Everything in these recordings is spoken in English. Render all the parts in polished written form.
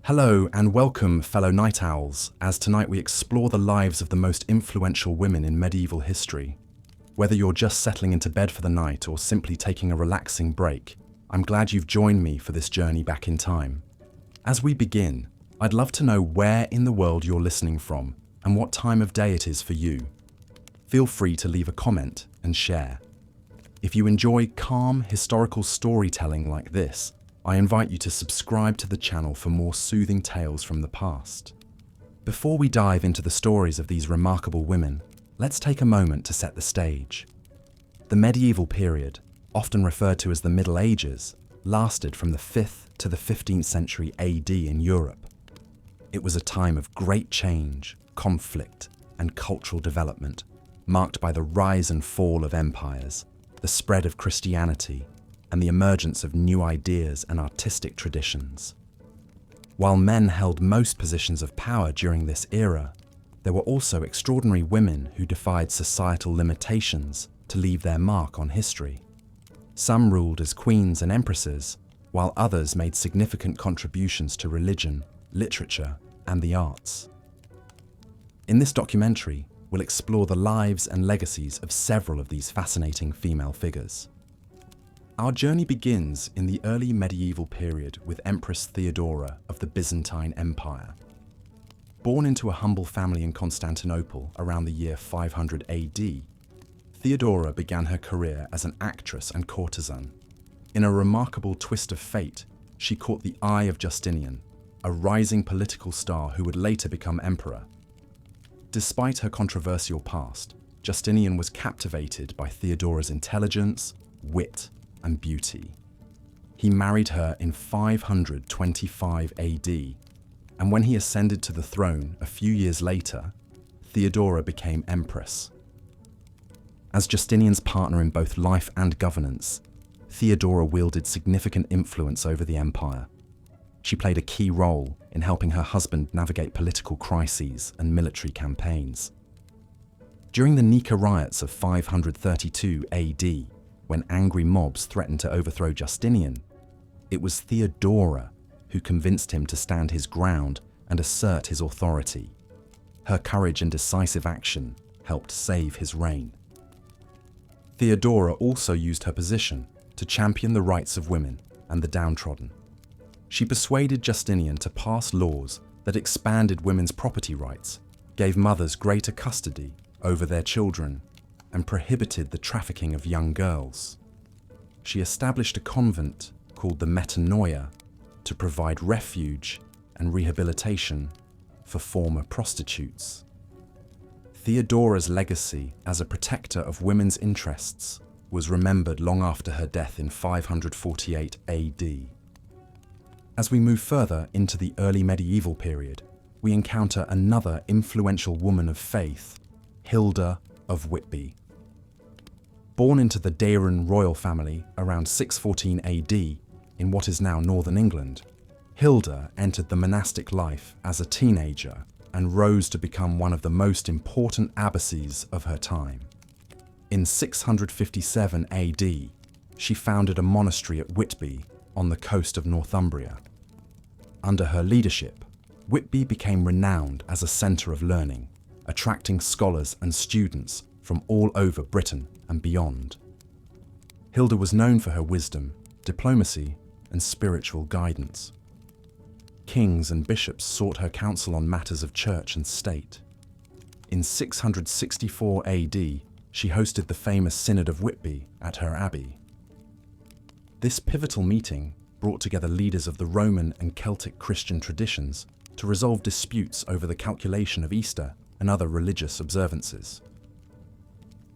Hello and welcome, fellow night owls, as tonight we explore the lives of the most influential women in medieval history. Whether you're just settling into bed for the night or simply taking a relaxing break, I'm glad you've joined me for this journey back in time. As we begin, I'd love to know where in the world you're listening from and what time of day it is for you. Feel free to leave a comment and share. If you enjoy calm, historical storytelling like this, I invite you to subscribe to the channel for more soothing tales from the past. Before we dive into the stories of these remarkable women, let's take a moment to set the stage. The medieval period, often referred to as the Middle Ages, lasted from the 5th to the 15th century AD in Europe. It was a time of great change, conflict, and cultural development, marked by the rise and fall of empires, the spread of Christianity, and the emergence of new ideas and artistic traditions. While men held most positions of power during this era, there were also extraordinary women who defied societal limitations to leave their mark on history. Some ruled as queens and empresses, while others made significant contributions to religion, literature, and the arts. In this documentary, we'll explore the lives and legacies of several of these fascinating female figures. Our journey begins in the early medieval period with Empress Theodora of the Byzantine Empire. Born into a humble family in Constantinople around the year 500 AD, Theodora began her career as an actress and courtesan. In a remarkable twist of fate, she caught the eye of Justinian, a rising political star who would later become emperor. Despite her controversial past, Justinian was captivated by Theodora's intelligence, wit, and beauty. He married her in 525 AD, and when he ascended to the throne a few years later, Theodora became empress. As Justinian's partner in both life and governance, Theodora wielded significant influence over the empire. She played a key role in helping her husband navigate political crises and military campaigns. During the Nika riots of 532 AD, when angry mobs threatened to overthrow Justinian, it was Theodora who convinced him to stand his ground and assert his authority. Her courage and decisive action helped save his reign. Theodora also used her position to champion the rights of women and the downtrodden. She persuaded Justinian to pass laws that expanded women's property rights, gave mothers greater custody over their children, and prohibited the trafficking of young girls. She established a convent called the Metanoia to provide refuge and rehabilitation for former prostitutes. Theodora's legacy as a protector of women's interests was remembered long after her death in 548 AD. As we move further into the early medieval period, we encounter another influential woman of faith, Hilda of Whitby. Born into the Deiran royal family around 614 AD in what is now northern England, Hilda entered the monastic life as a teenager and rose to become one of the most important abbesses of her time. In 657 AD, she founded a monastery at Whitby on the coast of Northumbria. Under her leadership, Whitby became renowned as a centre of learning, attracting scholars and students from all over Britain and beyond. Hilda was known for her wisdom, diplomacy, and spiritual guidance. Kings and bishops sought her counsel on matters of church and state. In 664 AD, she hosted the famous Synod of Whitby at her abbey. This pivotal meeting brought together leaders of the Roman and Celtic Christian traditions to resolve disputes over the calculation of Easter and other religious observances.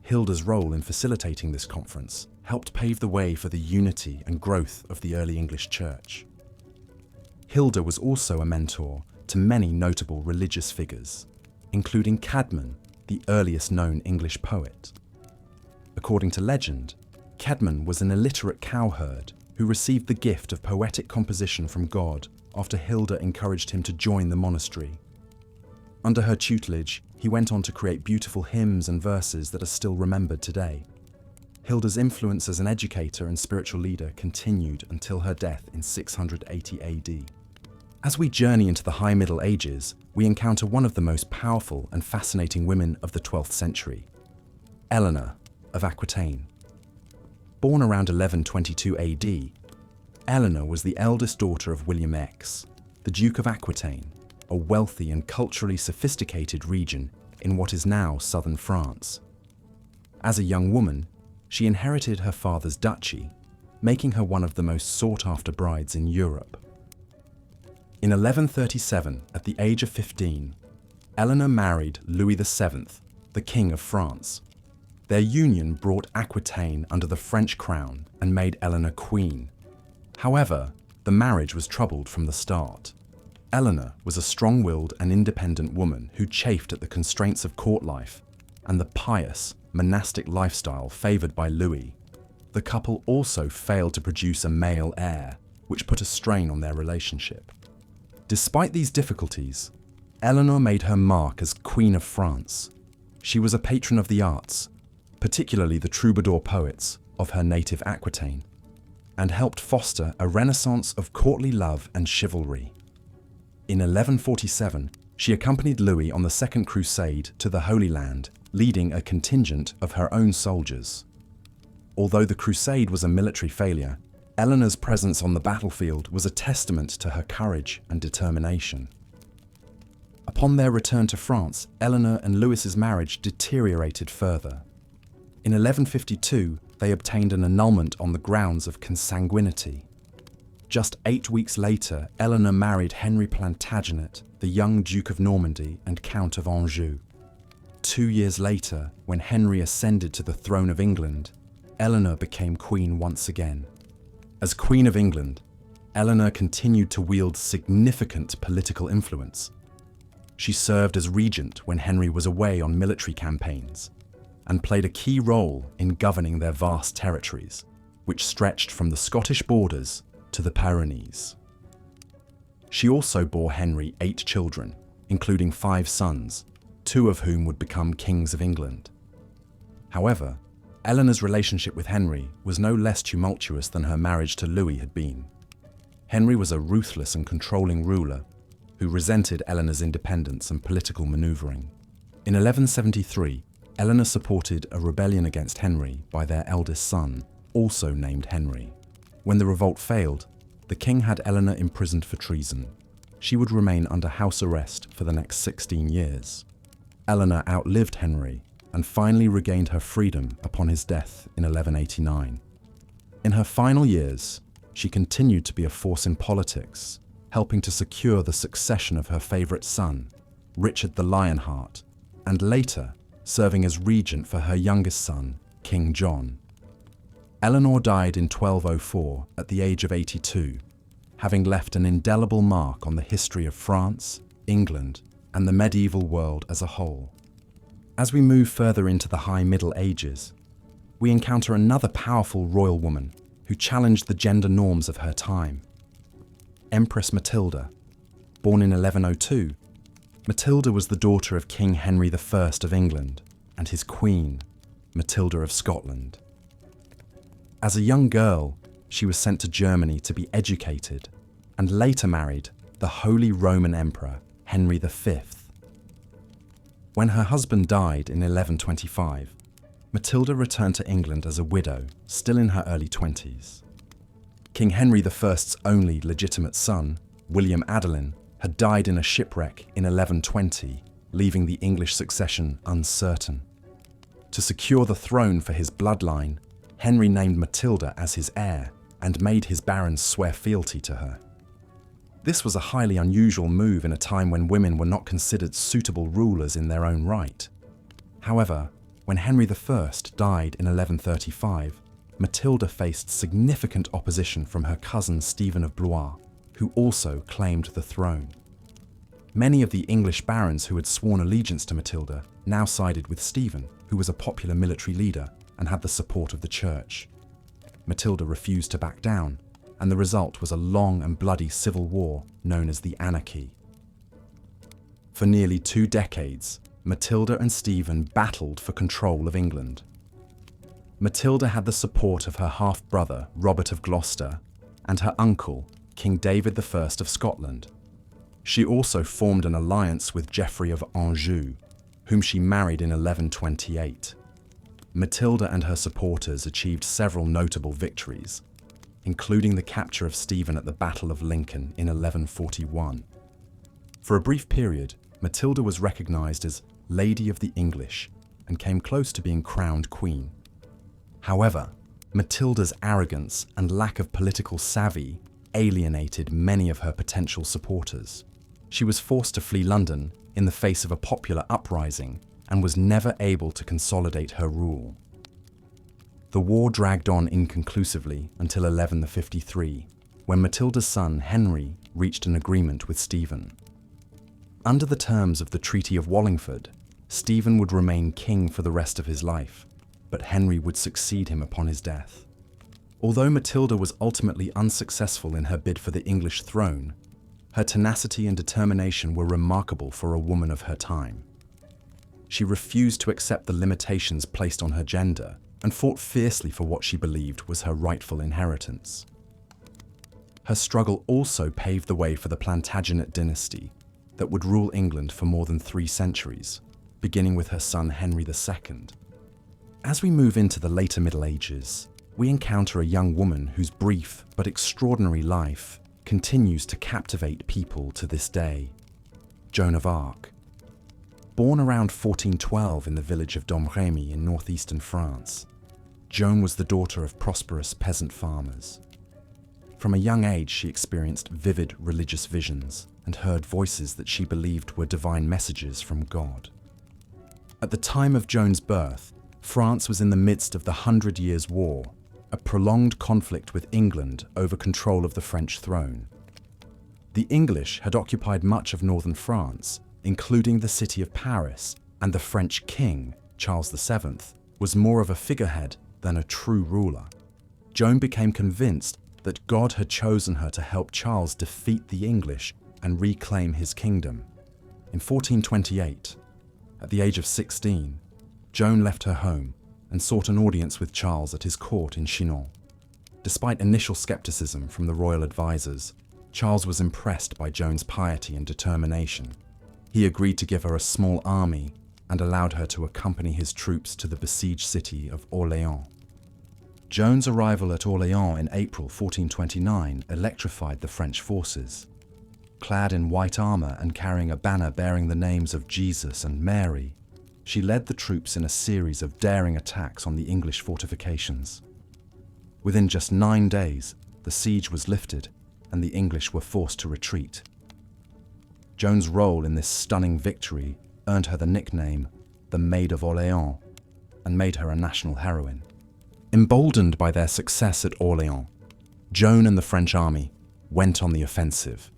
Hilda's role in facilitating this conference helped pave the way for the unity and growth of the early English church. Hilda was also a mentor to many notable religious figures, including Caedmon, the earliest known English poet. According to legend, Caedmon was an illiterate cowherd who received the gift of poetic composition from God after Hilda encouraged him to join the monastery. Under her tutelage, he went on to create beautiful hymns and verses that are still remembered today. Hilda's influence as an educator and spiritual leader continued until her death in 680 AD. As we journey into the High Middle Ages, we encounter one of the most powerful and fascinating women of the 12th century, Eleanor of Aquitaine. Born around 1122 AD, Eleanor was the eldest daughter of William X, the Duke of Aquitaine, a wealthy and culturally sophisticated region in what is now southern France. As a young woman, she inherited her father's duchy, making her one of the most sought-after brides in Europe. In 1137, at the age of 15, Eleanor married Louis VII, the King of France. Their union brought Aquitaine under the French crown and made Eleanor queen. However, the marriage was troubled from the start. Eleanor was a strong-willed and independent woman who chafed at the constraints of court life and the pious, monastic lifestyle favored by Louis. The couple also failed to produce a male heir, which put a strain on their relationship. Despite these difficulties, Eleanor made her mark as Queen of France. She was a patron of the arts, particularly the troubadour poets of her native Aquitaine, and helped foster a renaissance of courtly love and chivalry. In 1147, she accompanied Louis on the Second Crusade to the Holy Land, leading a contingent of her own soldiers. Although the crusade was a military failure, Eleanor's presence on the battlefield was a testament to her courage and determination. Upon their return to France, Eleanor and Louis's marriage deteriorated further. In 1152, they obtained an annulment on the grounds of consanguinity. Just 8 weeks later, Eleanor married Henry Plantagenet, the young Duke of Normandy and Count of Anjou. 2 years later, when Henry ascended to the throne of England, Eleanor became queen once again. As Queen of England, Eleanor continued to wield significant political influence. She served as regent when Henry was away on military campaigns and played a key role in governing their vast territories, which stretched from the Scottish borders to the Pyrenees. She also bore Henry 8 children, including 5 sons, 2 of whom would become kings of England. However, Eleanor's relationship with Henry was no less tumultuous than her marriage to Louis had been. Henry was a ruthless and controlling ruler who resented Eleanor's independence and political maneuvering. In 1173, Eleanor supported a rebellion against Henry by their eldest son, also named Henry. When the revolt failed, the king had Eleanor imprisoned for treason. She would remain under house arrest for the next 16 years. Eleanor outlived Henry and finally regained her freedom upon his death in 1189. In her final years, she continued to be a force in politics, helping to secure the succession of her favourite son, Richard the Lionheart, and later serving as regent for her youngest son, King John. Eleanor died in 1204 at the age of 82, having left an indelible mark on the history of France, England, and the medieval world as a whole. As we move further into the High Middle Ages, we encounter another powerful royal woman who challenged the gender norms of her time. Empress Matilda. Born in 1102, Matilda was the daughter of King Henry I of England and his queen, Matilda of Scotland. As a young girl, she was sent to Germany to be educated and later married the Holy Roman Emperor Henry V. When her husband died in 1125, Matilda returned to England as a widow, still in her early 20s. King Henry I's only legitimate son, William Adelin, had died in a shipwreck in 1120, leaving the English succession uncertain. To secure the throne for his bloodline, Henry named Matilda as his heir and made his barons swear fealty to her. This was a highly unusual move in a time when women were not considered suitable rulers in their own right. However, when Henry I died in 1135, Matilda faced significant opposition from her cousin Stephen of Blois, who also claimed the throne. Many of the English barons who had sworn allegiance to Matilda now sided with Stephen, who was a popular military leader and had the support of the church. Matilda refused to back down, and the result was a long and bloody civil war known as the Anarchy. For nearly 2 decades, Matilda and Stephen battled for control of England. Matilda had the support of her half-brother, Robert of Gloucester, and her uncle, King David I of Scotland, She also formed an alliance with Geoffrey of Anjou, whom she married in 1128. Matilda and her supporters achieved several notable victories, including the capture of Stephen at the Battle of Lincoln in 1141. For a brief period, Matilda was recognized as Lady of the English and came close to being crowned queen. However, Matilda's arrogance and lack of political savvy alienated many of her potential supporters. She was forced to flee London in the face of a popular uprising and was never able to consolidate her rule. The war dragged on inconclusively until 1153, when Matilda's son Henry reached an agreement with Stephen. Under the terms of the Treaty of Wallingford, Stephen would remain king for the rest of his life, but Henry would succeed him upon his death. Although Matilda was ultimately unsuccessful in her bid for the English throne, her tenacity and determination were remarkable for a woman of her time. She refused to accept the limitations placed on her gender and fought fiercely for what she believed was her rightful inheritance. Her struggle also paved the way for the Plantagenet dynasty that would rule England for more than 3 centuries, beginning with her son Henry II. As we move into the later Middle Ages, we encounter a young woman whose brief but extraordinary life continues to captivate people to this day: Joan of Arc. Born around 1412 in the village of Domremy in northeastern France, Joan was the daughter of prosperous peasant farmers. From a young age, she experienced vivid religious visions and heard voices that she believed were divine messages from God. At the time of Joan's birth, France was in the midst of the 100 Years' War, a prolonged conflict with England over control of the French throne. The English had occupied much of northern France, including the city of Paris, and the French king, Charles VII, was more of a figurehead than a true ruler. Joan became convinced that God had chosen her to help Charles defeat the English and reclaim his kingdom. In 1428, at the age of 16, Joan left her home and sought an audience with Charles at his court in Chinon. Despite initial skepticism from the royal advisors, Charles was impressed by Joan's piety and determination. He agreed to give her a small army and allowed her to accompany his troops to the besieged city of Orléans. Joan's arrival at Orléans in April 1429 electrified the French forces. Clad in white armor and carrying a banner bearing the names of Jesus and Mary, she led the troops in a series of daring attacks on the English fortifications. Within just 9 days, the siege was lifted and the English were forced to retreat. Joan's role in this stunning victory earned her the nickname the Maid of Orléans and made her a national heroine. Emboldened by their success at Orléans, Joan and the French army went on the offensive.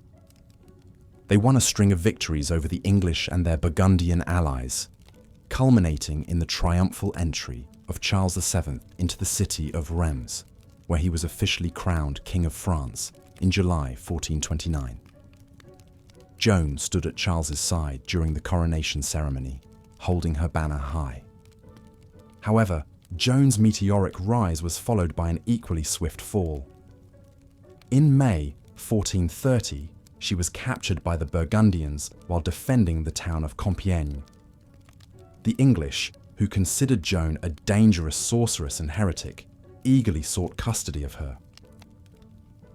They won a string of victories over the English and their Burgundian allies, culminating in the triumphal entry of Charles VII into the city of Reims, where he was officially crowned King of France in July 1429. Joan stood at Charles's side during the coronation ceremony, holding her banner high. However, Joan's meteoric rise was followed by an equally swift fall. In May 1430, she was captured by the Burgundians while defending the town of Compiègne. The English, who considered Joan a dangerous sorceress and heretic, eagerly sought custody of her.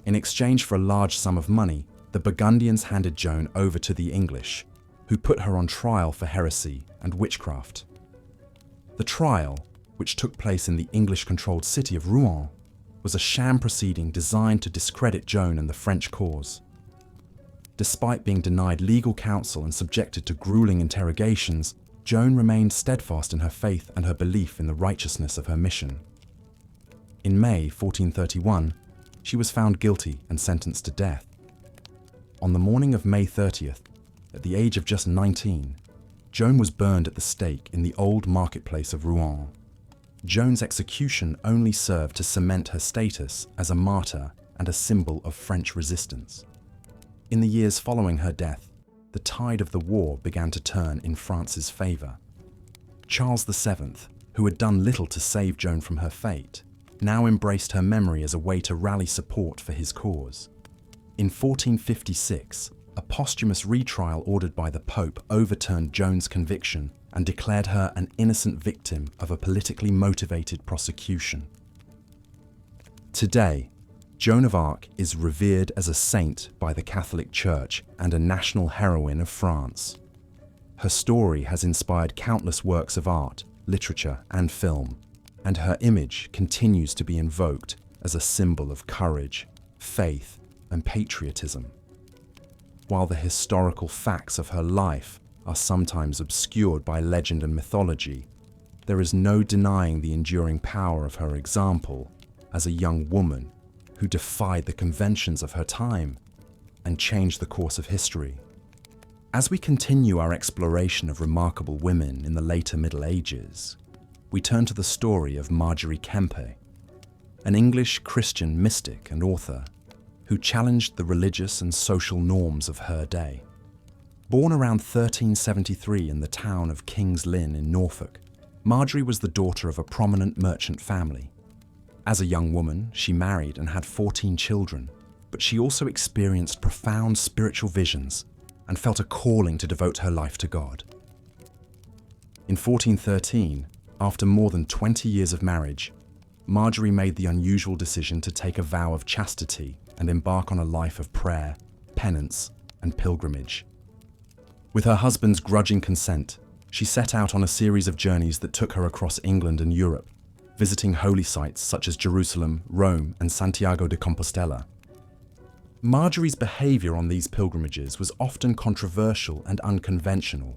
In exchange for a large sum of money, the Burgundians handed Joan over to the English, who put her on trial for heresy and witchcraft. The trial, which took place in the English-controlled city of Rouen, was a sham proceeding designed to discredit Joan and the French cause. Despite being denied legal counsel and subjected to grueling interrogations, Joan remained steadfast in her faith and her belief in the righteousness of her mission. In May 1431, she was found guilty and sentenced to death. On the morning of May 30th, at the age of just 19, Joan was burned at the stake in the old marketplace of Rouen. Joan's execution only served to cement her status as a martyr and a symbol of French resistance. In the years following her death, the tide of the war began to turn in France's favour. Charles VII, who had done little to save Joan from her fate, now embraced her memory as a way to rally support for his cause. In 1456, a posthumous retrial ordered by the Pope overturned Joan's conviction and declared her an innocent victim of a politically motivated prosecution. Today, Joan of Arc is revered as a saint by the Catholic Church and a national heroine of France. Her story has inspired countless works of art, literature, and film, and her image continues to be invoked as a symbol of courage, faith, and patriotism. While the historical facts of her life are sometimes obscured by legend and mythology, there is no denying the enduring power of her example as a young woman who defied the conventions of her time and changed the course of history. As we continue our exploration of remarkable women in the later Middle Ages, we turn to the story of Margery Kempe, an English Christian mystic and author who challenged the religious and social norms of her day. Born around 1373 in the town of King's Lynn in Norfolk, Margery was the daughter of a prominent merchant family. As a young woman, she married and had 14 children, but she also experienced profound spiritual visions and felt a calling to devote her life to God. In 1413, after more than 20 years of marriage, Margery made the unusual decision to take a vow of chastity and embark on a life of prayer, penance, and pilgrimage. With her husband's grudging consent, she set out on a series of journeys that took her across England and Europe, visiting holy sites such as Jerusalem, Rome, and Santiago de Compostela. Margery's behavior on these pilgrimages was often controversial and unconventional.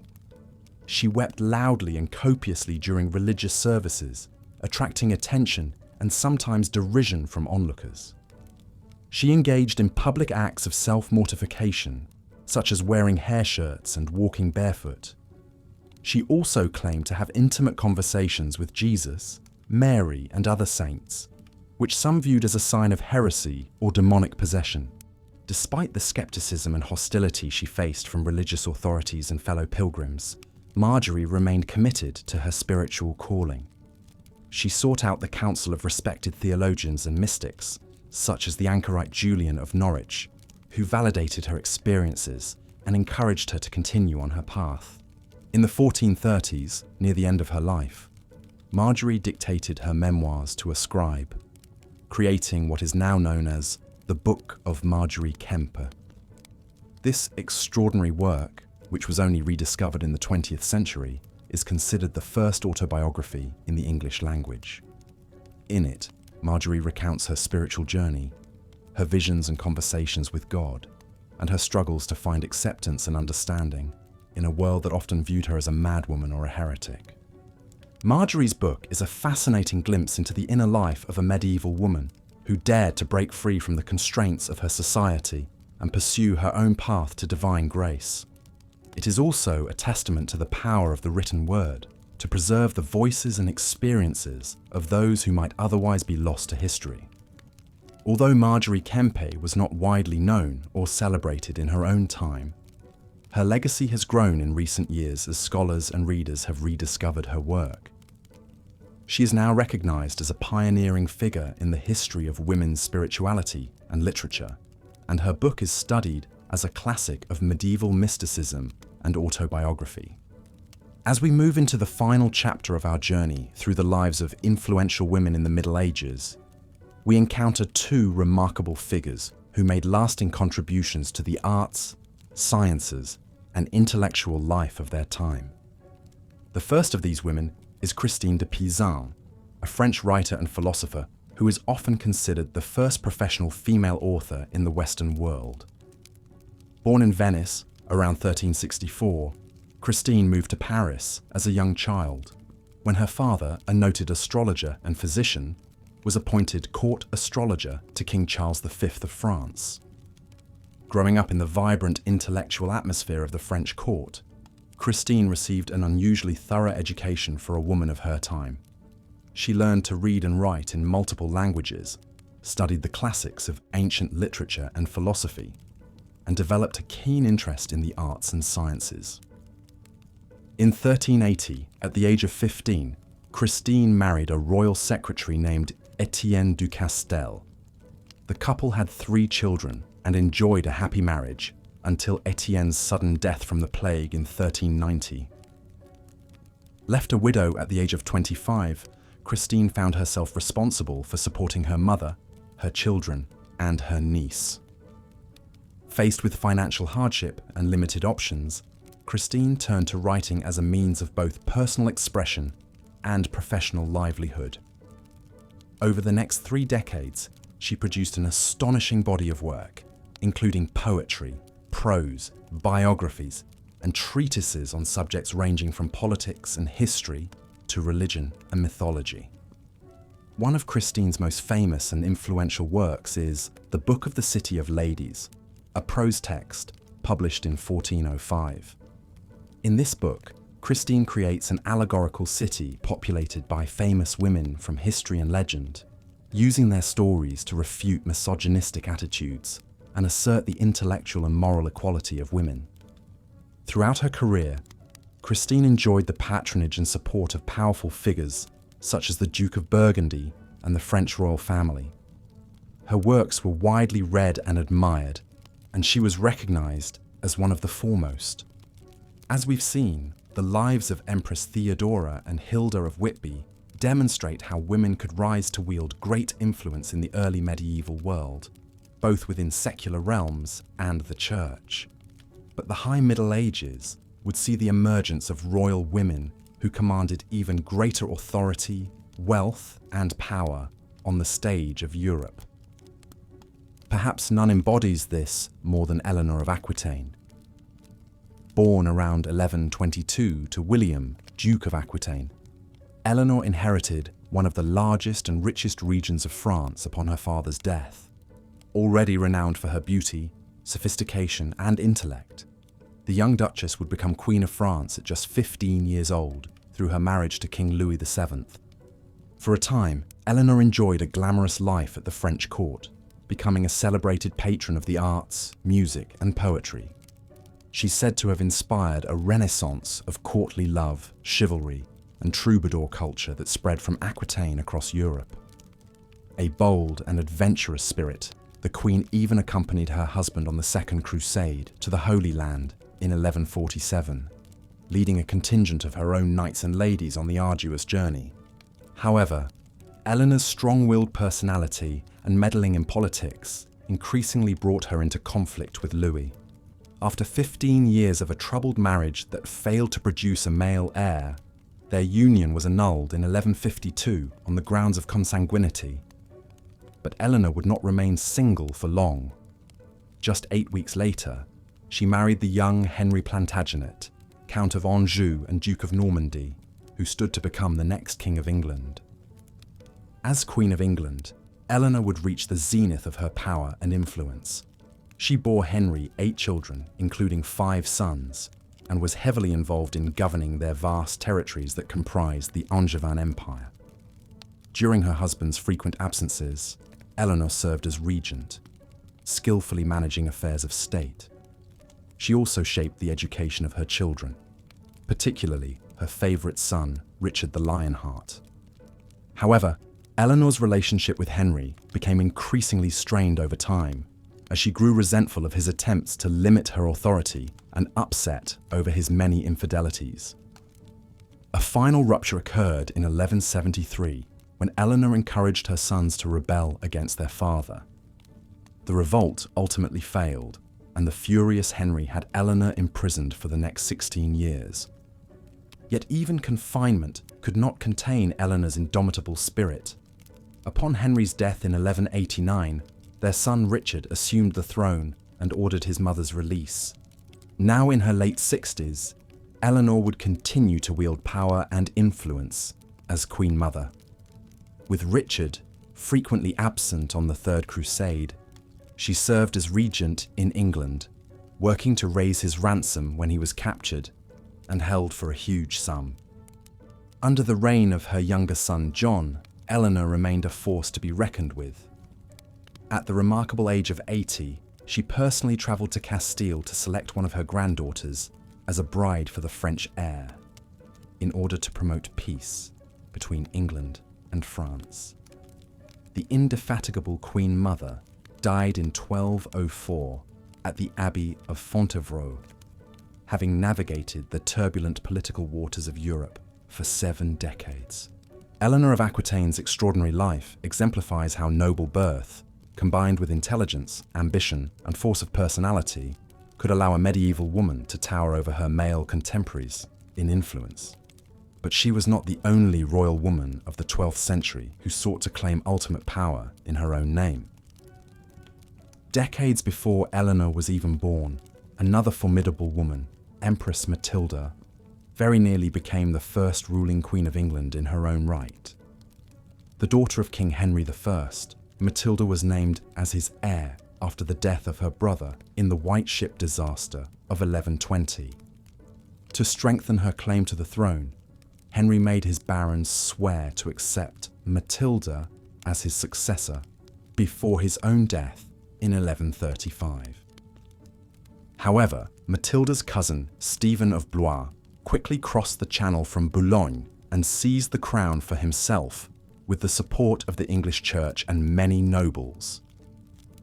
She wept loudly and copiously during religious services, attracting attention and sometimes derision from onlookers. She engaged in public acts of self-mortification, such as wearing hair shirts and walking barefoot. She also claimed to have intimate conversations with Jesus, Mary, and other saints, which some viewed as a sign of heresy or demonic possession. Despite the skepticism and hostility she faced from religious authorities and fellow pilgrims, Margery remained committed to her spiritual calling. She sought out the counsel of respected theologians and mystics, such as the anchorite Julian of Norwich, who validated her experiences and encouraged her to continue on her path. In the 1430s, near the end of her life, Margery dictated her memoirs to a scribe, creating what is now known as the Book of Margery Kempe. This extraordinary work, which was only rediscovered in the 20th century, is considered the first autobiography in the English language. In it, Margery recounts her spiritual journey, her visions and conversations with God, and her struggles to find acceptance and understanding in a world that often viewed her as a madwoman or a heretic. Margery's book is a fascinating glimpse into the inner life of a medieval woman who dared to break free from the constraints of her society and pursue her own path to divine grace. It is also a testament to the power of the written word to preserve the voices and experiences of those who might otherwise be lost to history. Although Margery Kempe was not widely known or celebrated in her own time, her legacy has grown in recent years as scholars and readers have rediscovered her work. She is now recognized as a pioneering figure in the history of women's spirituality and literature, and her book is studied as a classic of medieval mysticism and autobiography. As we move into the final chapter of our journey through the lives of influential women in the Middle Ages, we encounter two remarkable figures who made lasting contributions to the arts, sciences, and intellectual life of their time. The first of these women is Christine de Pizan, a French writer and philosopher who is often considered the first professional female author in the Western world. Born in Venice around 1364, Christine moved to Paris as a young child, when her father, a noted astrologer and physician, was appointed court astrologer to King Charles V of France. Growing up in the vibrant intellectual atmosphere of the French court, Christine received an unusually thorough education for a woman of her time. She learned to read and write in multiple languages, studied the classics of ancient literature and philosophy, and developed a keen interest in the arts and sciences. In 1380, at the age of 15, Christine married a royal secretary named Etienne du Castel. The couple had 3 children and enjoyed a happy marriage, until Etienne's sudden death from the plague in 1390. Left a widow at the age of 25, Christine found herself responsible for supporting her mother, her children, and her niece. Faced with financial hardship and limited options, Christine turned to writing as a means of both personal expression and professional livelihood. Over the next 3 decades, she produced an astonishing body of work, including poetry, prose, biographies, and treatises on subjects ranging from politics and history to religion and mythology. One of Christine's most famous and influential works is The Book of the City of Ladies, a prose text published in 1405. In this book, Christine creates an allegorical city populated by famous women from history and legend, using their stories to refute misogynistic attitudes and assert the intellectual and moral equality of women. Throughout her career, Christine enjoyed the patronage and support of powerful figures such as the Duke of Burgundy and the French royal family. Her works were widely read and admired, and she was recognized as one of the foremost. As we've seen, the lives of Empress Theodora and Hilda of Whitby demonstrate how women could rise to wield great influence in the early medieval world, both within secular realms and the church. But the High Middle Ages would see the emergence of royal women who commanded even greater authority, wealth, and power on the stage of Europe. Perhaps none embodies this more than Eleanor of Aquitaine. Born around 1122 to William, Duke of Aquitaine, Eleanor inherited one of the largest and richest regions of France upon her father's death. Already renowned for her beauty, sophistication, and intellect, the young Duchess would become Queen of France at just 15 years old through her marriage to King Louis VII. For a time, Eleanor enjoyed a glamorous life at the French court, becoming a celebrated patron of the arts, music, and poetry. She's said to have inspired a renaissance of courtly love, chivalry, and troubadour culture that spread from Aquitaine across Europe. A bold and adventurous spirit, the Queen even accompanied her husband on the Second Crusade to the Holy Land in 1147, leading a contingent of her own knights and ladies on the arduous journey. However, Eleanor's strong-willed personality and meddling in politics increasingly brought her into conflict with Louis. After 15 years of a troubled marriage that failed to produce a male heir, their union was annulled in 1152 on the grounds of consanguinity. But Eleanor would not remain single for long. Just 8 weeks later, she married the young Henry Plantagenet, Count of Anjou and Duke of Normandy, who stood to become the next King of England. As Queen of England, Eleanor would reach the zenith of her power and influence. She bore Henry 8 children, including 5 sons, and was heavily involved in governing their vast territories that comprised the Angevin Empire. During her husband's frequent absences, Eleanor served as regent, skillfully managing affairs of state. She also shaped the education of her children, particularly her favourite son, Richard the Lionheart. However, Eleanor's relationship with Henry became increasingly strained over time, as she grew resentful of his attempts to limit her authority and upset over his many infidelities. A final rupture occurred in 1173 when Eleanor encouraged her sons to rebel against their father. The revolt ultimately failed, and the furious Henry had Eleanor imprisoned for the next 16 years. Yet even confinement could not contain Eleanor's indomitable spirit. Upon Henry's death in 1189, their son Richard assumed the throne and ordered his mother's release. Now in her late 60s, Eleanor would continue to wield power and influence as Queen Mother. With Richard frequently absent on the Third Crusade, she served as regent in England, working to raise his ransom when he was captured and held for a huge sum. Under the reign of her younger son John, Eleanor remained a force to be reckoned with. At the remarkable age of 80, she personally travelled to Castile to select one of her granddaughters as a bride for the French heir, in order to promote peace between England and France. The indefatigable Queen Mother died in 1204, at the Abbey of Fontevraud, having navigated the turbulent political waters of Europe for 7 decades. Eleanor of Aquitaine's extraordinary life exemplifies how noble birth, combined with intelligence, ambition, and force of personality, could allow a medieval woman to tower over her male contemporaries in influence. But she was not the only royal woman of the 12th century who sought to claim ultimate power in her own name. Decades before Eleanor was even born, another formidable woman, Empress Matilda, very nearly became the first ruling Queen of England in her own right. The daughter of King Henry I, Matilda was named as his heir after the death of her brother in the White Ship disaster of 1120. To strengthen her claim to the throne, Henry made his barons swear to accept Matilda as his successor before his own death in 1135. However, Matilda's cousin, Stephen of Blois, quickly crossed the Channel from Boulogne and seized the crown for himself with the support of the English Church and many nobles.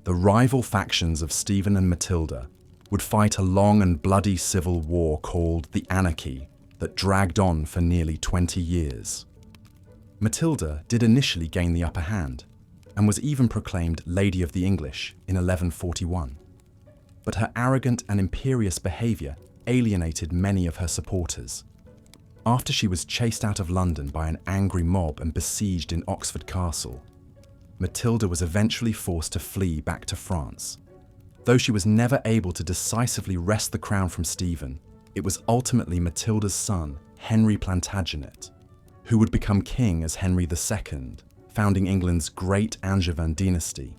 The rival factions of Stephen and Matilda would fight a long and bloody civil war called the Anarchy that dragged on for nearly 20 years. Matilda did initially gain the upper hand and was even proclaimed Lady of the English in 1141. But her arrogant and imperious behaviour alienated many of her supporters. After she was chased out of London by an angry mob and besieged in Oxford Castle, Matilda was eventually forced to flee back to France. Though she was never able to decisively wrest the crown from Stephen, it was ultimately Matilda's son, Henry Plantagenet, who would become king as Henry II, founding England's great Angevin dynasty.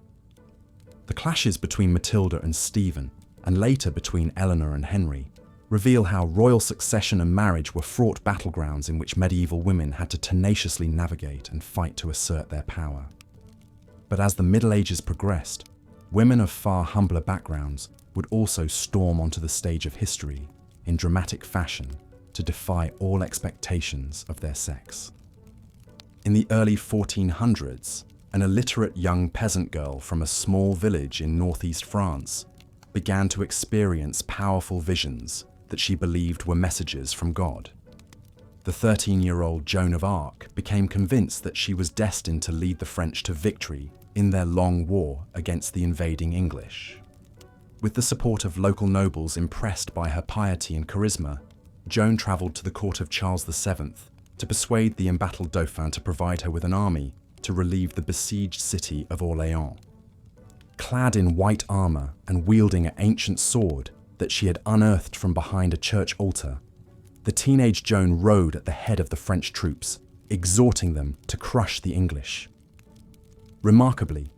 The clashes between Matilda and Stephen, and later between Eleanor and Henry, reveal how royal succession and marriage were fraught battlegrounds in which medieval women had to tenaciously navigate and fight to assert their power. But as the Middle Ages progressed, women of far humbler backgrounds would also storm onto the stage of history in dramatic fashion to defy all expectations of their sex. In the early 1400s, an illiterate young peasant girl from a small village in northeast France began to experience powerful visions that she believed were messages from God. The 13-year-old Joan of Arc became convinced that she was destined to lead the French to victory in their long war against the invading English. With the support of local nobles impressed by her piety and charisma, Joan travelled to the court of Charles VII to persuade the embattled Dauphin to provide her with an army to relieve the besieged city of Orléans. Clad in white armour and wielding an ancient sword that she had unearthed from behind a church altar, the teenage Joan rode at the head of the French troops, exhorting them to crush the English. Remarkably,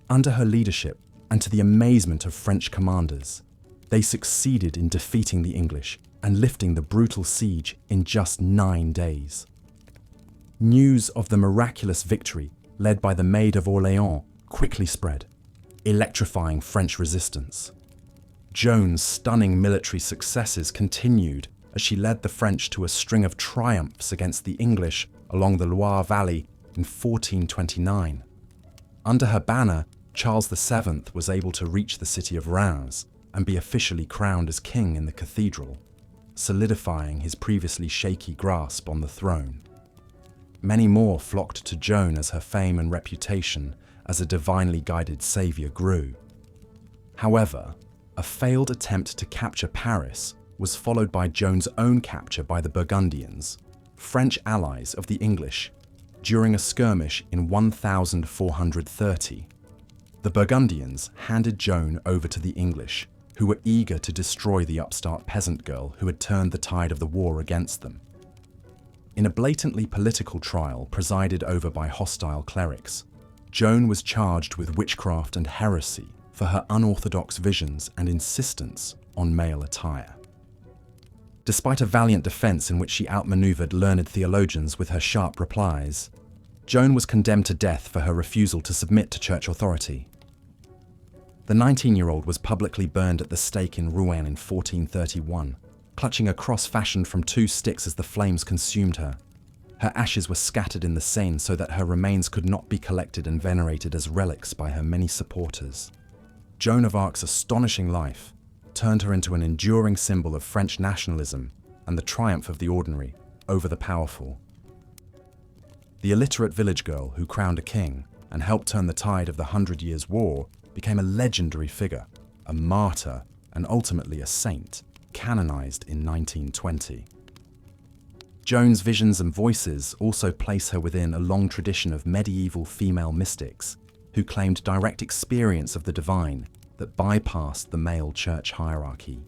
under her leadership, and to the amazement of French commanders, they succeeded in defeating the English and lifting the brutal siege in just 9 days. News of the miraculous victory led by the Maid of Orléans quickly spread, electrifying French resistance. Joan's stunning military successes continued as she led the French to a string of triumphs against the English along the Loire Valley in 1429. Under her banner, Charles VII was able to reach the city of Reims and be officially crowned as king in the cathedral, solidifying his previously shaky grasp on the throne. Many more flocked to Joan as her fame and reputation as a divinely guided saviour grew. However, a failed attempt to capture Paris was followed by Joan's own capture by the Burgundians, French allies of the English, during a skirmish in 1430. The Burgundians handed Joan over to the English, who were eager to destroy the upstart peasant girl who had turned the tide of the war against them. In a blatantly political trial presided over by hostile clerics, Joan was charged with witchcraft and heresy for her unorthodox visions and insistence on male attire. Despite a valiant defense in which she outmaneuvered learned theologians with her sharp replies, Joan was condemned to death for her refusal to submit to church authority. The 19-year-old was publicly burned at the stake in Rouen in 1431, clutching a cross fashioned from 2 sticks as the flames consumed her. Her ashes were scattered in the Seine so that her remains could not be collected and venerated as relics by her many supporters. Joan of Arc's astonishing life turned her into an enduring symbol of French nationalism and the triumph of the ordinary over the powerful. The illiterate village girl who crowned a king and helped turn the tide of the 100 Years' War became a legendary figure, a martyr, and ultimately a saint, canonized in 1920. Joan's visions and voices also place her within a long tradition of medieval female mystics who claimed direct experience of the divine that bypassed the male church hierarchy.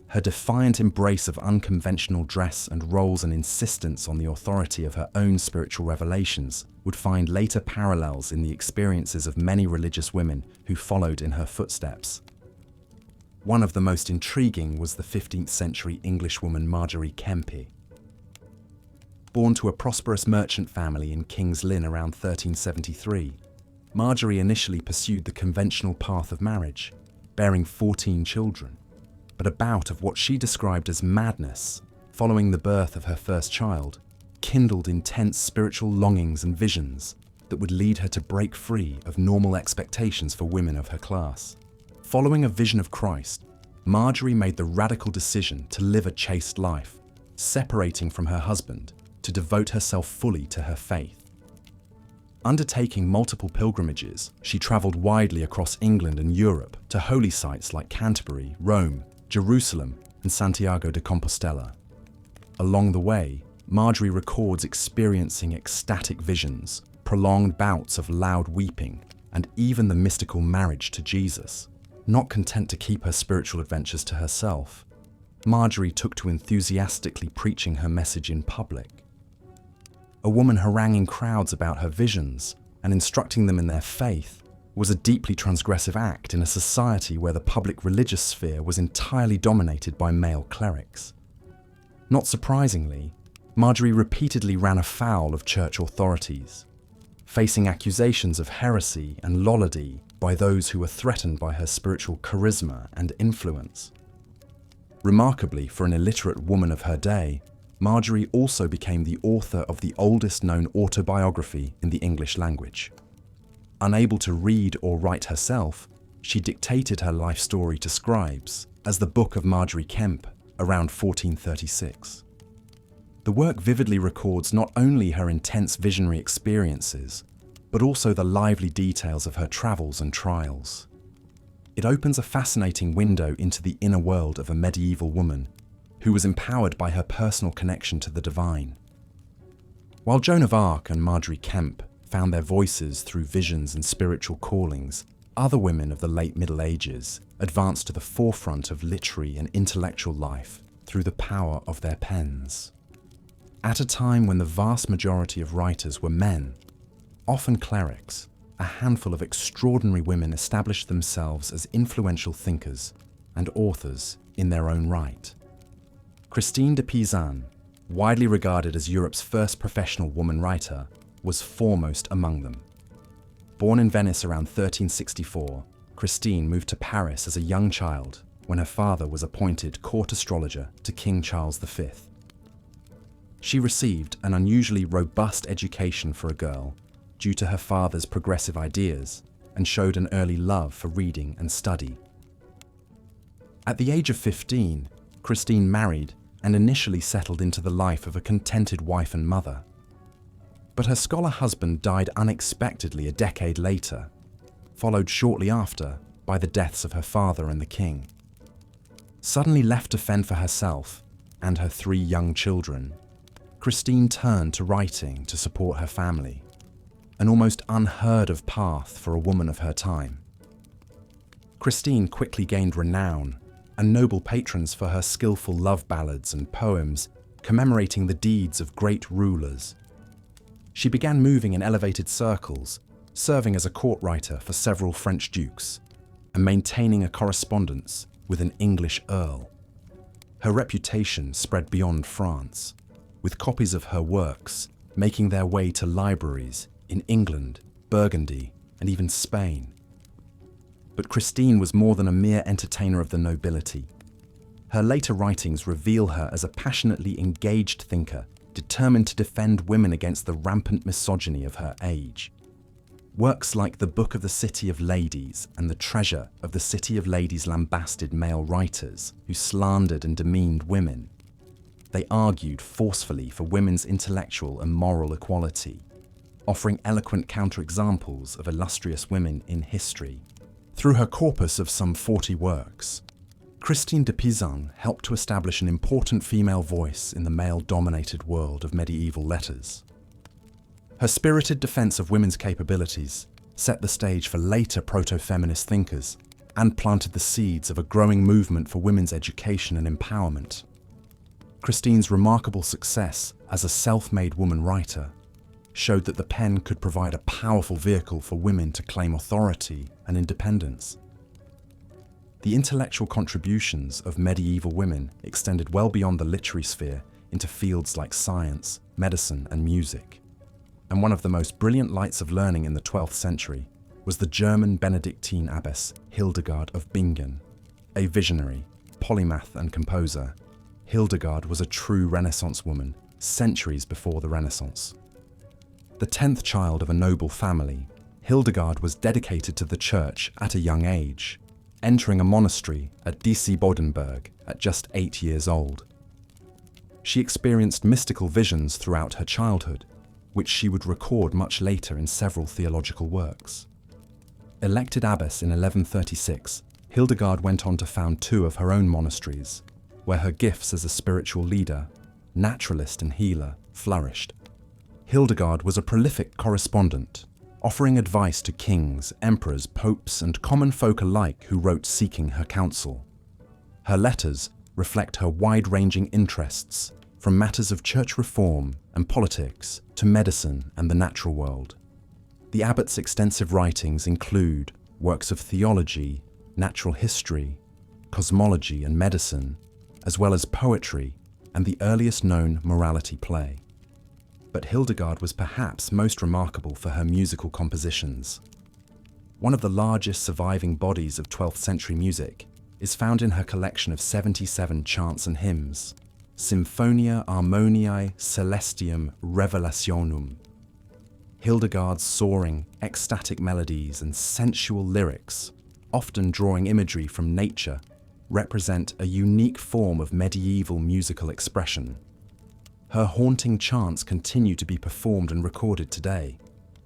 Her defiant embrace of unconventional dress and roles and insistence on the authority of her own spiritual revelations would find later parallels in the experiences of many religious women who followed in her footsteps. One of the most intriguing was the 15th century Englishwoman Margery Kempe. Born to a prosperous merchant family in King's Lynn around 1373, Margery initially pursued the conventional path of marriage, bearing 14 children. But a bout of what she described as madness, following the birth of her first child, kindled intense spiritual longings and visions that would lead her to break free of normal expectations for women of her class. Following a vision of Christ, Margery made the radical decision to live a chaste life, separating from her husband to devote herself fully to her faith. Undertaking multiple pilgrimages, she travelled widely across England and Europe to holy sites like Canterbury, Rome, Jerusalem, and Santiago de Compostela. Along the way, Margery records experiencing ecstatic visions, prolonged bouts of loud weeping, and even the mystical marriage to Jesus. Not content to keep her spiritual adventures to herself, Margery took to enthusiastically preaching her message in public. A woman haranguing crowds about her visions and instructing them in their faith was a deeply transgressive act in a society where the public religious sphere was entirely dominated by male clerics. Not surprisingly, Margery repeatedly ran afoul of church authorities, facing accusations of heresy and lollardy by those who were threatened by her spiritual charisma and influence. Remarkably, for an illiterate woman of her day, Margery also became the author of the oldest known autobiography in the English language. Unable to read or write herself, she dictated her life story to scribes as the Book of Margery Kempe around 1436. The work vividly records not only her intense visionary experiences, but also the lively details of her travels and trials. It opens a fascinating window into the inner world of a medieval woman who was empowered by her personal connection to the divine. While Joan of Arc and Margery Kempe found their voices through visions and spiritual callings, other women of the late Middle Ages advanced to the forefront of literary and intellectual life through the power of their pens. At a time when the vast majority of writers were men, often clerics, a handful of extraordinary women established themselves as influential thinkers and authors in their own right. Christine de Pizan, widely regarded as Europe's first professional woman writer, was foremost among them. Born in Venice around 1364, Christine moved to Paris as a young child when her father was appointed court astrologer to King Charles V. She received an unusually robust education for a girl due to her father's progressive ideas and showed an early love for reading and study. At the age of 15, Christine married and initially settled into the life of a contented wife and mother. But her scholar husband died unexpectedly a decade later, followed shortly after by the deaths of her father and the king. Suddenly left to fend for herself and her 3 young children, Christine turned to writing to support her family, an almost unheard of path for a woman of her time. Christine quickly gained renown and noble patrons for her skillful love ballads and poems commemorating the deeds of great rulers. She began moving in elevated circles, serving as a court writer for several French dukes, and maintaining a correspondence with an English earl. Her reputation spread beyond France, with copies of her works making their way to libraries in England, Burgundy, and even Spain. But Christine was more than a mere entertainer of the nobility. Her later writings reveal her as a passionately engaged thinker, determined to defend women against the rampant misogyny of her age. Works like the Book of the City of Ladies and the Treasure of the City of Ladies lambasted male writers who slandered and demeaned women. They argued forcefully for women's intellectual and moral equality, offering eloquent counterexamples of illustrious women in history. Through her corpus of some 40 works, Christine de Pizan helped to establish an important female voice in the male-dominated world of medieval letters. Her spirited defense of women's capabilities set the stage for later proto-feminist thinkers and planted the seeds of a growing movement for women's education and empowerment. Christine's remarkable success as a self-made woman writer showed that the pen could provide a powerful vehicle for women to claim authority and independence. The intellectual contributions of medieval women extended well beyond the literary sphere into fields like science, medicine, and music. And one of the most brilliant lights of learning in the 12th century was the German Benedictine abbess Hildegard of Bingen. A visionary, polymath, and composer, Hildegard was a true Renaissance woman, centuries before the Renaissance. The 10th child of a noble family, Hildegard was dedicated to the church at a young age, entering a monastery at Disi-Bodenberg at just 8 years old. She experienced mystical visions throughout her childhood, which she would record much later in several theological works. Elected abbess in 1136, Hildegard went on to found 2 of her own monasteries, where her gifts as a spiritual leader, naturalist and healer flourished. Hildegard was a prolific correspondent, offering advice to kings, emperors, popes, and common folk alike who wrote seeking her counsel. Her letters reflect her wide-ranging interests, from matters of church reform and politics to medicine and the natural world. The abbot's extensive writings include works of theology, natural history, cosmology and medicine, as well as poetry and the earliest known morality play. But Hildegard was perhaps most remarkable for her musical compositions. One of the largest surviving bodies of 12th century music is found in her collection of 77 chants and hymns, Symphonia Harmoniae Celestium Revelationum. Hildegard's soaring, ecstatic melodies and sensual lyrics, often drawing imagery from nature, represent a unique form of medieval musical expression. Her haunting chants continue to be performed and recorded today.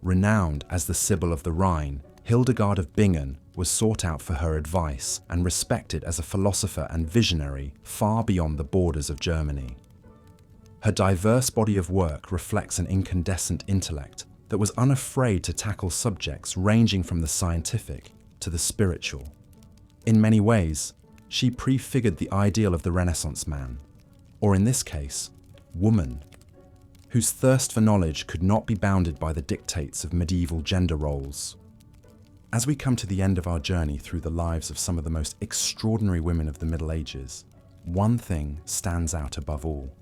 Renowned as the Sibyl of the Rhine, Hildegard of Bingen was sought out for her advice and respected as a philosopher and visionary far beyond the borders of Germany. Her diverse body of work reflects an incandescent intellect that was unafraid to tackle subjects ranging from the scientific to the spiritual. In many ways, she prefigured the ideal of the Renaissance man, or in this case, woman, whose thirst for knowledge could not be bounded by the dictates of medieval gender roles. As we come to the end of our journey through the lives of some of the most extraordinary women of the Middle Ages, one thing stands out above all.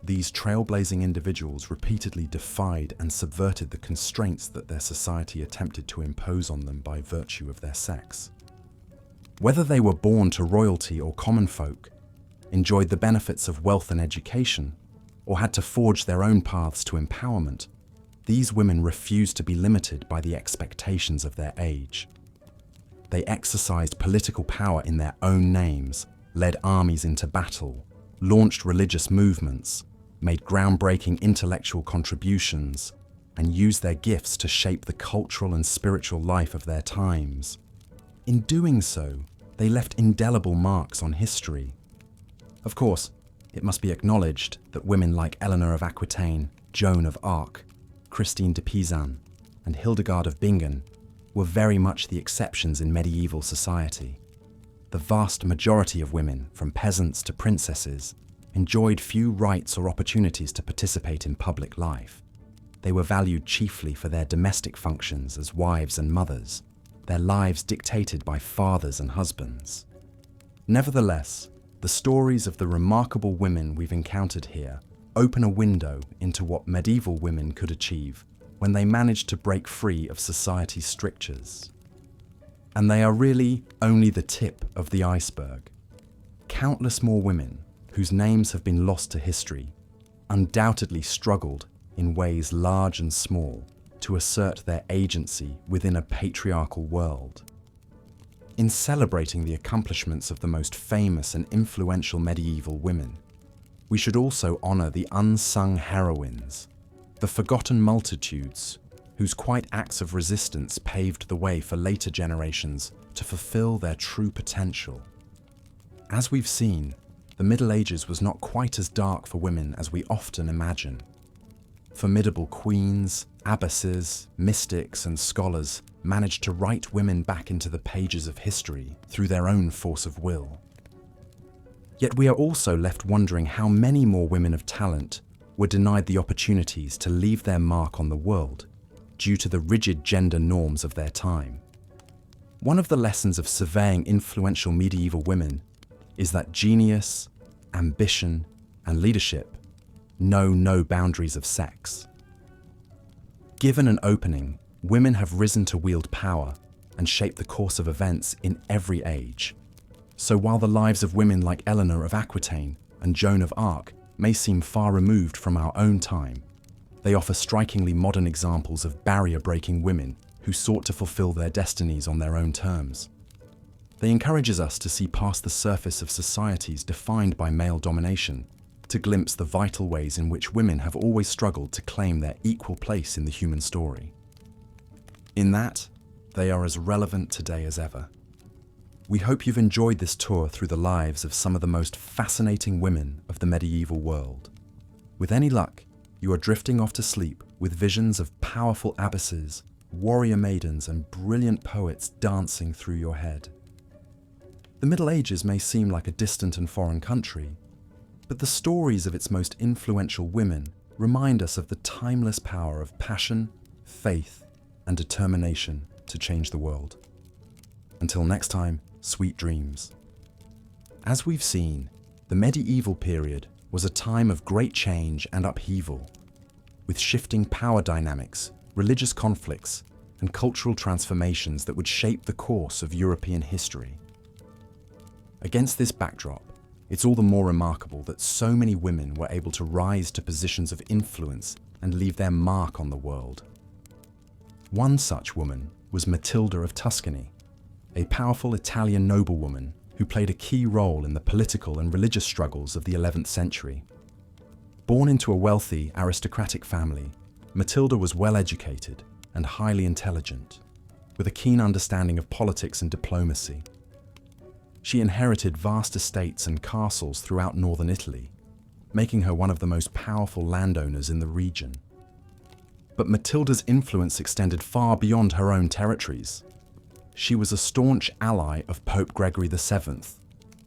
These trailblazing individuals repeatedly defied and subverted the constraints that their society attempted to impose on them by virtue of their sex. Whether they were born to royalty or common folk, enjoyed the benefits of wealth and education, or had to forge their own paths to empowerment, these women refused to be limited by the expectations of their age. They exercised political power in their own names, led armies into battle, launched religious movements, made groundbreaking intellectual contributions, and used their gifts to shape the cultural and spiritual life of their times. In doing so, they left indelible marks on history. Of course, it must be acknowledged that women like Eleanor of Aquitaine, Joan of Arc, Christine de Pizan, and Hildegard of Bingen were very much the exceptions in medieval society. The vast majority of women, from peasants to princesses, enjoyed few rights or opportunities to participate in public life. They were valued chiefly for their domestic functions as wives and mothers, their lives dictated by fathers and husbands. Nevertheless, the stories of the remarkable women we've encountered here open a window into what medieval women could achieve when they managed to break free of society's strictures. And they are really only the tip of the iceberg. Countless more women, whose names have been lost to history, undoubtedly struggled in ways large and small to assert their agency within a patriarchal world. In celebrating the accomplishments of the most famous and influential medieval women, we should also honor the unsung heroines, the forgotten multitudes whose quiet acts of resistance paved the way for later generations to fulfill their true potential. As we've seen, the Middle Ages was not quite as dark for women as we often imagine. Formidable queens, abbesses, mystics, and scholars managed to write women back into the pages of history through their own force of will. Yet we are also left wondering how many more women of talent were denied the opportunities to leave their mark on the world due to the rigid gender norms of their time. One of the lessons of surveying influential medieval women is that genius, ambition, and leadership know no boundaries of sex. Given an opening, women have risen to wield power and shape the course of events in every age. So while the lives of women like Eleanor of Aquitaine and Joan of Arc may seem far removed from our own time, they offer strikingly modern examples of barrier-breaking women who sought to fulfill their destinies on their own terms. They encourage us to see past the surface of societies defined by male domination, to glimpse the vital ways in which women have always struggled to claim their equal place in the human story. In that, they are as relevant today as ever. We hope you've enjoyed this tour through the lives of some of the most fascinating women of the medieval world. With any luck, you are drifting off to sleep with visions of powerful abbesses, warrior maidens, and brilliant poets dancing through your head. The Middle Ages may seem like a distant and foreign country, but the stories of its most influential women remind us of the timeless power of passion, faith, and determination to change the world. Until next time, sweet dreams. As we've seen, the medieval period was a time of great change and upheaval, with shifting power dynamics, religious conflicts, and cultural transformations that would shape the course of European history. Against this backdrop, it's all the more remarkable that so many women were able to rise to positions of influence and leave their mark on the world. One such woman was Matilda of Tuscany, a powerful Italian noblewoman who played a key role in the political and religious struggles of the 11th century. Born into a wealthy, aristocratic family, Matilda was well-educated and highly intelligent, with a keen understanding of politics and diplomacy. She inherited vast estates and castles throughout northern Italy, making her one of the most powerful landowners in the region. But Matilda's influence extended far beyond her own territories. She was a staunch ally of Pope Gregory VII,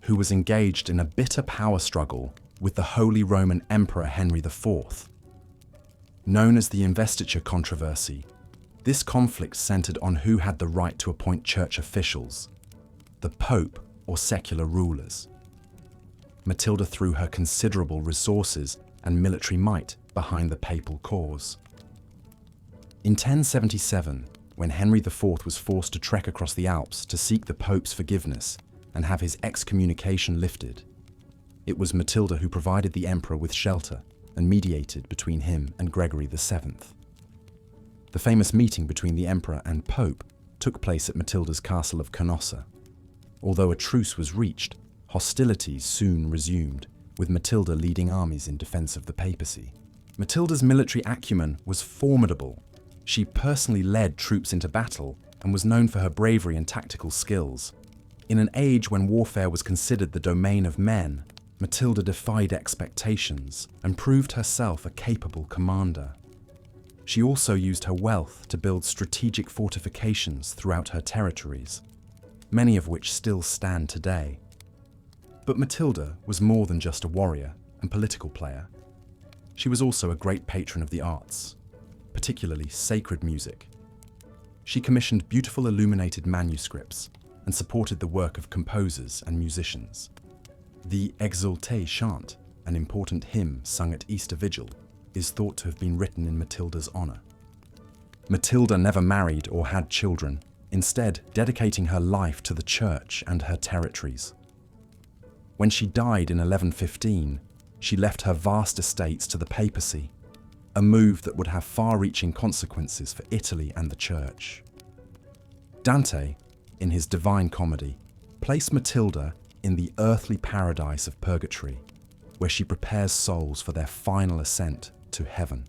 who was engaged in a bitter power struggle with the Holy Roman Emperor Henry IV. Known as the investiture controversy, this conflict centered on who had the right to appoint church officials, the Pope or secular rulers. Matilda threw her considerable resources and military might behind the papal cause. In 1077, when Henry IV was forced to trek across the Alps to seek the Pope's forgiveness and have his excommunication lifted, it was Matilda who provided the emperor with shelter and mediated between him and Gregory VII. The famous meeting between the emperor and Pope took place at Matilda's castle of Canossa. Although a truce was reached, hostilities soon resumed, with Matilda leading armies in defense of the papacy. Matilda's military acumen was formidable. She personally led troops into battle and was known for her bravery and tactical skills. In an age when warfare was considered the domain of men, Matilda defied expectations and proved herself a capable commander. She also used her wealth to build strategic fortifications throughout her territories, many of which still stand today. But Matilda was more than just a warrior and political player. She was also a great patron of the arts, particularly sacred music. She commissioned beautiful illuminated manuscripts and supported the work of composers and musicians. The Exulté chant, an important hymn sung at Easter Vigil, is thought to have been written in Matilda's honor. Matilda never married or had children, instead dedicating her life to the church and her territories. When she died in 1115, she left her vast estates to the papacy, a move that would have far-reaching consequences for Italy and the Church. Dante, in his Divine Comedy, placed Matilda in the earthly paradise of purgatory, where she prepares souls for their final ascent to heaven.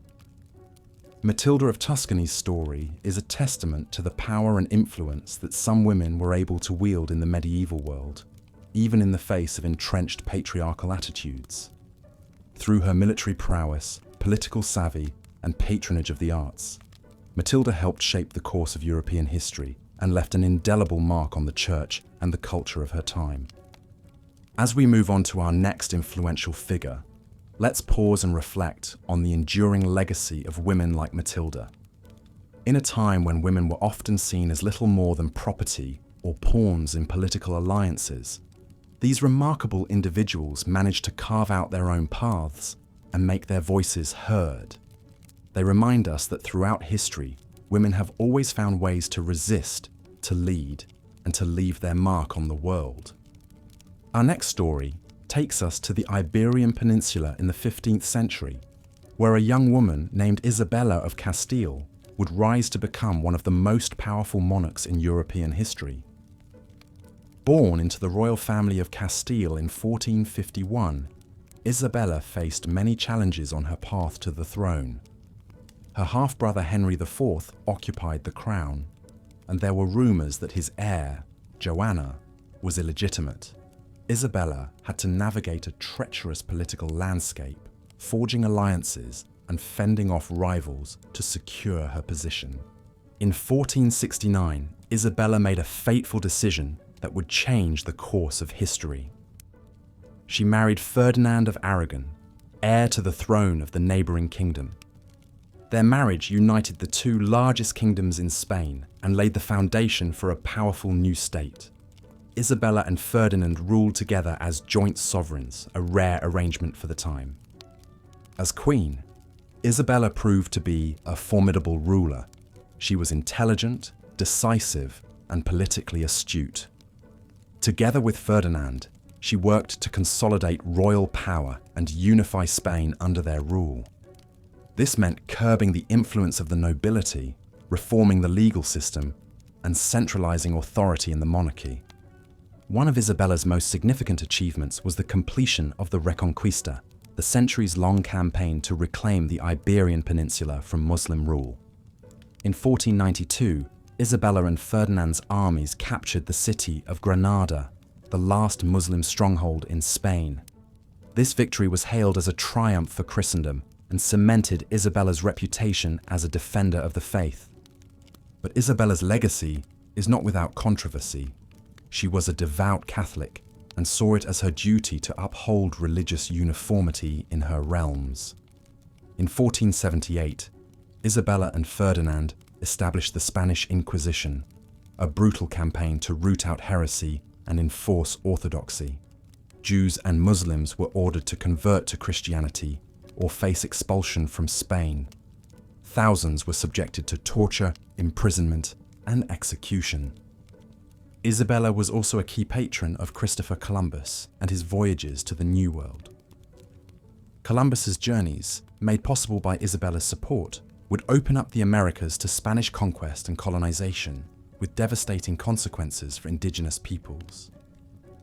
Matilda of Tuscany's story is a testament to the power and influence that some women were able to wield in the medieval world, even in the face of entrenched patriarchal attitudes. Through her military prowess, political savvy, and patronage of the arts, Matilda helped shape the course of European history and left an indelible mark on the church and the culture of her time. As we move on to our next influential figure, let's pause and reflect on the enduring legacy of women like Matilda. In a time when women were often seen as little more than property or pawns in political alliances, these remarkable individuals managed to carve out their own paths and make their voices heard. They remind us that throughout history, women have always found ways to resist, to lead, and to leave their mark on the world. Our next story takes us to the Iberian Peninsula in the 15th century, where a young woman named Isabella of Castile would rise to become one of the most powerful monarchs in European history. Born into the royal family of Castile in 1451, Isabella faced many challenges on her path to the throne. Her half-brother Henry IV occupied the crown, and there were rumours that his heir, Joanna, was illegitimate. Isabella had to navigate a treacherous political landscape, forging alliances and fending off rivals to secure her position. In 1469, Isabella made a fateful decision that would change the course of history. She married Ferdinand of Aragon, heir to the throne of the neighbouring kingdom. Their marriage united the two largest kingdoms in Spain and laid the foundation for a powerful new state. Isabella and Ferdinand ruled together as joint sovereigns, a rare arrangement for the time. As queen, Isabella proved to be a formidable ruler. She was intelligent, decisive, and politically astute. Together with Ferdinand, she worked to consolidate royal power and unify Spain under their rule. This meant curbing the influence of the nobility, reforming the legal system, and centralizing authority in the monarchy. One of Isabella's most significant achievements was the completion of the Reconquista, the centuries-long campaign to reclaim the Iberian Peninsula from Muslim rule. In 1492, Isabella and Ferdinand's armies captured the city of Granada, the last Muslim stronghold in Spain. This victory was hailed as a triumph for Christendom and cemented Isabella's reputation as a defender of the faith. But Isabella's legacy is not without controversy. She was a devout Catholic and saw it as her duty to uphold religious uniformity in her realms. In 1478, Isabella and Ferdinand established the Spanish Inquisition, a brutal campaign to root out heresy and enforce orthodoxy. Jews and Muslims were ordered to convert to Christianity or face expulsion from Spain. Thousands were subjected to torture, imprisonment, and execution. Isabella was also a key patron of Christopher Columbus and his voyages to the New World. Columbus's journeys, made possible by Isabella's support, would open up the Americas to Spanish conquest and colonization, with devastating consequences for indigenous peoples.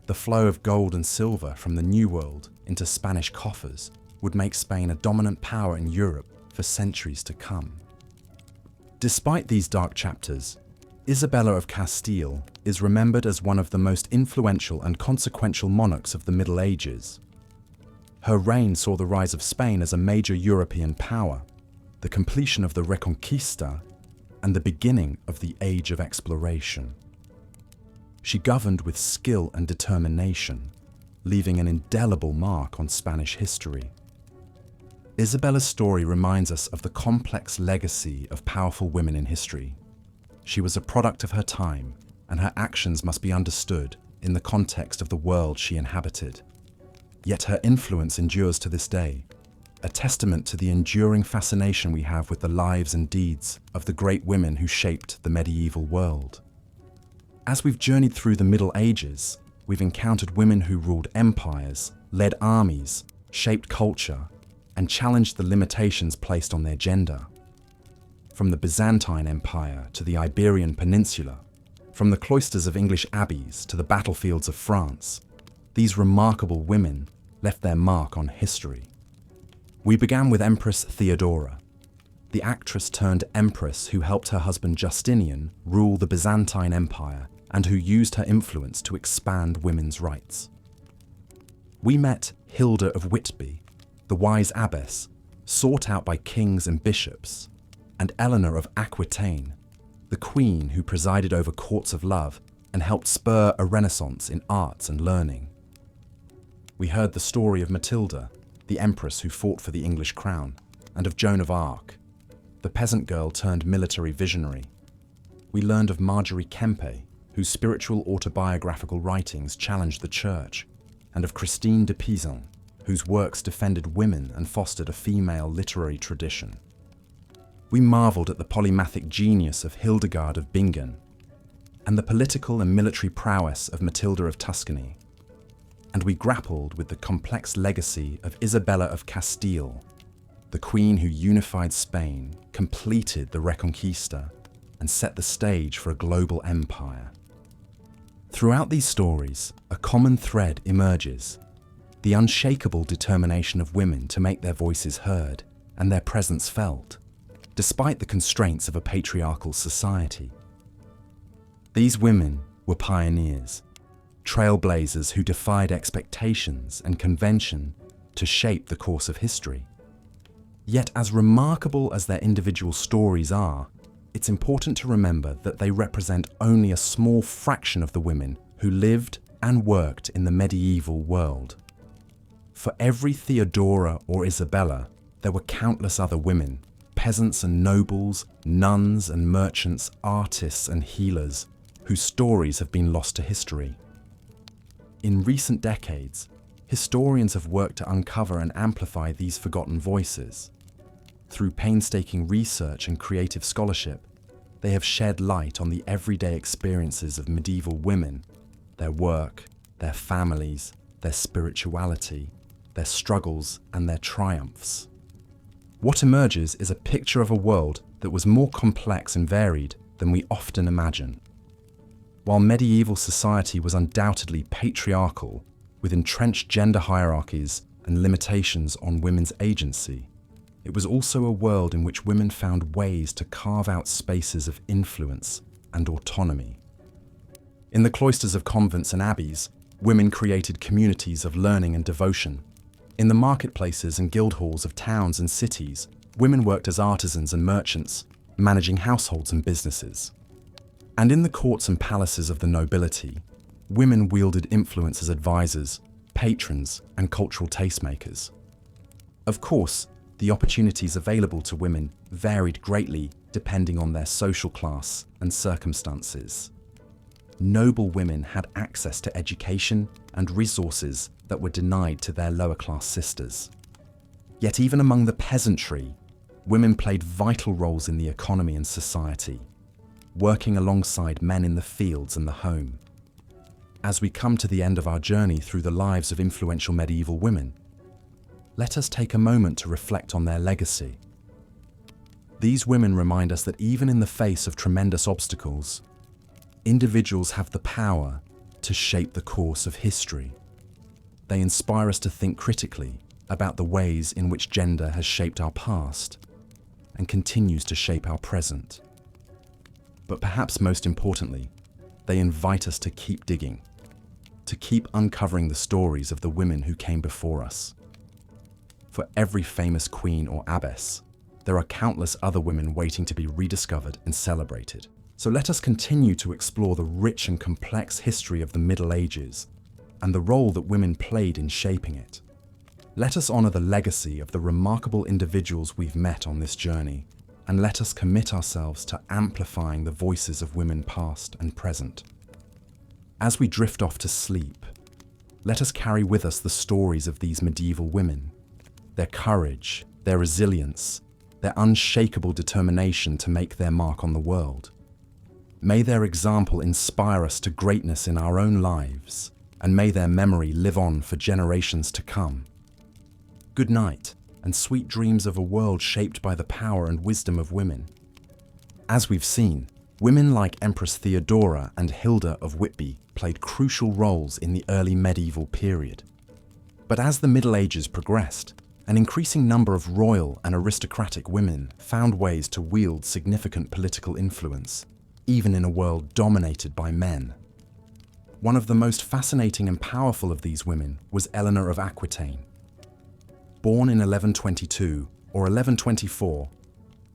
The flow of gold and silver from the New World into Spanish coffers would make Spain a dominant power in Europe for centuries to come. Despite these dark chapters, Isabella of Castile is remembered as one of the most influential and consequential monarchs of the Middle Ages. Her reign saw the rise of Spain as a major European power, the completion of the Reconquista, and the beginning of the Age of Exploration. She governed with skill and determination, leaving an indelible mark on Spanish history. Isabella's story reminds us of the complex legacy of powerful women in history. She was a product of her time, and her actions must be understood in the context of the world she inhabited. Yet her influence endures to this day, a testament to the enduring fascination we have with the lives and deeds of the great women who shaped the medieval world. As we've journeyed through the Middle Ages, we've encountered women who ruled empires, led armies, shaped culture, and challenged the limitations placed on their gender. From the Byzantine Empire to the Iberian Peninsula, from the cloisters of English abbeys to the battlefields of France, these remarkable women left their mark on history. We began with Empress Theodora, the actress turned empress who helped her husband Justinian rule the Byzantine Empire and who used her influence to expand women's rights. We met Hilda of Whitby, the wise abbess, sought out by kings and bishops, and Eleanor of Aquitaine, the queen who presided over courts of love and helped spur a renaissance in arts and learning. We heard the story of Matilda, the empress who fought for the English crown, and of Joan of Arc, the peasant girl turned military visionary. We learned of Marjorie Kempe, whose spiritual autobiographical writings challenged the church, and of Christine de Pizan, whose works defended women and fostered a female literary tradition. We marveled at the polymathic genius of Hildegard of Bingen, and the political and military prowess of Matilda of Tuscany. And we grappled with the complex legacy of Isabella of Castile, the queen who unified Spain, completed the Reconquista, and set the stage for a global empire. Throughout these stories, a common thread emerges: the unshakable determination of women to make their voices heard and their presence felt, despite the constraints of a patriarchal society. These women were pioneers, trailblazers who defied expectations and convention to shape the course of history. Yet, as remarkable as their individual stories are, it's important to remember that they represent only a small fraction of the women who lived and worked in the medieval world. For every Theodora or Isabella, there were countless other women, peasants and nobles, nuns and merchants, artists and healers, whose stories have been lost to history. In recent decades, historians have worked to uncover and amplify these forgotten voices. Through painstaking research and creative scholarship, they have shed light on the everyday experiences of medieval women, their work, their families, their spirituality, their struggles and their triumphs. What emerges is a picture of a world that was more complex and varied than we often imagine. While medieval society was undoubtedly patriarchal, with entrenched gender hierarchies and limitations on women's agency, it was also a world in which women found ways to carve out spaces of influence and autonomy. In the cloisters of convents and abbeys, women created communities of learning and devotion. In the marketplaces and guild halls of towns and cities, women worked as artisans and merchants, managing households and businesses. And in the courts and palaces of the nobility, women wielded influence as advisors, patrons, and cultural tastemakers. Of course, the opportunities available to women varied greatly depending on their social class and circumstances. Noble women had access to education and resources that were denied to their lower-class sisters. Yet even among the peasantry, women played vital roles in the economy and society, working alongside men in the fields and the home. As we come to the end of our journey through the lives of influential medieval women, let us take a moment to reflect on their legacy. These women remind us that even in the face of tremendous obstacles, individuals have the power to shape the course of history. They inspire us to think critically about the ways in which gender has shaped our past and continues to shape our present. But perhaps most importantly, they invite us to keep digging, to keep uncovering the stories of the women who came before us. For every famous queen or abbess, there are countless other women waiting to be rediscovered and celebrated. So let us continue to explore the rich and complex history of the Middle Ages and the role that women played in shaping it. Let us honor the legacy of the remarkable individuals we've met on this journey, and let us commit ourselves to amplifying the voices of women past and present. As we drift off to sleep, let us carry with us the stories of these medieval women, their courage, their resilience, their unshakable determination to make their mark on the world. May their example inspire us to greatness in our own lives, and may their memory live on for generations to come. Good night, and sweet dreams of a world shaped by the power and wisdom of women. As we've seen, women like Empress Theodora and Hilda of Whitby played crucial roles in the early medieval period. But as the Middle Ages progressed, an increasing number of royal and aristocratic women found ways to wield significant political influence, even in a world dominated by men. One of the most fascinating and powerful of these women was Eleanor of Aquitaine. Born in 1122 or 1124,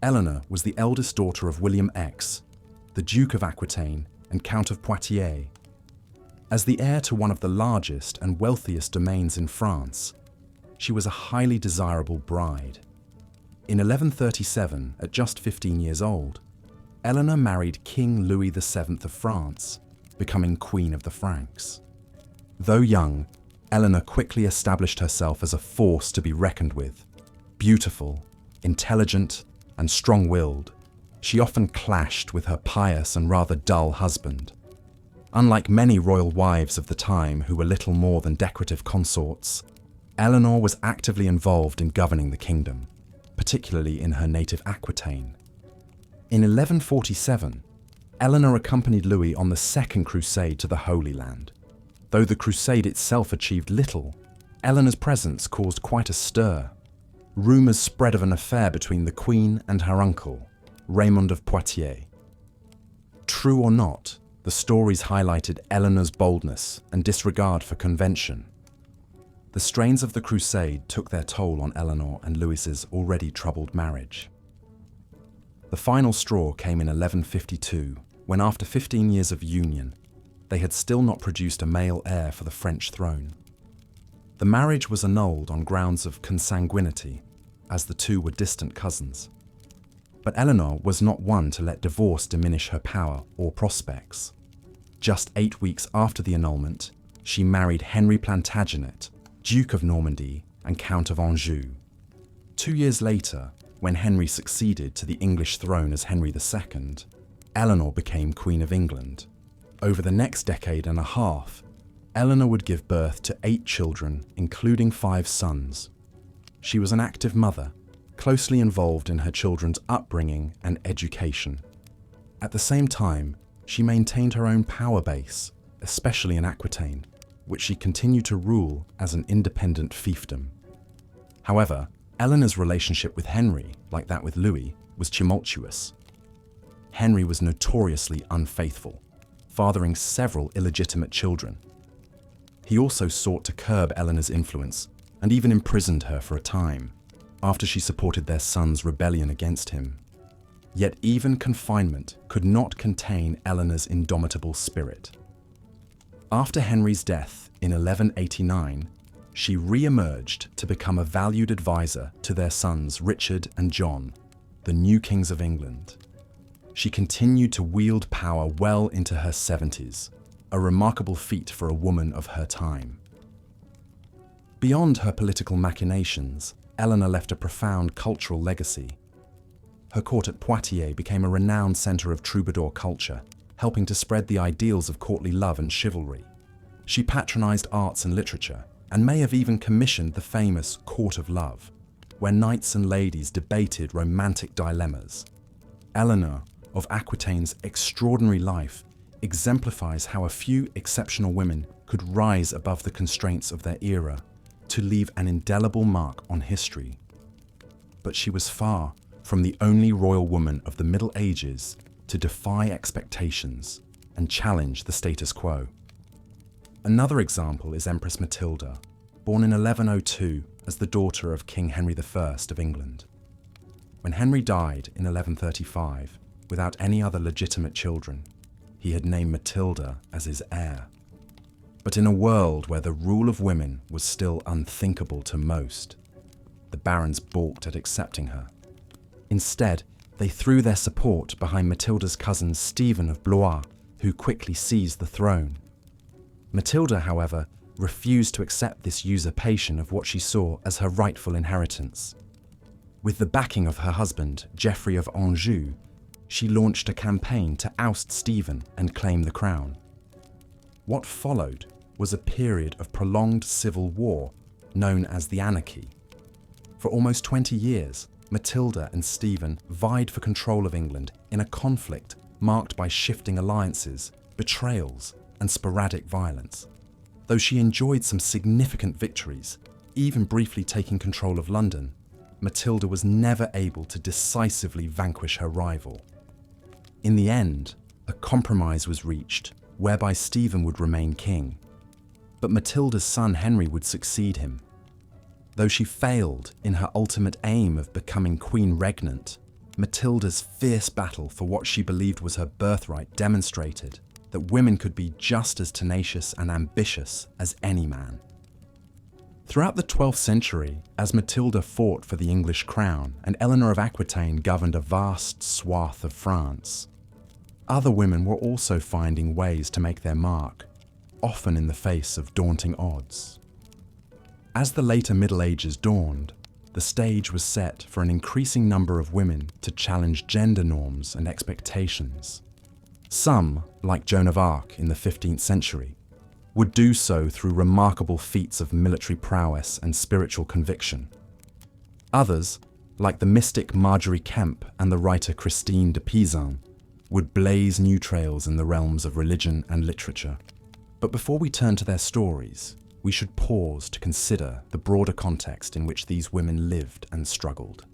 Eleanor was the eldest daughter of William X, the Duke of Aquitaine and Count of Poitiers. As the heir to one of the largest and wealthiest domains in France, she was a highly desirable bride. In 1137, at just 15 years old, Eleanor married King Louis VII of France, becoming Queen of the Franks. Though young, Eleanor quickly established herself as a force to be reckoned with. Beautiful, intelligent, and strong-willed, she often clashed with her pious and rather dull husband. Unlike many royal wives of the time who were little more than decorative consorts, Eleanor was actively involved in governing the kingdom, particularly in her native Aquitaine. In 1147, Eleanor accompanied Louis on the Second Crusade to the Holy Land. Though the crusade itself achieved little, Eleanor's presence caused quite a stir. Rumours spread of an affair between the Queen and her uncle, Raymond of Poitiers. True or not, the stories highlighted Eleanor's boldness and disregard for convention. The strains of the crusade took their toll on Eleanor and Louis's already troubled marriage. The final straw came in 1152, when after 15 years of union, they had still not produced a male heir for the French throne. The marriage was annulled on grounds of consanguinity, as the two were distant cousins. But Eleanor was not one to let divorce diminish her power or prospects. Just 8 weeks after the annulment, she married Henry Plantagenet, Duke of Normandy and Count of Anjou. 2 years later, when Henry succeeded to the English throne as Henry II, Eleanor became Queen of England. Over the next decade and a half, Eleanor would give birth to 8 children, including 5 sons. She was an active mother, closely involved in her children's upbringing and education. At the same time, she maintained her own power base, especially in Aquitaine, which she continued to rule as an independent fiefdom. However, Eleanor's relationship with Henry, like that with Louis, was tumultuous. Henry was notoriously unfaithful, fathering several illegitimate children. He also sought to curb Eleanor's influence and even imprisoned her for a time, after she supported their son's rebellion against him. Yet even confinement could not contain Eleanor's indomitable spirit. After Henry's death in 1189, she re-emerged to become a valued advisor to their sons Richard and John, the new kings of England. She continued to wield power well into her 70s, a remarkable feat for a woman of her time. Beyond her political machinations, Eleanor left a profound cultural legacy. Her court at Poitiers became a renowned centre of troubadour culture, helping to spread the ideals of courtly love and chivalry. She patronised arts and literature, and may have even commissioned the famous Court of Love, where knights and ladies debated romantic dilemmas. Eleanor of Aquitaine's extraordinary life exemplifies how a few exceptional women could rise above the constraints of their era to leave an indelible mark on history. But she was far from the only royal woman of the Middle Ages to defy expectations and challenge the status quo. Another example is Empress Matilda, born in 1102 as the daughter of King Henry I of England. When Henry died in 1135, without any other legitimate children, he had named Matilda as his heir. But in a world where the rule of women was still unthinkable to most, the barons balked at accepting her. Instead, they threw their support behind Matilda's cousin Stephen of Blois, who quickly seized the throne. Matilda, however, refused to accept this usurpation of what she saw as her rightful inheritance. With the backing of her husband, Geoffrey of Anjou, she launched a campaign to oust Stephen and claim the crown. What followed was a period of prolonged civil war known as the Anarchy. For almost 20 years, Matilda and Stephen vied for control of England in a conflict marked by shifting alliances, betrayals, and sporadic violence. Though she enjoyed some significant victories, even briefly taking control of London, Matilda was never able to decisively vanquish her rival. In the end, a compromise was reached whereby Stephen would remain king, but Matilda's son Henry would succeed him. Though she failed in her ultimate aim of becoming Queen Regnant, Matilda's fierce battle for what she believed was her birthright demonstrated that women could be just as tenacious and ambitious as any man. Throughout the 12th century, as Matilda fought for the English crown and Eleanor of Aquitaine governed a vast swath of France, other women were also finding ways to make their mark, often in the face of daunting odds. As the later Middle Ages dawned, the stage was set for an increasing number of women to challenge gender norms and expectations. Some, like Joan of Arc in the 15th century, would do so through remarkable feats of military prowess and spiritual conviction. Others, like the mystic Margery Kempe and the writer Christine de Pizan, would blaze new trails in the realms of religion and literature. But before we turn to their stories, we should pause to consider the broader context in which these women lived and struggled.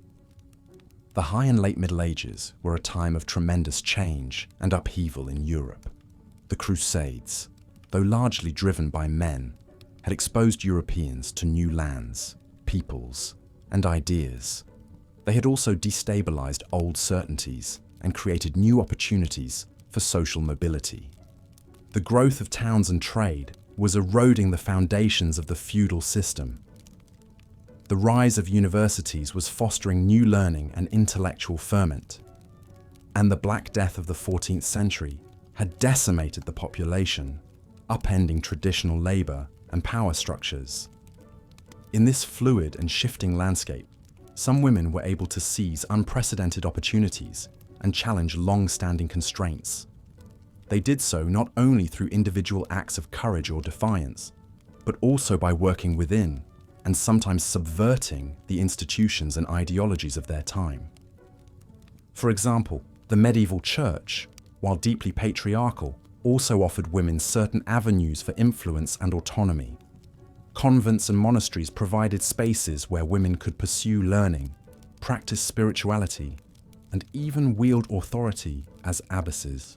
The High and Late Middle Ages were a time of tremendous change and upheaval in Europe. The Crusades, though largely driven by men, had exposed Europeans to new lands, peoples, and ideas. They had also destabilized old certainties and created new opportunities for social mobility. The growth of towns and trade was eroding the foundations of the feudal system. The rise of universities was fostering new learning and intellectual ferment. And the Black Death of the 14th century had decimated the population, upending traditional labor and power structures. In this fluid and shifting landscape, some women were able to seize unprecedented opportunities and challenge long-standing constraints. They did so not only through individual acts of courage or defiance, but also by working within and sometimes subverting the institutions and ideologies of their time. For example, the medieval church, while deeply patriarchal, also offered women certain avenues for influence and autonomy. Convents and monasteries provided spaces where women could pursue learning, practice spirituality, and even wield authority as abbesses.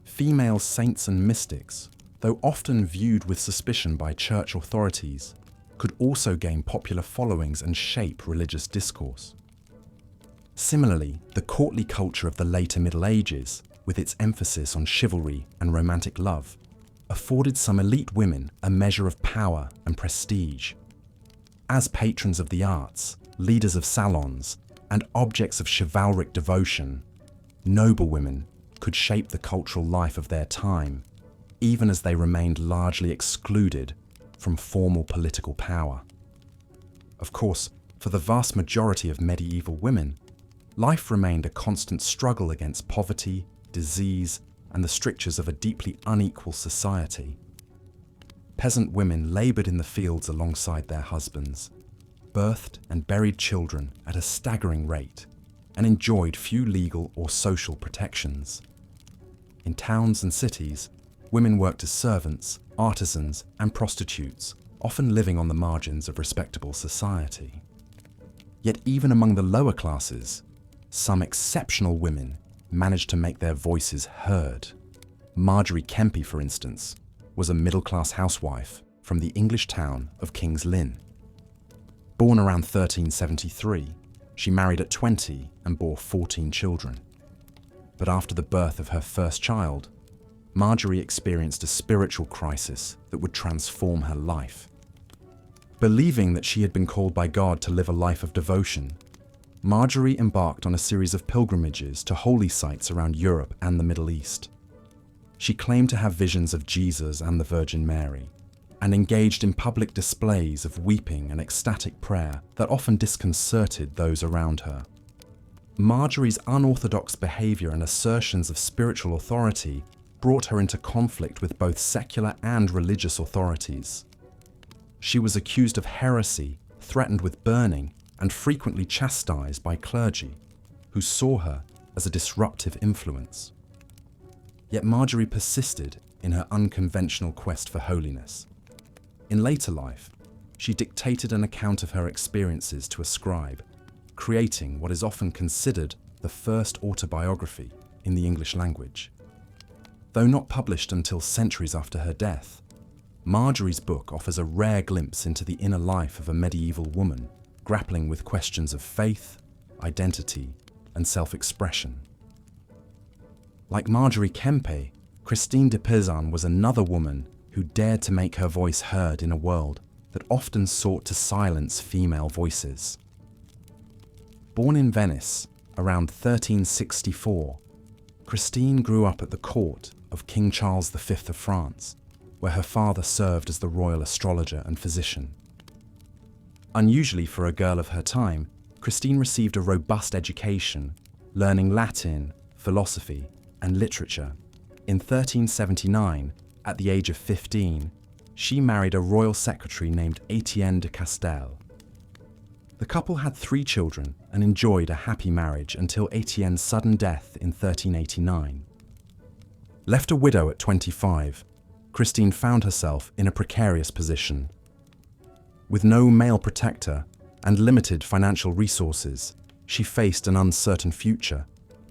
Female saints and mystics, though often viewed with suspicion by church authorities, could also gain popular followings and shape religious discourse. Similarly, the courtly culture of the later Middle Ages, with its emphasis on chivalry and romantic love, afforded some elite women a measure of power and prestige. As patrons of the arts, leaders of salons, and objects of chivalric devotion, noble women could shape the cultural life of their time, even as they remained largely excluded from formal political power. Of course, for the vast majority of medieval women, life remained a constant struggle against poverty, disease, and the strictures of a deeply unequal society. Peasant women labored in the fields alongside their husbands, birthed and buried children at a staggering rate, and enjoyed few legal or social protections. In towns and cities, women worked as servants, artisans, and prostitutes, often living on the margins of respectable society. Yet even among the lower classes, some exceptional women managed to make their voices heard. Margery Kempe, for instance, was a middle-class housewife from the English town of King's Lynn. Born around 1373, she married at 20 and bore 14 children. But after the birth of her first child, Margery experienced a spiritual crisis that would transform her life. Believing that she had been called by God to live a life of devotion, Margery embarked on a series of pilgrimages to holy sites around Europe and the Middle East. She claimed to have visions of Jesus and the Virgin Mary, and engaged in public displays of weeping and ecstatic prayer that often disconcerted those around her. Margery's unorthodox behavior and assertions of spiritual authority brought her into conflict with both secular and religious authorities. She was accused of heresy, threatened with burning and frequently chastised by clergy, who saw her as a disruptive influence. Yet Marjorie persisted in her unconventional quest for holiness. In later life, she dictated an account of her experiences to a scribe, creating what is often considered the first autobiography in the English language. Though not published until centuries after her death, Marjorie's book offers a rare glimpse into the inner life of a medieval woman, grappling with questions of faith, identity, and self-expression. Like Marjorie Kempe, Christine de Pizan was another woman who dared to make her voice heard in a world that often sought to silence female voices. Born in Venice around 1364, Christine grew up at the court of King Charles V of France, where her father served as the royal astrologer and physician. Unusually for a girl of her time, Christine received a robust education, learning Latin, philosophy, and literature. In 1379, at the age of 15, she married a royal secretary named Etienne de Castel. The couple had 3 children and enjoyed a happy marriage until Etienne's sudden death in 1389. Left a widow at 25, Christine found herself in a precarious position. With no male protector and limited financial resources, she faced an uncertain future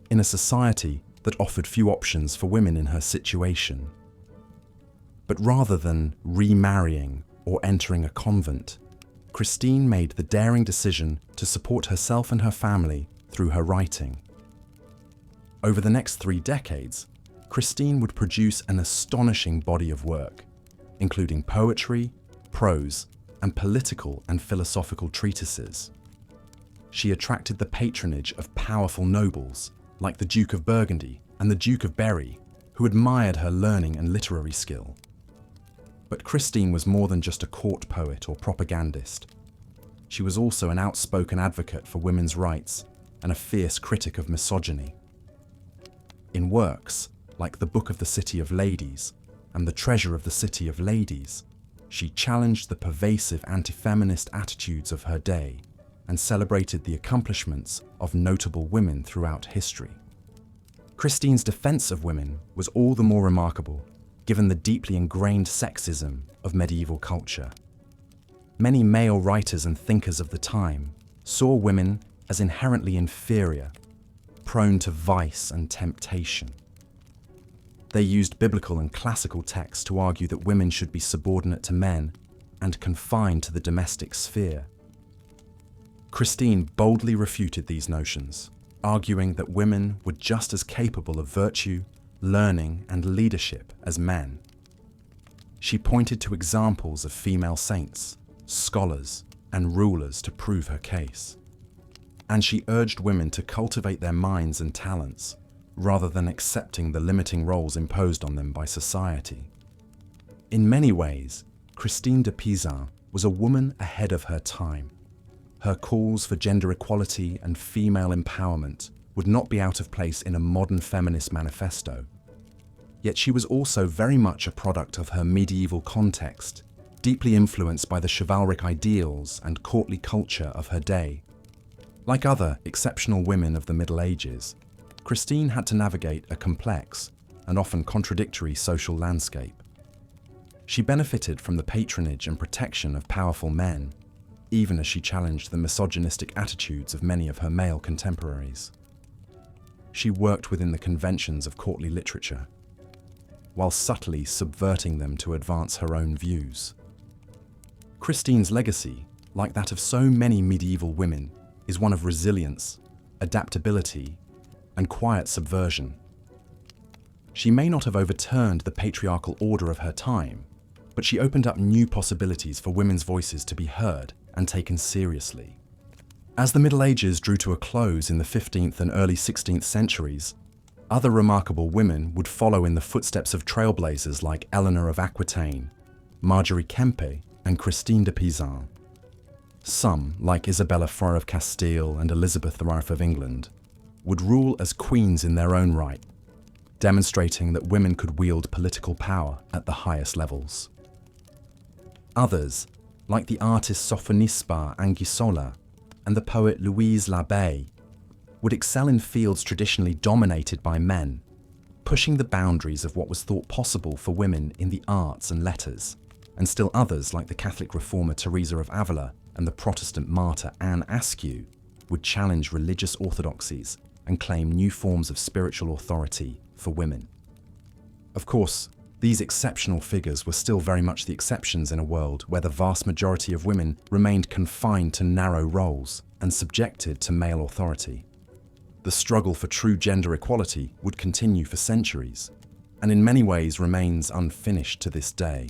in a society that offered few options for women in her situation. But rather than remarrying or entering a convent, Christine made the daring decision to support herself and her family through her writing. Over the next 3 decades, Christine would produce an astonishing body of work, including poetry, prose, and political and philosophical treatises. She attracted the patronage of powerful nobles like the Duke of Burgundy and the Duke of Berry, who admired her learning and literary skill. But Christine was more than just a court poet or propagandist. She was also an outspoken advocate for women's rights and a fierce critic of misogyny. In works like The Book of the City of Ladies and The Treasure of the City of Ladies, she challenged the pervasive anti-feminist attitudes of her day and celebrated the accomplishments of notable women throughout history. Christine's defense of women was all the more remarkable given the deeply ingrained sexism of medieval culture. Many male writers and thinkers of the time saw women as inherently inferior, prone to vice and temptation. They used biblical and classical texts to argue that women should be subordinate to men and confined to the domestic sphere. Christine boldly refuted these notions, arguing that women were just as capable of virtue, learning, and leadership as men. She pointed to examples of female saints, scholars, and rulers to prove her case. And she urged women to cultivate their minds and talents, rather than accepting the limiting roles imposed on them by society. In many ways, Christine de Pizan was a woman ahead of her time. Her calls for gender equality and female empowerment would not be out of place in a modern feminist manifesto. Yet she was also very much a product of her medieval context, deeply influenced by the chivalric ideals and courtly culture of her day. Like other exceptional women of the Middle Ages, Christine had to navigate a complex and often contradictory social landscape. She benefited from the patronage and protection of powerful men, even as she challenged the misogynistic attitudes of many of her male contemporaries. She worked within the conventions of courtly literature, while subtly subverting them to advance her own views. Christine's legacy, like that of so many medieval women, is one of resilience, adaptability, and quiet subversion. She may not have overturned the patriarchal order of her time, but she opened up new possibilities for women's voices to be heard and taken seriously. As the Middle Ages drew to a close in the 15th and early 16th centuries, other remarkable women would follow in the footsteps of trailblazers like Eleanor of Aquitaine, Marjorie Kempe, and Christine de Pizan. Some, like Isabella Fleur of Castile and Elizabeth I of England, would rule as queens in their own right, demonstrating that women could wield political power at the highest levels. Others, like the artist Sofonisba Anguissola and the poet Louise Labbé, would excel in fields traditionally dominated by men, pushing the boundaries of what was thought possible for women in the arts and letters, and still others like the Catholic reformer Teresa of Avila and the Protestant martyr Anne Askew would challenge religious orthodoxies and claim new forms of spiritual authority for women. Of course, these exceptional figures were still very much the exceptions in a world where the vast majority of women remained confined to narrow roles and subjected to male authority. The struggle for true gender equality would continue for centuries, and in many ways remains unfinished to this day.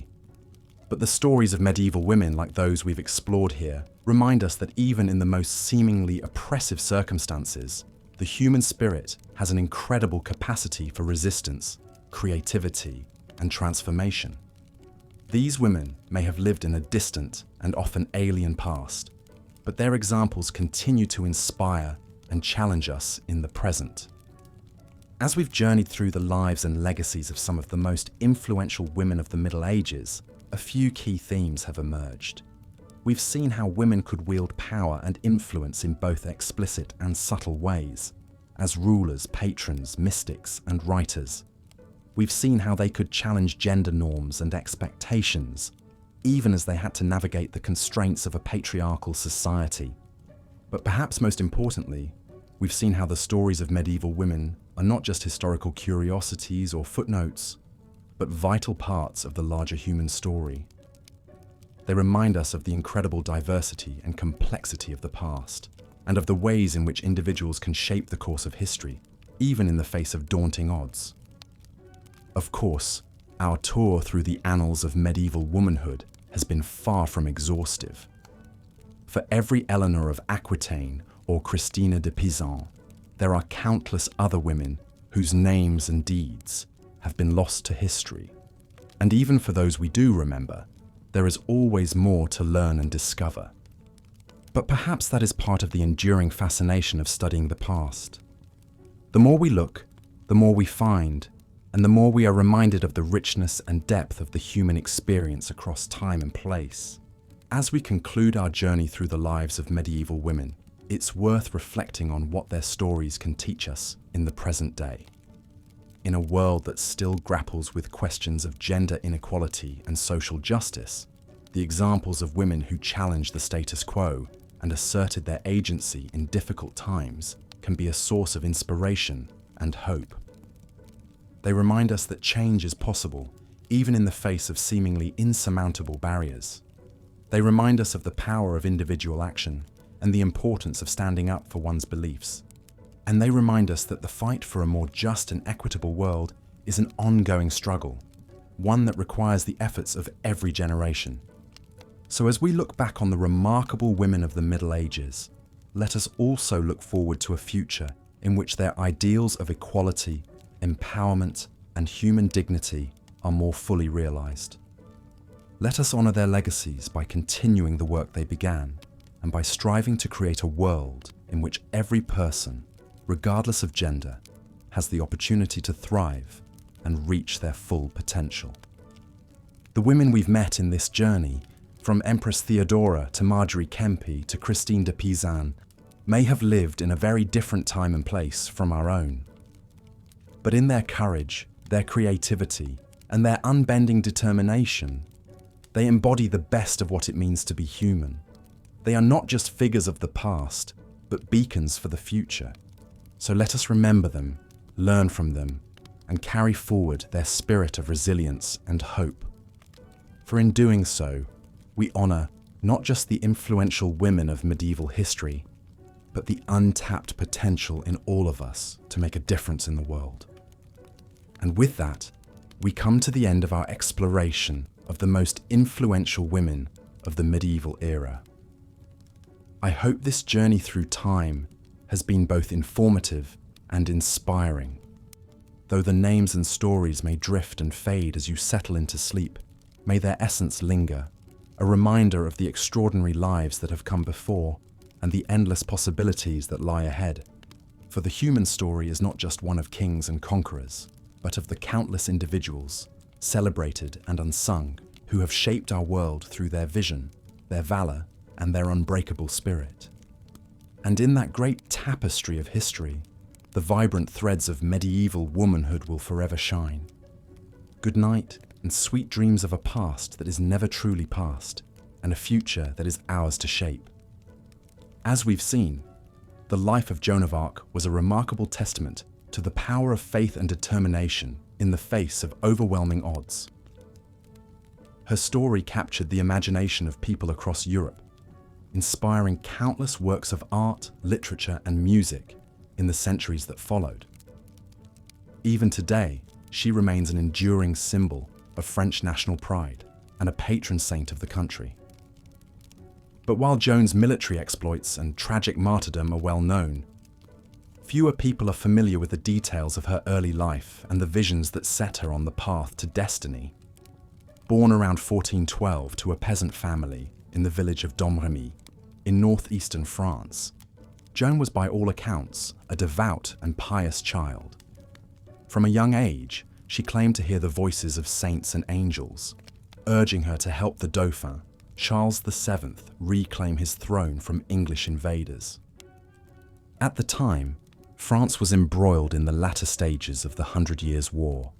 But the stories of medieval women like those we've explored here remind us that even in the most seemingly oppressive circumstances, the human spirit has an incredible capacity for resistance, creativity, and transformation. These women may have lived in a distant and often alien past, but their examples continue to inspire and challenge us in the present. As we've journeyed through the lives and legacies of some of the most influential women of the Middle Ages, a few key themes have emerged. We've seen how women could wield power and influence in both explicit and subtle ways, as rulers, patrons, mystics, and writers. We've seen how they could challenge gender norms and expectations, even as they had to navigate the constraints of a patriarchal society. But perhaps most importantly, we've seen how the stories of medieval women are not just historical curiosities or footnotes, but vital parts of the larger human story. They remind us of the incredible diversity and complexity of the past, and of the ways in which individuals can shape the course of history, even in the face of daunting odds. Of course, our tour through the annals of medieval womanhood has been far from exhaustive. For every Eleanor of Aquitaine or Christina de Pizan, there are countless other women whose names and deeds have been lost to history. And even for those we do remember, there is always more to learn and discover. But perhaps that is part of the enduring fascination of studying the past. The more we look, the more we find, and the more we are reminded of the richness and depth of the human experience across time and place. As we conclude our journey through the lives of medieval women, it's worth reflecting on what their stories can teach us in the present day. In a world that still grapples with questions of gender inequality and social justice, the examples of women who challenged the status quo and asserted their agency in difficult times can be a source of inspiration and hope. They remind us that change is possible, even in the face of seemingly insurmountable barriers. They remind us of the power of individual action and the importance of standing up for one's beliefs. And they remind us that the fight for a more just and equitable world is an ongoing struggle, one that requires the efforts of every generation. So as we look back on the remarkable women of the Middle Ages, let us also look forward to a future in which their ideals of equality, empowerment, and human dignity are more fully realized. Let us honor their legacies by continuing the work they began, and by striving to create a world in which every person, regardless of gender, has the opportunity to thrive and reach their full potential. The women we've met in this journey, from Empress Theodora to Marjorie Kempe to Christine de Pizan, may have lived in a very different time and place from our own. But in their courage, their creativity, and their unbending determination, they embody the best of what it means to be human. They are not just figures of the past, but beacons for the future. So let us remember them, learn from them, and carry forward their spirit of resilience and hope. For in doing so, we honor not just the influential women of medieval history, but the untapped potential in all of us to make a difference in the world. And with that, we come to the end of our exploration of the most influential women of the medieval era. I hope this journey through time has been both informative and inspiring. Though the names and stories may drift and fade as you settle into sleep, may their essence linger, a reminder of the extraordinary lives that have come before and the endless possibilities that lie ahead. For the human story is not just one of kings and conquerors, but of the countless individuals, celebrated and unsung, who have shaped our world through their vision, their valor, and their unbreakable spirit. And in that great tapestry of history, the vibrant threads of medieval womanhood will forever shine. Good night and sweet dreams of a past that is never truly past, and a future that is ours to shape. As we've seen, the life of Joan of Arc was a remarkable testament to the power of faith and determination in the face of overwhelming odds. Her story captured the imagination of people across Europe, inspiring countless works of art, literature, and music in the centuries that followed. Even today, she remains an enduring symbol of French national pride and a patron saint of the country. But while Joan's military exploits and tragic martyrdom are well known, fewer people are familiar with the details of her early life and the visions that set her on the path to destiny. Born around 1412 to a peasant family in the village of Domremy, in northeastern France, Joan was by all accounts a devout and pious child. From a young age, she claimed to hear the voices of saints and angels, urging her to help the Dauphin, Charles VII, reclaim his throne from English invaders. At the time, France was embroiled in the latter stages of the 100 Years' War,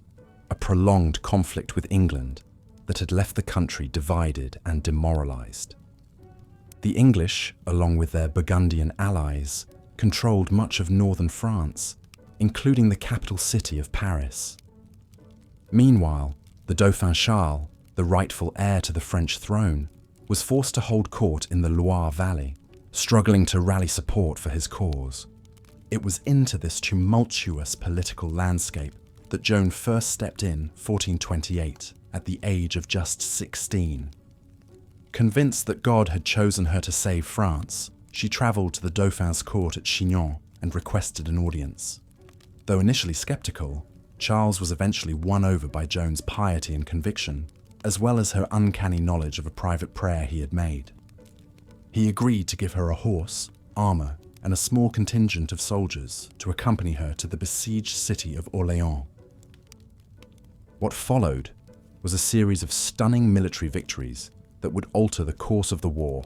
a prolonged conflict with England that had left the country divided and demoralized. The English, along with their Burgundian allies, controlled much of northern France, including the capital city of Paris. Meanwhile, the Dauphin Charles, the rightful heir to the French throne, was forced to hold court in the Loire Valley, struggling to rally support for his cause. It was into this tumultuous political landscape that Joan first stepped in 1428 at the age of just 16. Convinced that God had chosen her to save France, she travelled to the Dauphin's court at Chinon and requested an audience. Though initially skeptical, Charles was eventually won over by Joan's piety and conviction, as well as her uncanny knowledge of a private prayer he had made. He agreed to give her a horse, armour, and a small contingent of soldiers to accompany her to the besieged city of Orléans. What followed was a series of stunning military victories that would alter the course of the war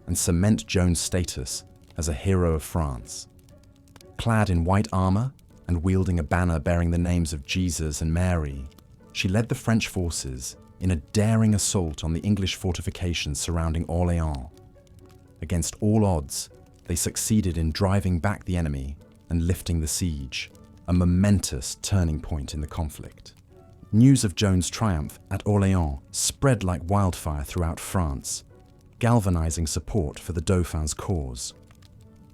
and cement Joan's status as a hero of France. Clad in white armour and wielding a banner bearing the names of Jesus and Mary, she led the French forces in a daring assault on the English fortifications surrounding Orléans. Against all odds, they succeeded in driving back the enemy and lifting the siege, a momentous turning point in the conflict. News of Joan's triumph at Orléans spread like wildfire throughout France, galvanizing support for the Dauphin's cause.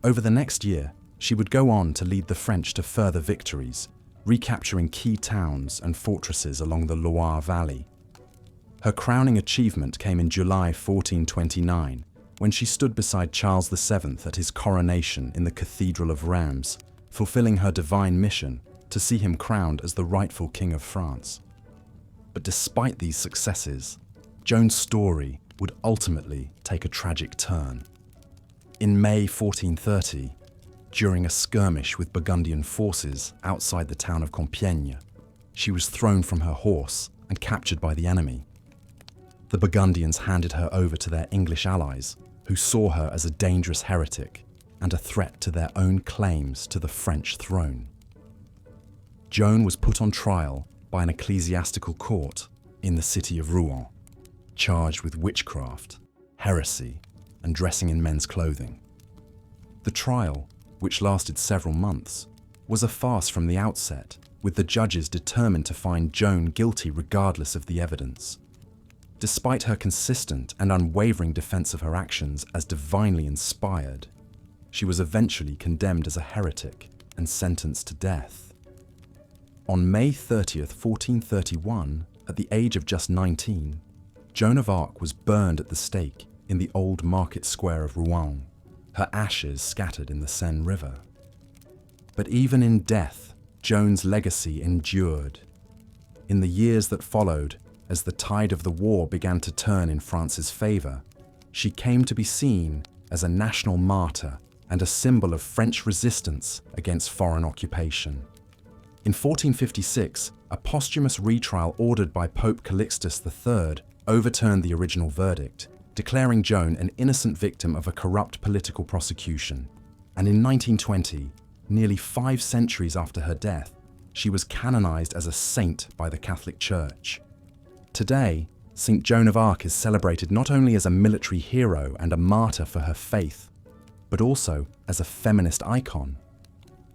Over the next year, she would go on to lead the French to further victories, recapturing key towns and fortresses along the Loire Valley. Her crowning achievement came in July 1429, when she stood beside Charles VII at his coronation in the Cathedral of Reims, fulfilling her divine mission to see him crowned as the rightful King of France. But despite these successes, Joan's story would ultimately take a tragic turn. In May 1430, during a skirmish with Burgundian forces outside the town of Compiègne, she was thrown from her horse and captured by the enemy. The Burgundians handed her over to their English allies, who saw her as a dangerous heretic and a threat to their own claims to the French throne. Joan was put on trial by an ecclesiastical court in the city of Rouen, charged with witchcraft, heresy, and dressing in men's clothing. The trial, which lasted several months, was a farce from the outset, with the judges determined to find Joan guilty regardless of the evidence. Despite her consistent and unwavering defense of her actions as divinely inspired, she was eventually condemned as a heretic and sentenced to death. On May 30th, 1431, at the age of just 19, Joan of Arc was burned at the stake in the old market square of Rouen, her ashes scattered in the Seine River. But even in death, Joan's legacy endured. In the years that followed, as the tide of the war began to turn in France's favour, she came to be seen as a national martyr and a symbol of French resistance against foreign occupation. In 1456, a posthumous retrial ordered by Pope Calixtus III overturned the original verdict, declaring Joan an innocent victim of a corrupt political prosecution. And in 1920, nearly 5 centuries after her death, she was canonized as a saint by the Catholic Church. Today, St. Joan of Arc is celebrated not only as a military hero and a martyr for her faith, but also as a feminist icon.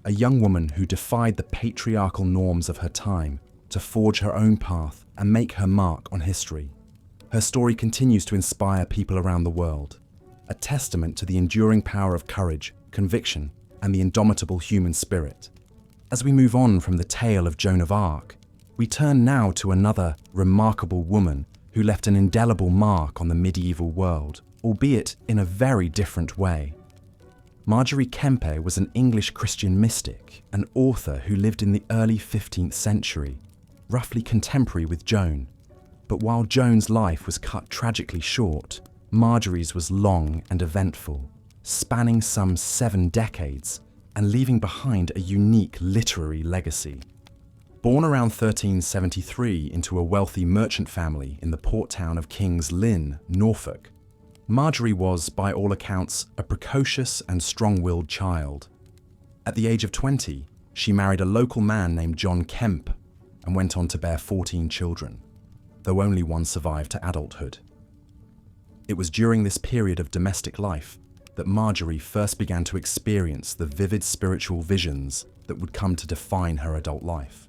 A young woman who defied the patriarchal norms of her time to forge her own path and make her mark on history. Her story continues to inspire people around the world, a testament to the enduring power of courage, conviction, and the indomitable human spirit. As we move on from the tale of Joan of Arc, we turn now to another remarkable woman who left an indelible mark on the medieval world, albeit in a very different way. Margery Kempe was an English Christian mystic and author who lived in the early 15th century, roughly contemporary with Joan. But while Joan's life was cut tragically short, Margery's was long and eventful, spanning some 7 decades and leaving behind a unique literary legacy. Born around 1373 into a wealthy merchant family in the port town of King's Lynn, Norfolk, Margery was, by all accounts, a precocious and strong-willed child. At the age of 20, she married a local man named John Kemp and went on to bear 14 children, though only one survived to adulthood. It was during this period of domestic life that Margery first began to experience the vivid spiritual visions that would come to define her adult life.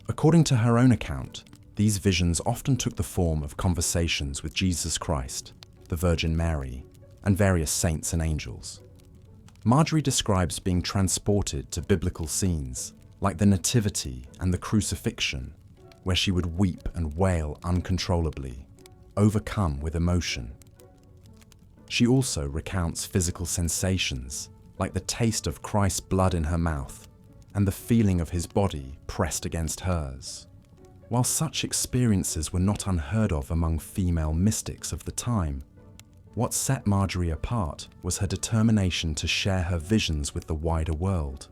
According to her own account, these visions often took the form of conversations with Jesus Christ, the Virgin Mary, and various saints and angels. Margery describes being transported to biblical scenes, like the Nativity and the Crucifixion, where she would weep and wail uncontrollably, overcome with emotion. She also recounts physical sensations, like the taste of Christ's blood in her mouth and the feeling of his body pressed against hers. While such experiences were not unheard of among female mystics of the time, what set Margery apart was her determination to share her visions with the wider world.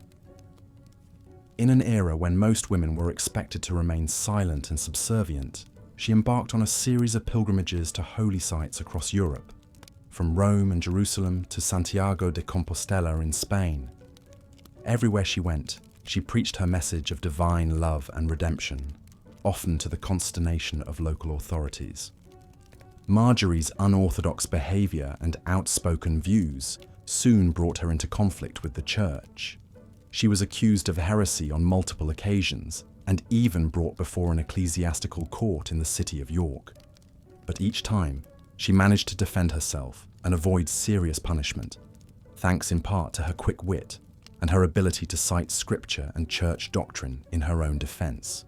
In an era when most women were expected to remain silent and subservient, she embarked on a series of pilgrimages to holy sites across Europe, from Rome and Jerusalem to Santiago de Compostela in Spain. Everywhere she went, she preached her message of divine love and redemption, often to the consternation of local authorities. Margery's unorthodox behavior and outspoken views soon brought her into conflict with the church. She was accused of heresy on multiple occasions and even brought before an ecclesiastical court in the city of York. But each time, she managed to defend herself and avoid serious punishment, thanks in part to her quick wit and her ability to cite scripture and church doctrine in her own defense.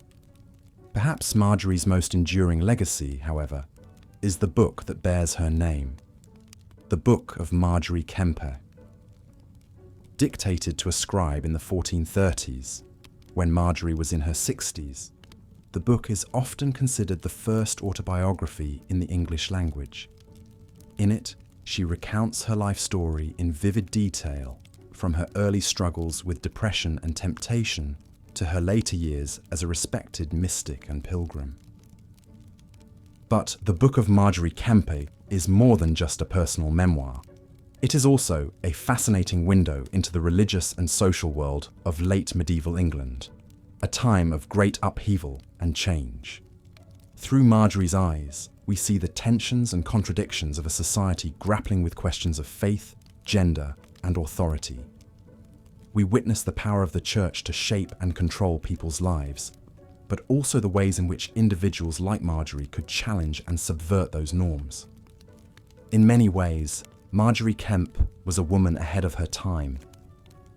Perhaps Margery's most enduring legacy, however, is the book that bears her name, the Book of Margery Kempe. Dictated to a scribe in the 1430s, when Margery was in her 60s, the book is often considered the first autobiography in the English language. In it, she recounts her life story in vivid detail, from her early struggles with depression and temptation to her later years as a respected mystic and pilgrim. But the Book of Margery Kempe is more than just a personal memoir. It is also a fascinating window into the religious and social world of late medieval England, a time of great upheaval and change. Through Margery's eyes, we see the tensions and contradictions of a society grappling with questions of faith, gender, and authority. We witness the power of the church to shape and control people's lives, but also the ways in which individuals like Margery could challenge and subvert those norms. In many ways, Margery Kempe was a woman ahead of her time.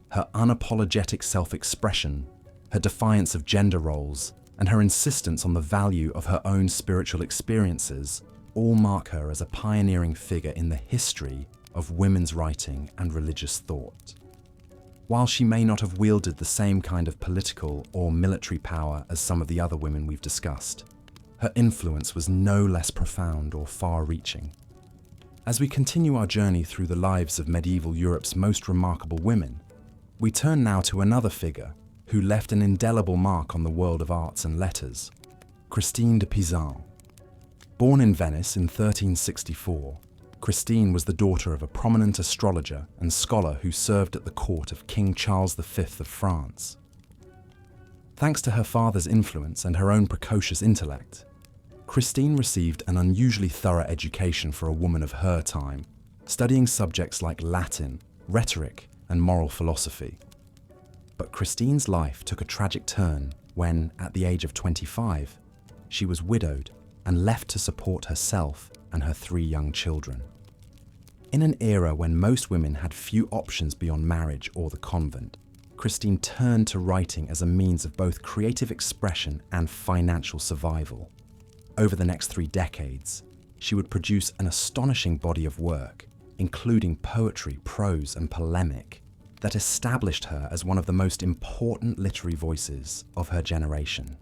Her unapologetic self-expression, her defiance of gender roles, and her insistence on the value of her own spiritual experiences all mark her as a pioneering figure in the history of women's writing and religious thought. While she may not have wielded the same kind of political or military power as some of the other women we've discussed, her influence was no less profound or far-reaching. As we continue our journey through the lives of medieval Europe's most remarkable women, we turn now to another figure who left an indelible mark on the world of arts and letters, Christine de Pizan. Born in Venice in 1364, Christine was the daughter of a prominent astrologer and scholar who served at the court of King Charles V of France. Thanks to her father's influence and her own precocious intellect, Christine received an unusually thorough education for a woman of her time, studying subjects like Latin, rhetoric, and moral philosophy. But Christine's life took a tragic turn when, at the age of 25, she was widowed and left to support herself and her 3 young children. In an era when most women had few options beyond marriage or the convent, Christine turned to writing as a means of both creative expression and financial survival. Over the next 3 decades, she would produce an astonishing body of work, including poetry, prose, and polemic, that established her as one of the most important literary voices of her generation.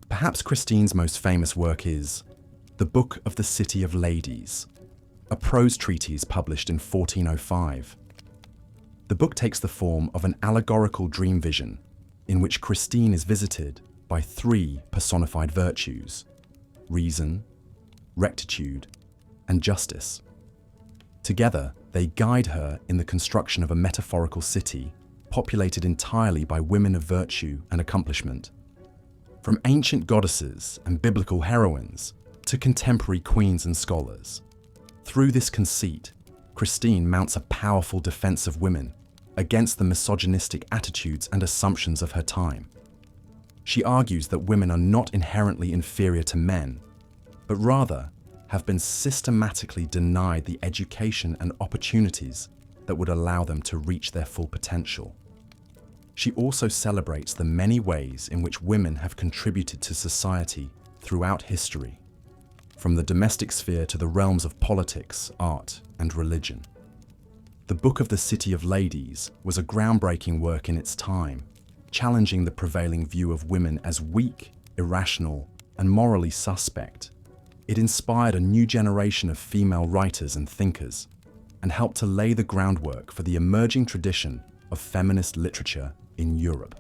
Perhaps Christine's most famous work is The Book of the City of Ladies, a prose treatise published in 1405. The book takes the form of an allegorical dream vision in which Christine is visited by 3 personified virtues: reason, rectitude, and justice. Together, they guide her in the construction of a metaphorical city populated entirely by women of virtue and accomplishment. From ancient goddesses and biblical heroines to contemporary queens and scholars. Through this conceit, Christine mounts a powerful defense of women against the misogynistic attitudes and assumptions of her time. She argues that women are not inherently inferior to men, but rather have been systematically denied the education and opportunities that would allow them to reach their full potential. She also celebrates the many ways in which women have contributed to society throughout history, from the domestic sphere to the realms of politics, art, and religion. The Book of the City of Ladies was a groundbreaking work in its time, challenging the prevailing view of women as weak, irrational, and morally suspect. It inspired a new generation of female writers and thinkers, and helped to lay the groundwork for the emerging tradition of feminist literature in Europe.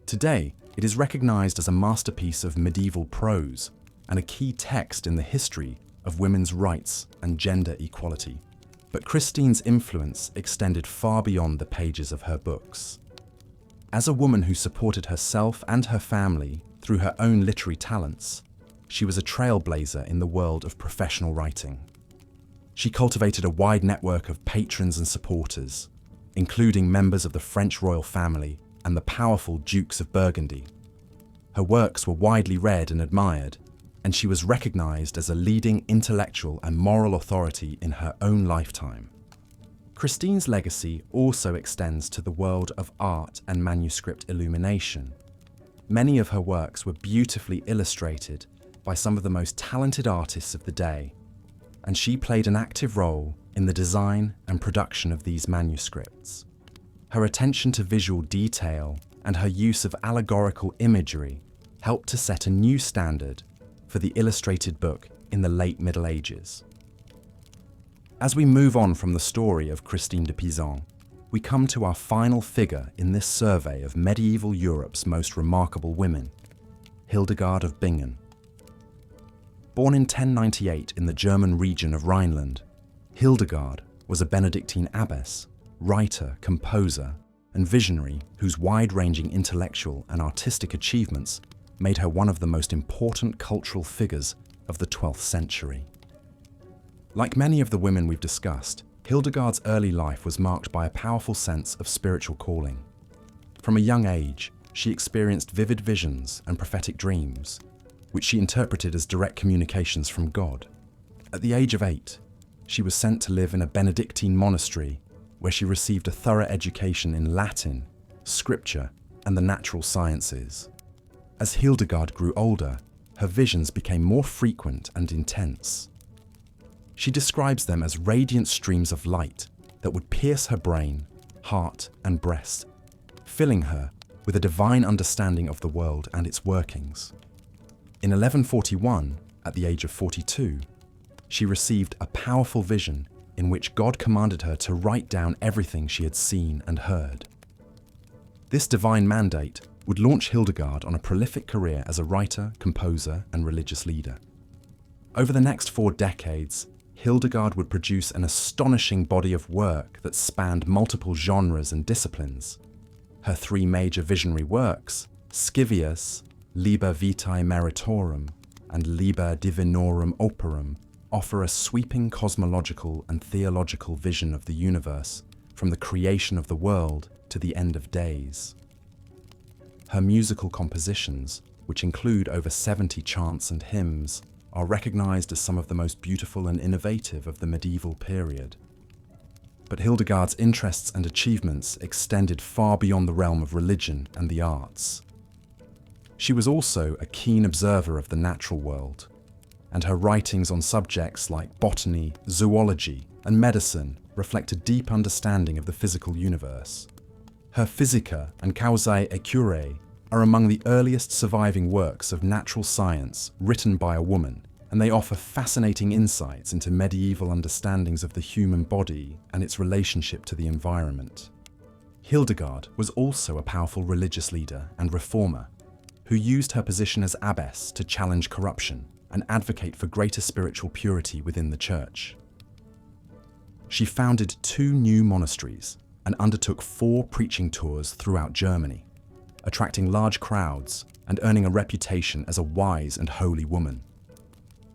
Today, it is recognized as a masterpiece of medieval prose and a key text in the history of women's rights and gender equality. But Christine's influence extended far beyond the pages of her books. As a woman who supported herself and her family through her own literary talents, she was a trailblazer in the world of professional writing. She cultivated a wide network of patrons and supporters, including members of the French royal family and the powerful Dukes of Burgundy. Her works were widely read and admired, and she was recognized as a leading intellectual and moral authority in her own lifetime. Christine's legacy also extends to the world of art and manuscript illumination. Many of her works were beautifully illustrated by some of the most talented artists of the day, and she played an active role in the design and production of these manuscripts. Her attention to visual detail and her use of allegorical imagery helped to set a new standard for the illustrated book in the late Middle Ages. As we move on from the story of Christine de Pizan, we come to our final figure in this survey of medieval Europe's most remarkable women, Hildegard of Bingen. Born in 1098 in the German region of Rhineland, Hildegard was a Benedictine abbess, writer, composer, and visionary whose wide-ranging intellectual and artistic achievements made her one of the most important cultural figures of the 12th century. Like many of the women we've discussed, Hildegard's early life was marked by a powerful sense of spiritual calling. From a young age, she experienced vivid visions and prophetic dreams, which she interpreted as direct communications from God. At the age of 8, she was sent to live in a Benedictine monastery where she received a thorough education in Latin, scripture, and the natural sciences. As Hildegard grew older, her visions became more frequent and intense. She describes them as radiant streams of light that would pierce her brain, heart, and breast, filling her with a divine understanding of the world and its workings. In 1141, at the age of 42, she received a powerful vision in which God commanded her to write down everything she had seen and heard. This divine mandate would launch Hildegard on a prolific career as a writer, composer, and religious leader. Over the next 4 decades, Hildegard would produce an astonishing body of work that spanned multiple genres and disciplines. Her 3 major visionary works, Scivias, Liber Vitae Meritorum, and Liber Divinorum Operum, offer a sweeping cosmological and theological vision of the universe, from the creation of the world to the end of days. Her musical compositions, which include over 70 chants and hymns, are recognized as some of the most beautiful and innovative of the medieval period. But Hildegard's interests and achievements extended far beyond the realm of religion and the arts. She was also a keen observer of the natural world, and her writings on subjects like botany, zoology, and medicine reflect a deep understanding of the physical universe. Her Physica and Causae Ecurae are among the earliest surviving works of natural science written by a woman, and they offer fascinating insights into medieval understandings of the human body and its relationship to the environment. Hildegard was also a powerful religious leader and reformer, who used her position as abbess to challenge corruption and advocate for greater spiritual purity within the church. She founded 2 new monasteries and undertook 4 preaching tours throughout Germany, attracting large crowds and earning a reputation as a wise and holy woman.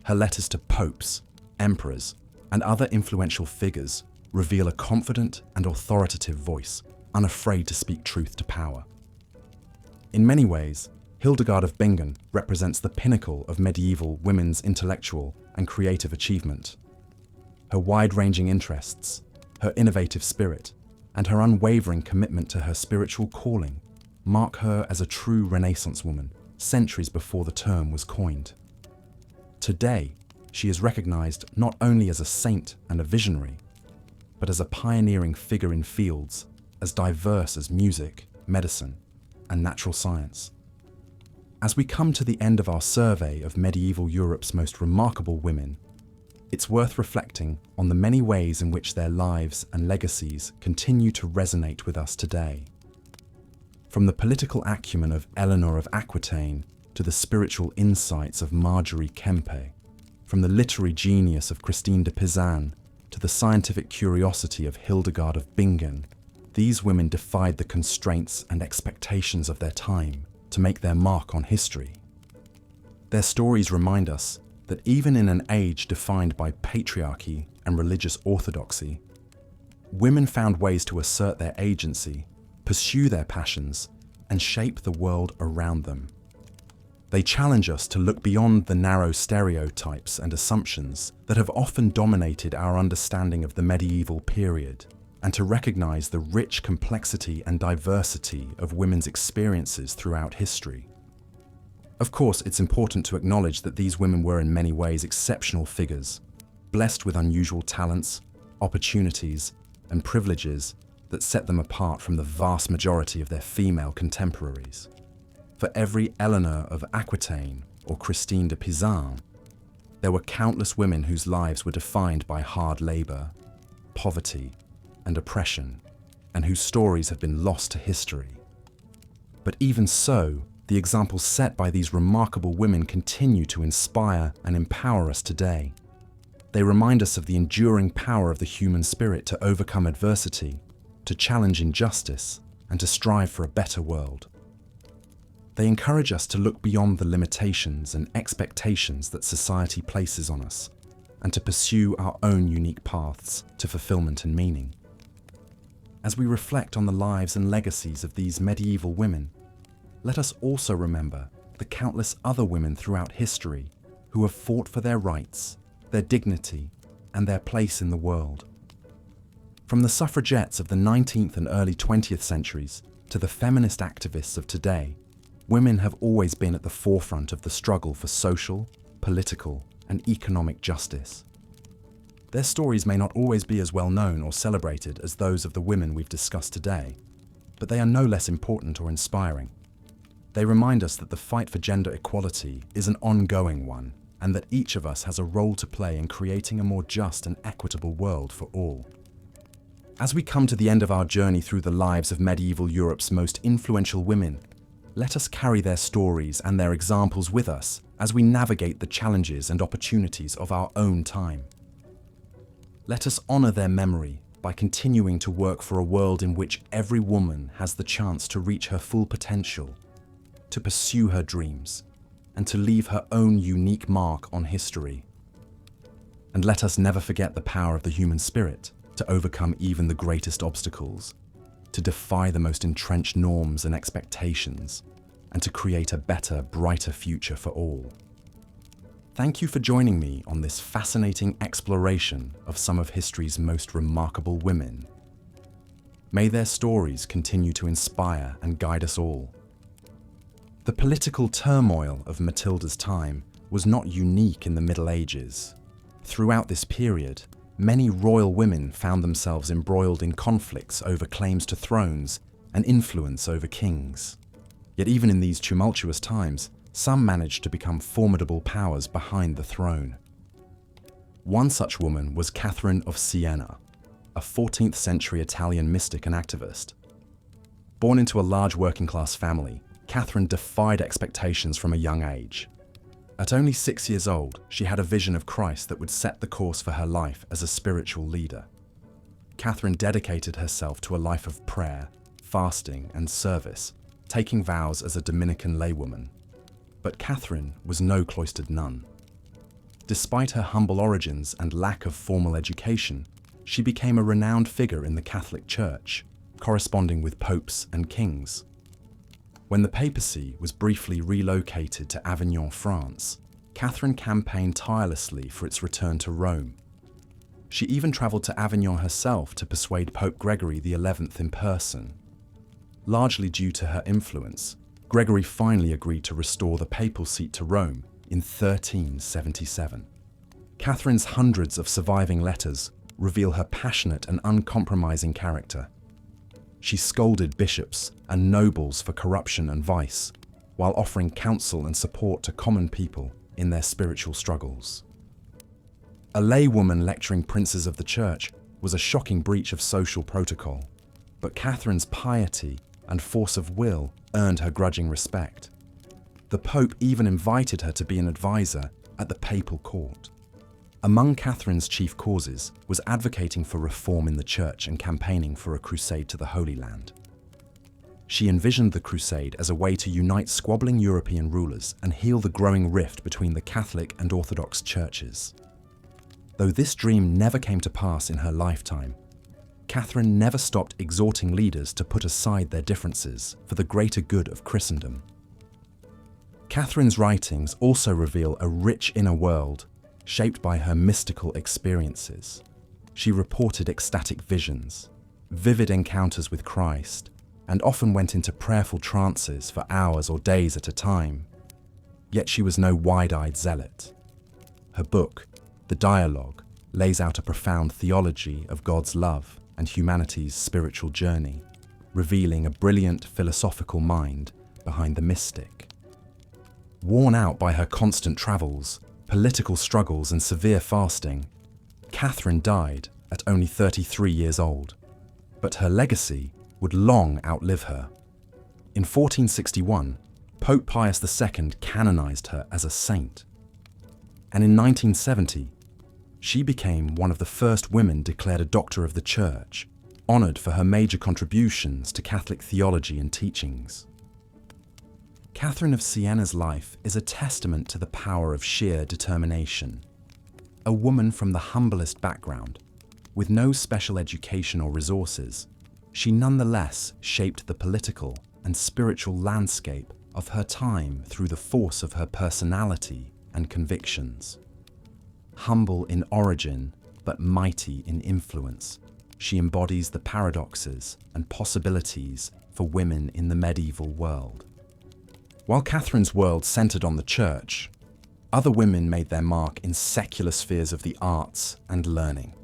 Her letters to popes, emperors, and other influential figures reveal a confident and authoritative voice, unafraid to speak truth to power. In many ways, Hildegard of Bingen represents the pinnacle of medieval women's intellectual and creative achievement. Her wide-ranging interests, her innovative spirit, and her unwavering commitment to her spiritual calling mark her as a true Renaissance woman, centuries before the term was coined. Today, she is recognized not only as a saint and a visionary, but as a pioneering figure in fields as diverse as music, medicine, and natural science. As we come to the end of our survey of medieval Europe's most remarkable women, it's worth reflecting on the many ways in which their lives and legacies continue to resonate with us today. From the political acumen of Eleanor of Aquitaine to the spiritual insights of Marjorie Kempe, from the literary genius of Christine de Pizan to the scientific curiosity of Hildegard of Bingen, these women defied the constraints and expectations of their time to make their mark on history. Their stories remind us that even in an age defined by patriarchy and religious orthodoxy, women found ways to assert their agency, pursue their passions, and shape the world around them. They challenge us to look beyond the narrow stereotypes and assumptions that have often dominated our understanding of the medieval period, and to recognize the rich complexity and diversity of women's experiences throughout history. Of course, it's important to acknowledge that these women were in many ways exceptional figures, blessed with unusual talents, opportunities, and privileges that set them apart from the vast majority of their female contemporaries. For every Eleanor of Aquitaine or Christine de Pizan, there were countless women whose lives were defined by hard labor, poverty, and oppression, and whose stories have been lost to history. But even so, the examples set by these remarkable women continue to inspire and empower us today. They remind us of the enduring power of the human spirit to overcome adversity, to challenge injustice, and to strive for a better world. They encourage us to look beyond the limitations and expectations that society places on us, and to pursue our own unique paths to fulfillment and meaning. As we reflect on the lives and legacies of these medieval women, let us also remember the countless other women throughout history who have fought for their rights, their dignity, and their place in the world. From the suffragettes of the 19th and early 20th centuries to the feminist activists of today, women have always been at the forefront of the struggle for social, political, and economic justice. Their stories may not always be as well known or celebrated as those of the women we've discussed today, but they are no less important or inspiring. They remind us that the fight for gender equality is an ongoing one, and that each of us has a role to play in creating a more just and equitable world for all. As we come to the end of our journey through the lives of medieval Europe's most influential women, let us carry their stories and their examples with us as we navigate the challenges and opportunities of our own time. Let us honor their memory by continuing to work for a world in which every woman has the chance to reach her full potential, to pursue her dreams, and to leave her own unique mark on history. And let us never forget the power of the human spirit to overcome even the greatest obstacles, to defy the most entrenched norms and expectations, and to create a better, brighter future for all. Thank you for joining me on this fascinating exploration of some of history's most remarkable women. May their stories continue to inspire and guide us all. The political turmoil of Matilda's time was not unique in the Middle Ages. Throughout this period, many royal women found themselves embroiled in conflicts over claims to thrones and influence over kings. Yet even in these tumultuous times, some managed to become formidable powers behind the throne. One such woman was Catherine of Siena, a 14th century Italian mystic and activist. Born into a large working-class family, Catherine defied expectations from a young age. At only 6 years old, she had a vision of Christ that would set the course for her life as a spiritual leader. Catherine dedicated herself to a life of prayer, fasting, and service, taking vows as a Dominican laywoman. But Catherine was no cloistered nun. Despite her humble origins and lack of formal education, she became a renowned figure in the Catholic Church, corresponding with popes and kings. When the papacy was briefly relocated to Avignon, France, Catherine campaigned tirelessly for its return to Rome. She even travelled to Avignon herself to persuade Pope Gregory XI in person. Largely due to her influence, Gregory finally agreed to restore the papal seat to Rome in 1377. Catherine's hundreds of surviving letters reveal her passionate and uncompromising character. She scolded bishops and nobles for corruption and vice, while offering counsel and support to common people in their spiritual struggles. A laywoman lecturing princes of the church was a shocking breach of social protocol, but Catherine's piety and force of will earned her grudging respect. The Pope even invited her to be an advisor at the papal court. Among Catherine's chief causes was advocating for reform in the church and campaigning for a crusade to the Holy Land. She envisioned the crusade as a way to unite squabbling European rulers and heal the growing rift between the Catholic and Orthodox churches. Though this dream never came to pass in her lifetime, Catherine never stopped exhorting leaders to put aside their differences for the greater good of Christendom. Catherine's writings also reveal a rich inner world shaped by her mystical experiences. She reported ecstatic visions, vivid encounters with Christ, and often went into prayerful trances for hours or days at a time. Yet she was no wide-eyed zealot. Her book, The Dialogue, lays out a profound theology of God's love and humanity's spiritual journey, revealing a brilliant philosophical mind behind the mystic. Worn out by her constant travels, political struggles and severe fasting, Catherine died at only 33 years old, but her legacy would long outlive her. In 1461, Pope Pius II canonized her as a saint, and in 1970, she became one of the first women declared a Doctor of the Church, honored for her major contributions to Catholic theology and teachings. Catherine of Siena's life is a testament to the power of sheer determination. A woman from the humblest background, with no special education or resources, she nonetheless shaped the political and spiritual landscape of her time through the force of her personality and convictions. Humble in origin, but mighty in influence, she embodies the paradoxes and possibilities for women in the medieval world. While Catherine's world centered on the church, other women made their mark in secular spheres of the arts and learning.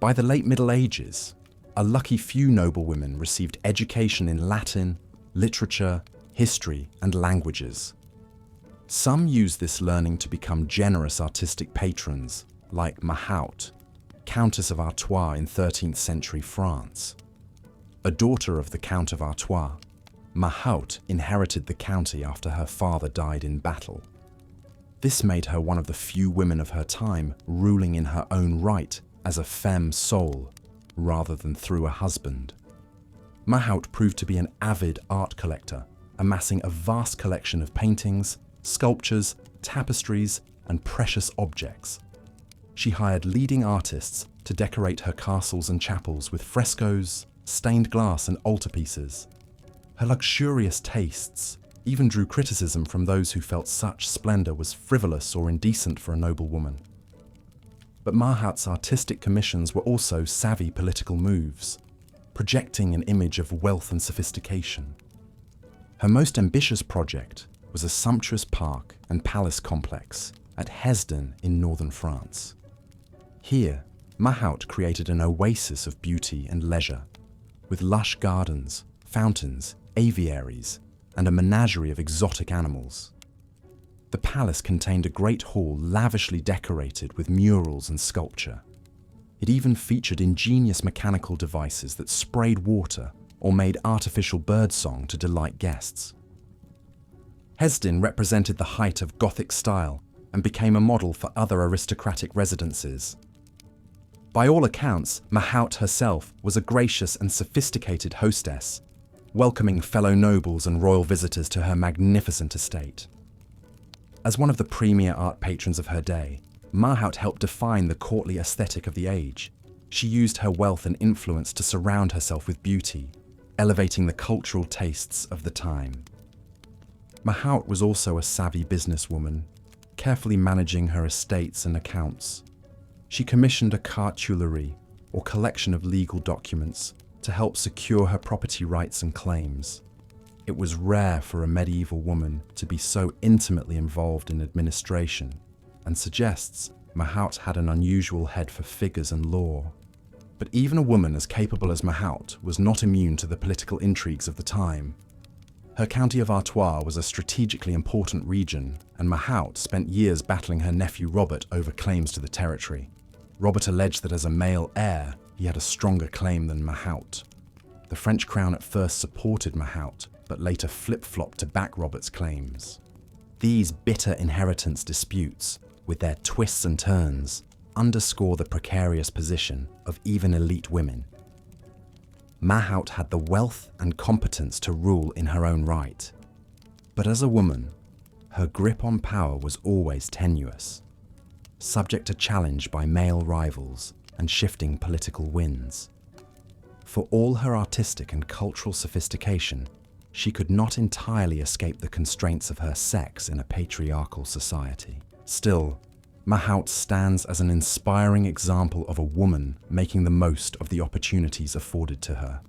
By the late Middle Ages, a lucky few noblewomen received education in Latin, literature, history, and languages. Some used this learning to become generous artistic patrons, like Mahaut, Countess of Artois in 13th century France. A daughter of the Count of Artois, Mahaut inherited the county after her father died in battle. This made her one of the few women of her time ruling in her own right as a femme sole, rather than through a husband. Mahout proved to be an avid art collector, amassing a vast collection of paintings, sculptures, tapestries, and precious objects. She hired leading artists to decorate her castles and chapels with frescoes, stained glass, and altarpieces. Her luxurious tastes even drew criticism from those who felt such splendor was frivolous or indecent for a noble woman. But Mahout's artistic commissions were also savvy political moves, projecting an image of wealth and sophistication. Her most ambitious project was a sumptuous park and palace complex at Hesdin in northern France. Here, Mahout created an oasis of beauty and leisure, with lush gardens, fountains, aviaries, and a menagerie of exotic animals. The palace contained a great hall lavishly decorated with murals and sculpture. It even featured ingenious mechanical devices that sprayed water or made artificial birdsong to delight guests. Hesdin represented the height of Gothic style and became a model for other aristocratic residences. By all accounts, Mahout herself was a gracious and sophisticated hostess, welcoming fellow nobles and royal visitors to her magnificent estate. As one of the premier art patrons of her day, Mahout helped define the courtly aesthetic of the age. She used her wealth and influence to surround herself with beauty, elevating the cultural tastes of the time. Mahout was also a savvy businesswoman, carefully managing her estates and accounts. She commissioned a cartulary, or collection of legal documents, to help secure her property rights and claims. It was rare for a medieval woman to be so intimately involved in administration, and suggests Mahout had an unusual head for figures and law. But even a woman as capable as Mahout was not immune to the political intrigues of the time. Her county of Artois was a strategically important region, and Mahout spent years battling her nephew Robert over claims to the territory. Robert alleged that as a male heir, he had a stronger claim than Mahout. The French crown at first supported Mahout, but later flip-flopped to back Robert's claims. These bitter inheritance disputes, with their twists and turns, underscore the precarious position of even elite women. Mahout had the wealth and competence to rule in her own right. But as a woman, her grip on power was always tenuous, subject to challenge by male rivals and shifting political winds. For all her artistic and cultural sophistication, she could not entirely escape the constraints of her sex in a patriarchal society. Still, Mahout stands as an inspiring example of a woman making the most of the opportunities afforded to her.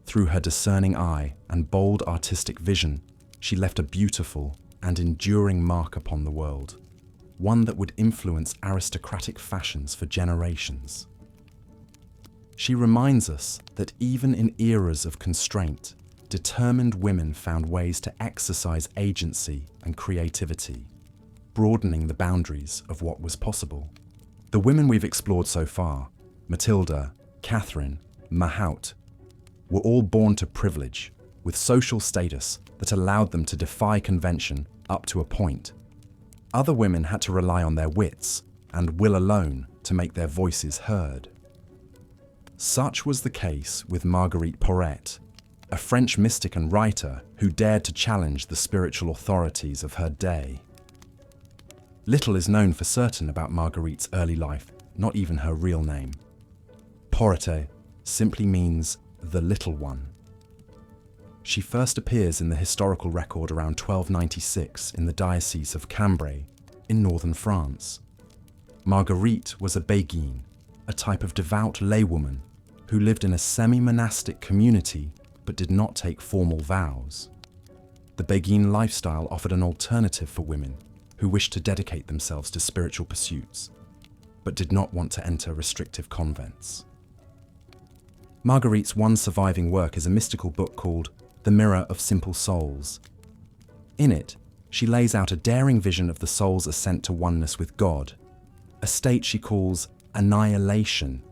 Through her discerning eye and bold artistic vision, she left a beautiful and enduring mark upon the world, one that would influence aristocratic fashions for generations. She reminds us that even in eras of constraint, determined women found ways to exercise agency and creativity, broadening the boundaries of what was possible. The women we've explored so far, Matilda, Catherine, Mahout, were all born to privilege, with social status that allowed them to defy convention up to a point. Other women had to rely on their wits and will alone to make their voices heard. Such was the case with Marguerite Porete, a French mystic and writer who dared to challenge the spiritual authorities of her day. Little is known for certain about Marguerite's early life, not even her real name. Porete simply means the little one. She first appears in the historical record around 1296 in the Diocese of Cambrai in northern France. Marguerite was a Béguine, a type of devout laywoman who lived in a semi-monastic community but did not take formal vows. The Béguine lifestyle offered an alternative for women who wished to dedicate themselves to spiritual pursuits, but did not want to enter restrictive convents. Marguerite's one surviving work is a mystical book called The Mirror of Simple Souls. In it, she lays out a daring vision of the soul's ascent to oneness with God, a state she calls annihilation.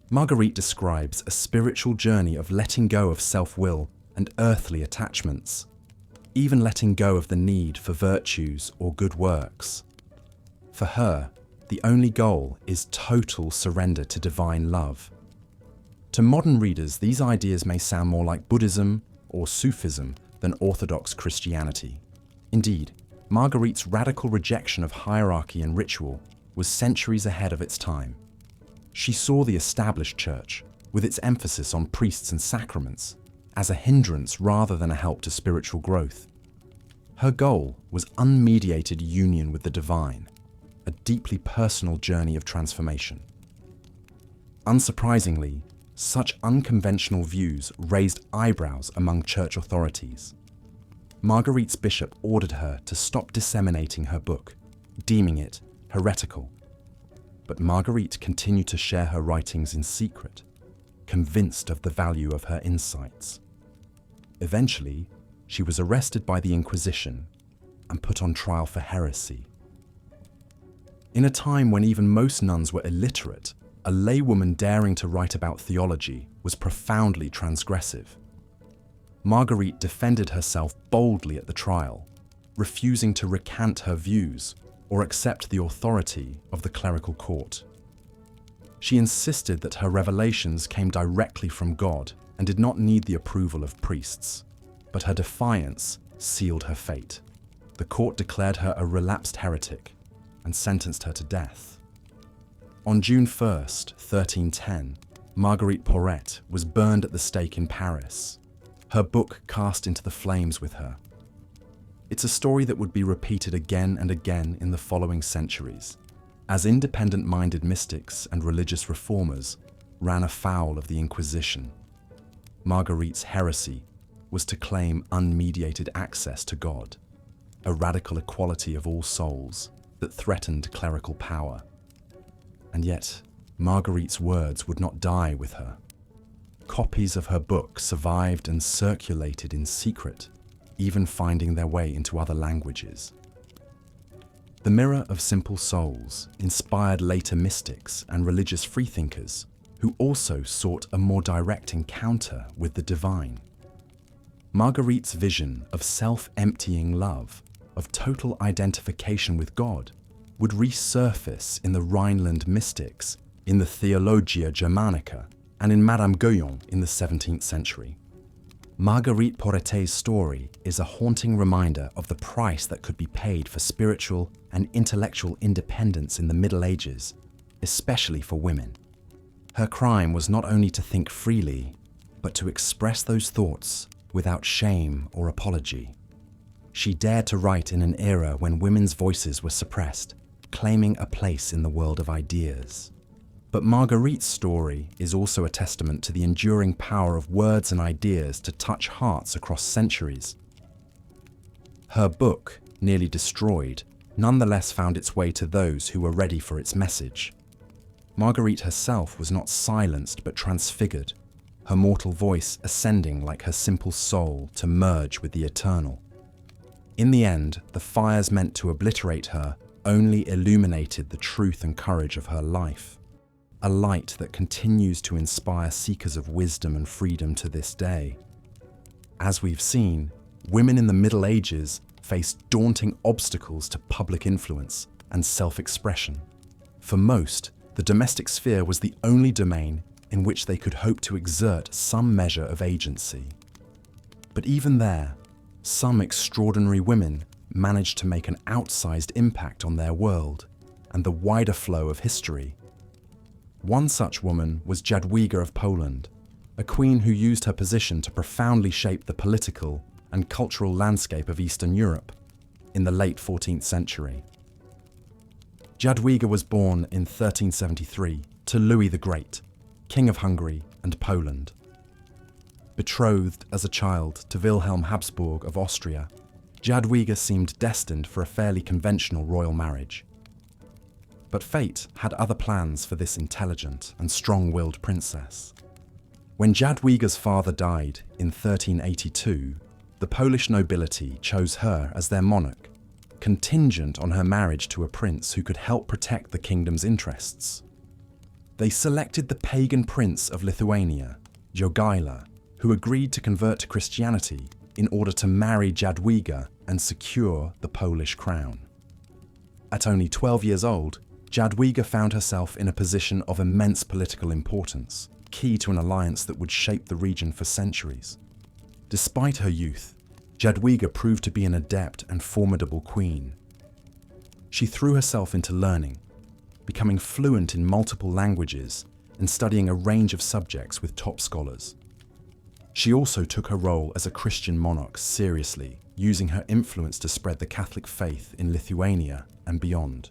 Marguerite describes a spiritual journey of letting go of self-will and earthly attachments. even letting go of the need for virtues or good works. For her, the only goal is total surrender to divine love. To modern readers, these ideas may sound more like Buddhism or Sufism than Orthodox Christianity. Indeed, Marguerite's radical rejection of hierarchy and ritual was centuries ahead of its time. She saw the established church, with its emphasis on priests and sacraments, as a hindrance rather than a help to spiritual growth. Her goal was unmediated union with the divine, a deeply personal journey of transformation. Unsurprisingly, such unconventional views raised eyebrows among church authorities. Marguerite's bishop ordered her to stop disseminating her book, deeming it heretical. But Marguerite continued to share her writings in secret, convinced of the value of her insights. Eventually, she was arrested by the Inquisition and put on trial for heresy. In a time when even most nuns were illiterate, a laywoman daring to write about theology was profoundly transgressive. Marguerite defended herself boldly at the trial, refusing to recant her views or accept the authority of the clerical court. She insisted that her revelations came directly from God and did not need the approval of priests, but her defiance sealed her fate. The court declared her a relapsed heretic and sentenced her to death. On June 1st, 1310, Marguerite Porete was burned at the stake in Paris, her book cast into the flames with her. It's a story that would be repeated again and again in the following centuries, as independent-minded mystics and religious reformers ran afoul of the Inquisition. Marguerite's heresy was to claim unmediated access to God, a radical equality of all souls that threatened clerical power. And yet, Marguerite's words would not die with her. Copies of her book survived and circulated in secret, even finding their way into other languages. The Mirror of Simple Souls inspired later mystics and religious freethinkers who also sought a more direct encounter with the divine. Marguerite's vision of self-emptying love, of total identification with God, would resurface in the Rhineland mystics, in the Theologia Germanica, and in Madame Guyon in the 17th century. Marguerite Porete's story is a haunting reminder of the price that could be paid for spiritual and intellectual independence in the Middle Ages, especially for women. Her crime was not only to think freely, but to express those thoughts without shame or apology. She dared to write in an era when women's voices were suppressed, claiming a place in the world of ideas. But Marguerite's story is also a testament to the enduring power of words and ideas to touch hearts across centuries. Her book, nearly destroyed, nonetheless found its way to those who were ready for its message. Marguerite herself was not silenced but transfigured, her mortal voice ascending like her simple soul to merge with the eternal. In the end, the fires meant to obliterate her only illuminated the truth and courage of her life. A light that continues to inspire seekers of wisdom and freedom to this day. As we've seen, women in the Middle Ages faced daunting obstacles to public influence and self-expression. For most, the domestic sphere was the only domain in which they could hope to exert some measure of agency. But even there, some extraordinary women managed to make an outsized impact on their world and the wider flow of history. One such woman was Jadwiga of Poland, a queen who used her position to profoundly shape the political and cultural landscape of Eastern Europe in the late 14th century. Jadwiga was born in 1373 to Louis the Great, King of Hungary and Poland. Betrothed as a child to Wilhelm Habsburg of Austria, Jadwiga seemed destined for a fairly conventional royal marriage. But fate had other plans for this intelligent and strong-willed princess. When Jadwiga's father died in 1382, the Polish nobility chose her as their monarch, contingent on her marriage to a prince who could help protect the kingdom's interests. They selected the pagan prince of Lithuania, Jogaila, who agreed to convert to Christianity in order to marry Jadwiga and secure the Polish crown. At only 12 years old, Jadwiga found herself in a position of immense political importance, key to an alliance that would shape the region for centuries. Despite her youth, Jadwiga proved to be an adept and formidable queen. She threw herself into learning, becoming fluent in multiple languages and studying a range of subjects with top scholars. She also took her role as a Christian monarch seriously, using her influence to spread the Catholic faith in Lithuania and beyond.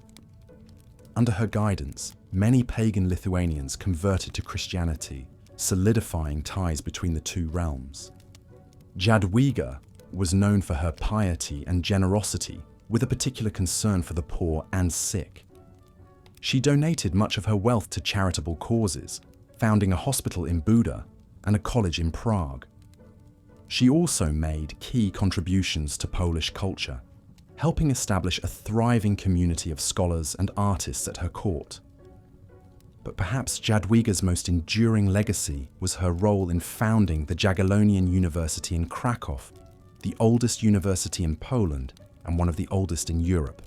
Under her guidance, many pagan Lithuanians converted to Christianity, solidifying ties between the two realms. Jadwiga was known for her piety and generosity, with a particular concern for the poor and sick. She donated much of her wealth to charitable causes, founding a hospital in Buda and a college in Prague. She also made key contributions to Polish culture, helping establish a thriving community of scholars and artists at her court. But perhaps Jadwiga's most enduring legacy was her role in founding the Jagiellonian University in Krakow, the oldest university in Poland and one of the oldest in Europe.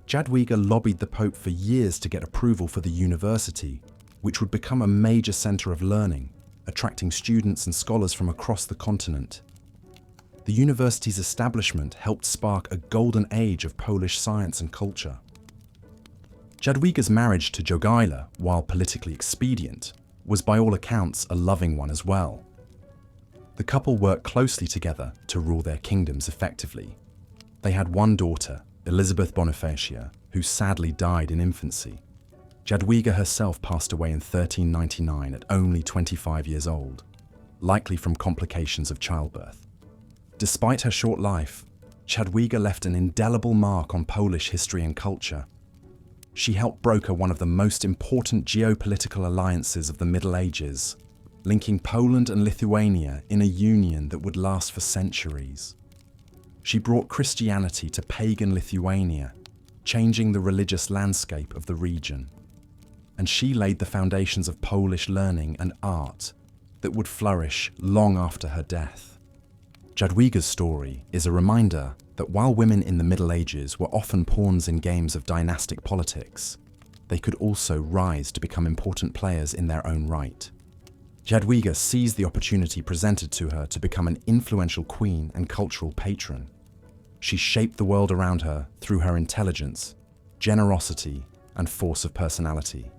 Jadwiga lobbied the Pope for years to get approval for the university, which would become a major centre of learning, attracting students and scholars from across the continent. The university's establishment helped spark a golden age of Polish science and culture. Jadwiga's marriage to Jogaila, while politically expedient, was by all accounts a loving one as well. The couple worked closely together to rule their kingdoms effectively. They had one daughter, Elizabeth Bonifacia, who sadly died in infancy. Jadwiga herself passed away in 1399 at only 25 years old, likely from complications of childbirth. Despite her short life, Jadwiga left an indelible mark on Polish history and culture. She helped broker one of the most important geopolitical alliances of the Middle Ages, linking Poland and Lithuania in a union that would last for centuries. She brought Christianity to pagan Lithuania, changing the religious landscape of the region. And she laid the foundations of Polish learning and art that would flourish long after her death. Jadwiga's story is a reminder that while women in the Middle Ages were often pawns in games of dynastic politics, they could also rise to become important players in their own right. Jadwiga seized the opportunity presented to her to become an influential queen and cultural patron. She shaped the world around her through her intelligence, generosity, and force of personality.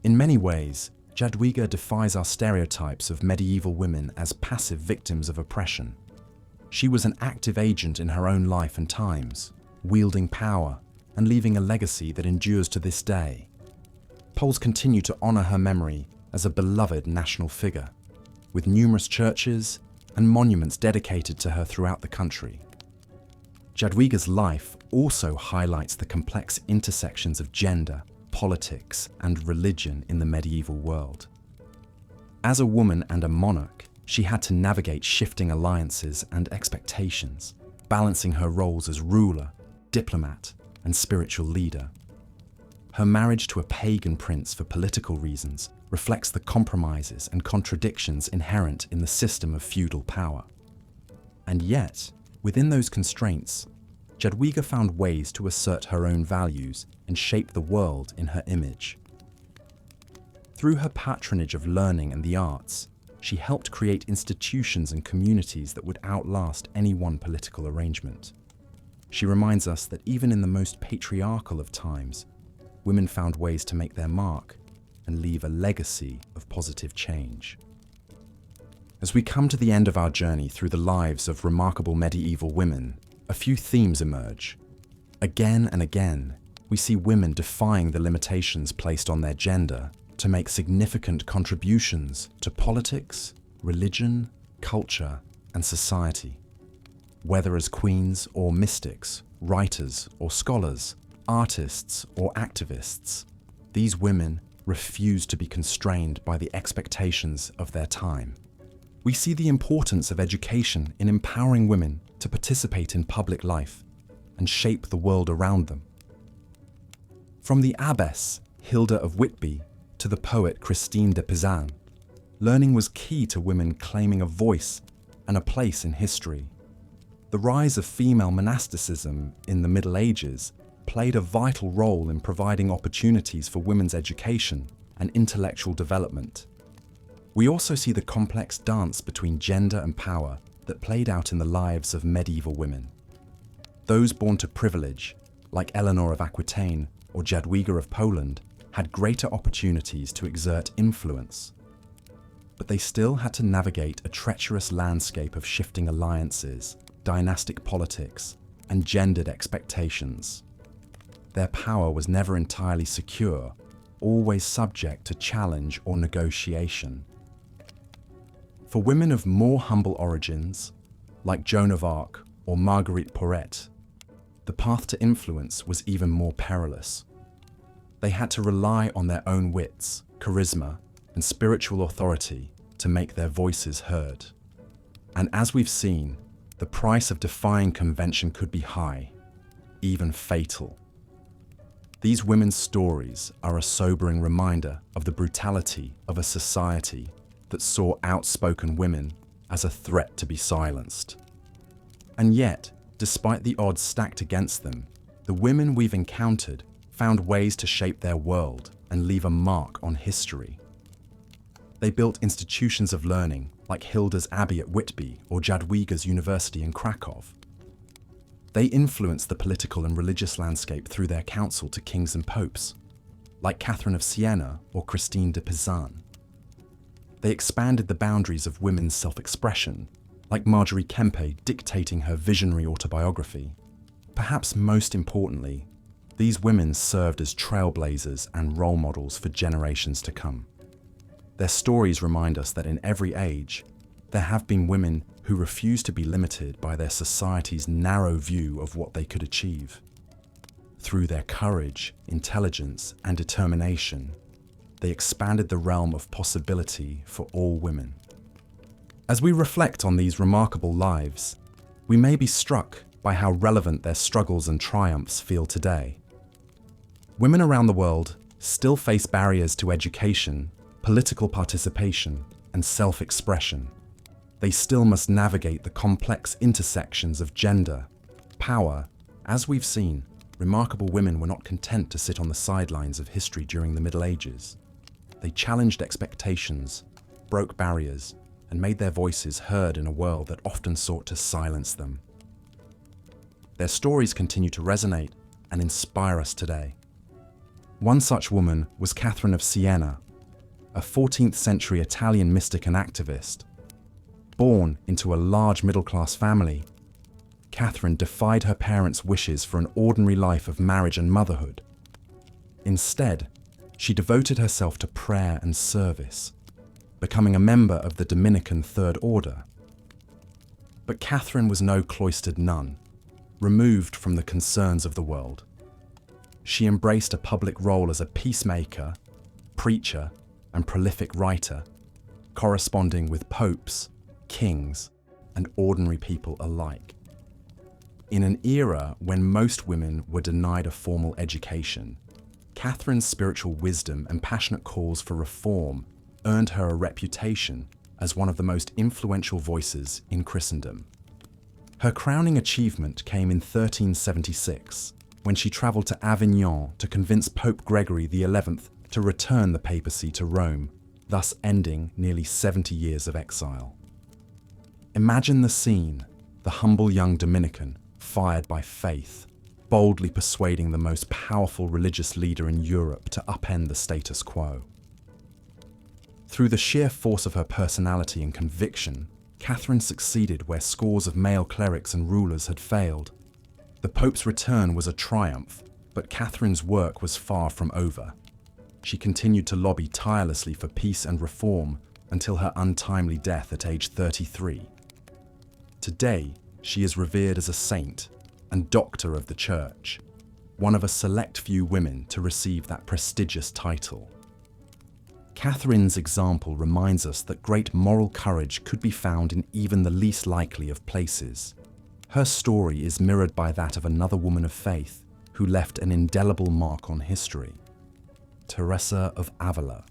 In many ways, Jadwiga defies our stereotypes of medieval women as passive victims of oppression. She was an active agent in her own life and times, wielding power and leaving a legacy that endures to this day. Poles continue to honor her memory as a beloved national figure, with numerous churches and monuments dedicated to her throughout the country. Jadwiga's life also highlights the complex intersections of gender, politics, and religion in the medieval world. As a woman and a monarch, she had to navigate shifting alliances and expectations, balancing her roles as ruler, diplomat, and spiritual leader. Her marriage to a pagan prince for political reasons reflects the compromises and contradictions inherent in the system of feudal power. And yet, within those constraints, Jadwiga found ways to assert her own values and shape the world in her image. Through her patronage of learning and the arts, she helped create institutions and communities that would outlast any one political arrangement. She reminds us that even in the most patriarchal of times, women found ways to make their mark and leave a legacy of positive change. As we come to the end of our journey through the lives of remarkable medieval women, a few themes emerge. Again and again, we see women defying the limitations placed on their gender to make significant contributions to politics, religion, culture, and society. Whether as queens or mystics, writers or scholars, artists or activists, these women refuse to be constrained by the expectations of their time. We see the importance of education in empowering women to participate in public life and shape the world around them. From the abbess Hilda of Whitby to the poet Christine de Pizan, learning was key to women claiming a voice and a place in history. The rise of female monasticism in the Middle Ages played a vital role in providing opportunities for women's education and intellectual development. We also see the complex dance between gender and power that played out in the lives of medieval women. Those born to privilege, like Eleanor of Aquitaine or Jadwiga of Poland, had greater opportunities to exert influence. But they still had to navigate a treacherous landscape of shifting alliances, dynastic politics, and gendered expectations. Their power was never entirely secure, always subject to challenge or negotiation. For women of more humble origins, like Joan of Arc or Marguerite Porete, the path to influence was even more perilous. They had to rely on their own wits, charisma, and spiritual authority to make their voices heard. And as we've seen, the price of defying convention could be high, even fatal. These women's stories are a sobering reminder of the brutality of a society that saw outspoken women as a threat to be silenced. And yet, despite the odds stacked against them, the women we've encountered found ways to shape their world and leave a mark on history. They built institutions of learning like Hilda's Abbey at Whitby or Jadwiga's University in Krakow. They influenced the political and religious landscape through their counsel to kings and popes, like Catherine of Siena or Christine de Pizan. They expanded the boundaries of women's self-expression, like Marjorie Kempe dictating her visionary autobiography. Perhaps most importantly, these women served as trailblazers and role models for generations to come. Their stories remind us that in every age, there have been women who refuse to be limited by their society's narrow view of what they could achieve. Through their courage, intelligence, and determination, they expanded the realm of possibility for all women. As we reflect on these remarkable lives, we may be struck by how relevant their struggles and triumphs feel today. Women around the world still face barriers to education, political participation, and self-expression. They still must navigate the complex intersections of gender, power. As we've seen, remarkable women were not content to sit on the sidelines of history during the Middle Ages. They challenged expectations, broke barriers, and made their voices heard in a world that often sought to silence them. Their stories continue to resonate and inspire us today. One such woman was Catherine of Siena, a 14th century Italian mystic and activist. Born into a large middle-class family, Catherine defied her parents' wishes for an ordinary life of marriage and motherhood. Instead, she devoted herself to prayer and service, becoming a member of the Dominican Third Order. But Catherine was no cloistered nun, removed from the concerns of the world. She embraced a public role as a peacemaker, preacher, and prolific writer, corresponding with popes, kings, and ordinary people alike. In an era when most women were denied a formal education, Catherine's spiritual wisdom and passionate calls for reform earned her a reputation as one of the most influential voices in Christendom. Her crowning achievement came in 1376, when she travelled to Avignon to convince Pope Gregory XI to return the papacy to Rome, thus ending nearly 70 years of exile. Imagine the scene: the humble young Dominican, fired by faith, boldly persuading the most powerful religious leader in Europe to upend the status quo. Through the sheer force of her personality and conviction, Catherine succeeded where scores of male clerics and rulers had failed. The Pope's return was a triumph, but Catherine's work was far from over. She continued to lobby tirelessly for peace and reform until her untimely death at age 33. Today, she is revered as a saint and doctor of the Church, one of a select few women to receive that prestigious title. Catherine's example reminds us that great moral courage could be found in even the least likely of places. Her story is mirrored by that of another woman of faith who left an indelible mark on history: Teresa of Avila.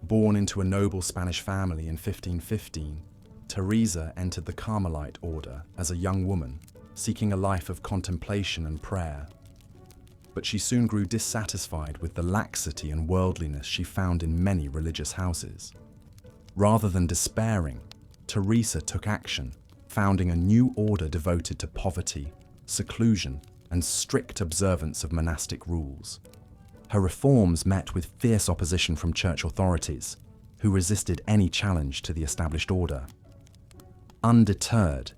Born into a noble Spanish family in 1515, Teresa entered the Carmelite order as a young woman, seeking a life of contemplation and prayer. But she soon grew dissatisfied with the laxity and worldliness she found in many religious houses. Rather than despairing, Teresa took action, founding a new order devoted to poverty, seclusion, and strict observance of monastic rules. Her reforms met with fierce opposition from church authorities, who resisted any challenge to the established order. Undeterred,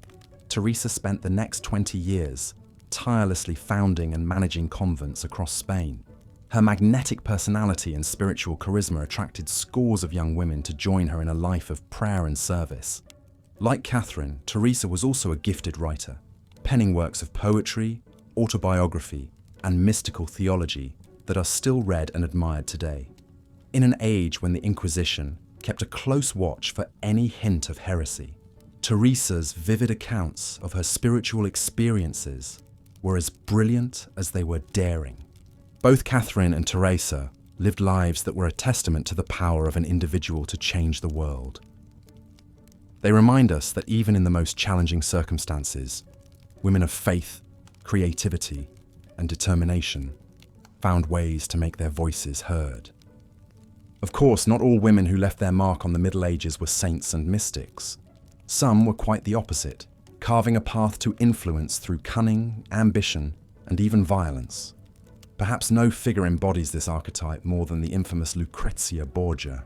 Teresa spent the next 20 years tirelessly founding and managing convents across Spain. Her magnetic personality and spiritual charisma attracted scores of young women to join her in a life of prayer and service. Like Catherine, Teresa was also a gifted writer, penning works of poetry, autobiography, and mystical theology that are still read and admired today. In an age when the Inquisition kept a close watch for any hint of heresy, Teresa's vivid accounts of her spiritual experiences were as brilliant as they were daring. Both Catherine and Teresa lived lives that were a testament to the power of an individual to change the world. They remind us that even in the most challenging circumstances, women of faith, creativity, and determination found ways to make their voices heard. Of course, not all women who left their mark on the Middle Ages were saints and mystics. Some were quite the opposite, carving a path to influence through cunning, ambition, and even violence. Perhaps no figure embodies this archetype more than the infamous Lucrezia Borgia.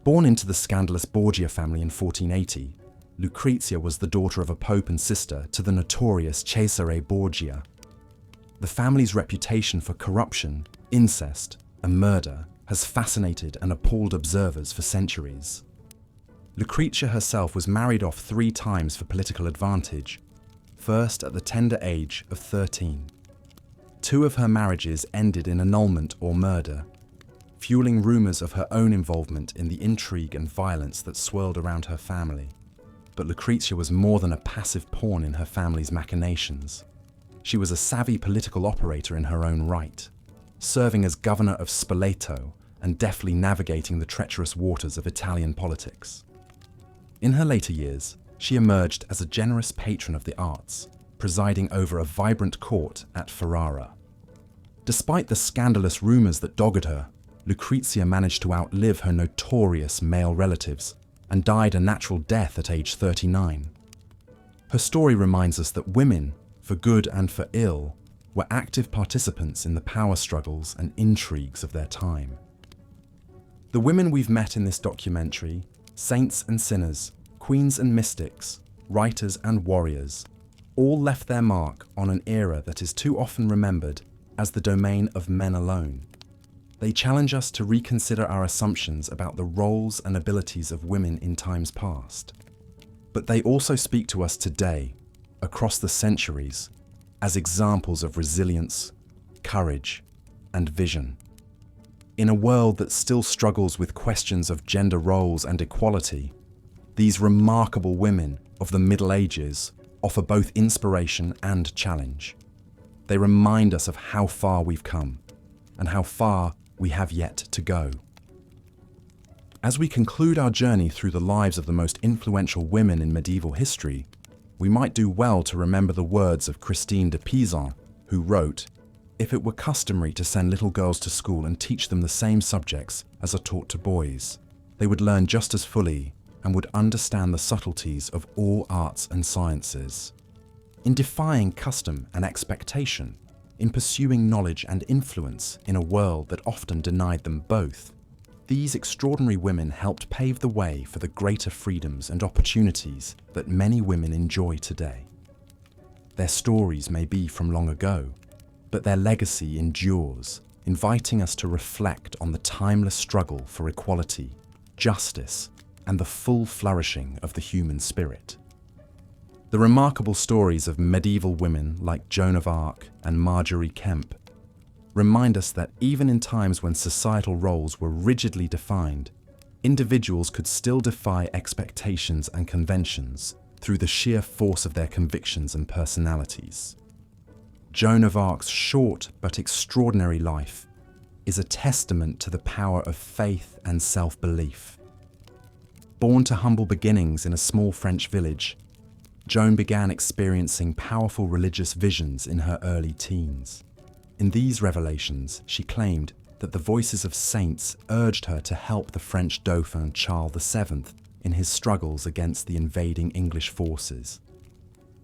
Born into the scandalous Borgia family in 1480, Lucrezia was the daughter of a pope and sister to the notorious Cesare Borgia. The family's reputation for corruption, incest, and murder has fascinated and appalled observers for centuries. Lucrezia herself was married off 3 times for political advantage, first at the tender age of 13. 2 of her marriages ended in annulment or murder, fueling rumours of her own involvement in the intrigue and violence that swirled around her family. But Lucrezia was more than a passive pawn in her family's machinations. She was a savvy political operator in her own right, serving as governor of Spoleto and deftly navigating the treacherous waters of Italian politics. In her later years, she emerged as a generous patron of the arts, presiding over a vibrant court at Ferrara. Despite the scandalous rumours that dogged her, Lucrezia managed to outlive her notorious male relatives and died a natural death at age 39. Her story reminds us that women, for good and for ill, were active participants in the power struggles and intrigues of their time. The women we've met in this documentary, saints and sinners, queens and mystics, writers and warriors, all left their mark on an era that is too often remembered as the domain of men alone. They challenge us to reconsider our assumptions about the roles and abilities of women in times past. But they also speak to us today, across the centuries, as examples of resilience, courage, and vision. In a world that still struggles with questions of gender roles and equality, these remarkable women of the Middle Ages offer both inspiration and challenge. They remind us of how far we've come and how far we have yet to go. As we conclude our journey through the lives of the most influential women in medieval history, we might do well to remember the words of Christine de Pizan, who wrote, "If it were customary to send little girls to school and teach them the same subjects as are taught to boys, they would learn just as fully and would understand the subtleties of all arts and sciences. In defying custom and expectation, in pursuing knowledge and influence in a world that often denied them both, these extraordinary women helped pave the way for the greater freedoms and opportunities that many women enjoy today. Their stories may be from long ago, but their legacy endures, inviting us to reflect on the timeless struggle for equality, justice, and the full flourishing of the human spirit. The remarkable stories of medieval women like Joan of Arc and Marjorie Kemp remind us that even in times when societal roles were rigidly defined, individuals could still defy expectations and conventions through the sheer force of their convictions and personalities. Joan of Arc's short but extraordinary life is a testament to the power of faith and self-belief. Born to humble beginnings in a small French village, Joan began experiencing powerful religious visions in her early teens. In these revelations, she claimed that the voices of saints urged her to help the French Dauphin Charles VII in his struggles against the invading English forces.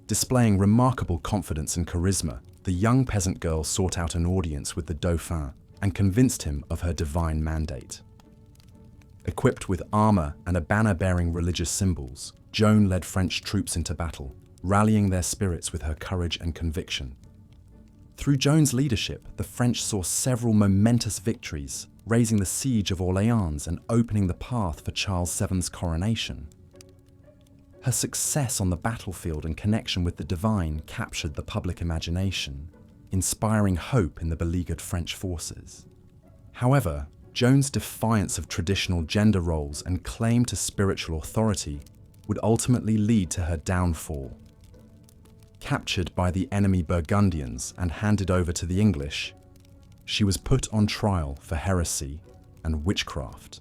Displaying remarkable confidence and charisma, the young peasant girl sought out an audience with the Dauphin and convinced him of her divine mandate. Equipped with armor and a banner bearing religious symbols, Joan led French troops into battle, rallying their spirits with her courage and conviction. Through Joan's leadership, the French saw several momentous victories, raising the siege of Orleans and opening the path for Charles VII's coronation. Her success on the battlefield and connection with the divine captured the public imagination, inspiring hope in the beleaguered French forces. However, Joan's defiance of traditional gender roles and claim to spiritual authority would ultimately lead to her downfall. Captured by the enemy Burgundians and handed over to the English, she was put on trial for heresy and witchcraft.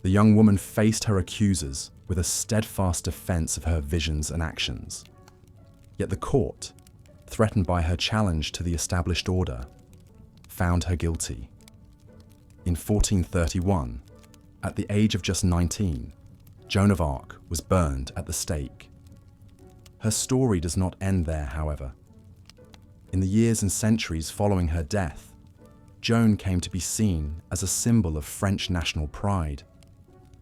The young woman faced her accusers with a steadfast defense of her visions and actions. Yet the court, threatened by her challenge to the established order, found her guilty. In 1431, at the age of just 19, Joan of Arc was burned at the stake. Her story does not end there, however. In the years and centuries following her death, Joan came to be seen as a symbol of French national pride,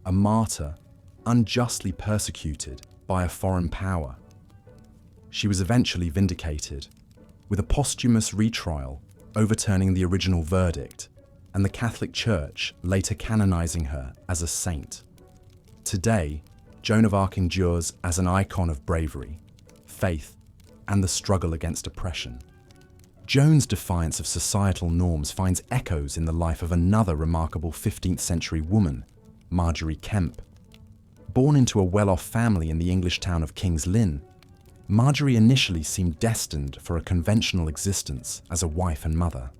a martyr unjustly persecuted by a foreign power. She was eventually vindicated, with a posthumous retrial overturning the original verdict, and the Catholic Church later canonizing her as a saint. Today, Joan of Arc endures as an icon of bravery, faith, and the struggle against oppression. Joan's defiance of societal norms finds echoes in the life of another remarkable 15th century woman, Margery Kempe. Born into a well-off family in the English town of King's Lynn, Margery initially seemed destined for a conventional existence as a wife and mother.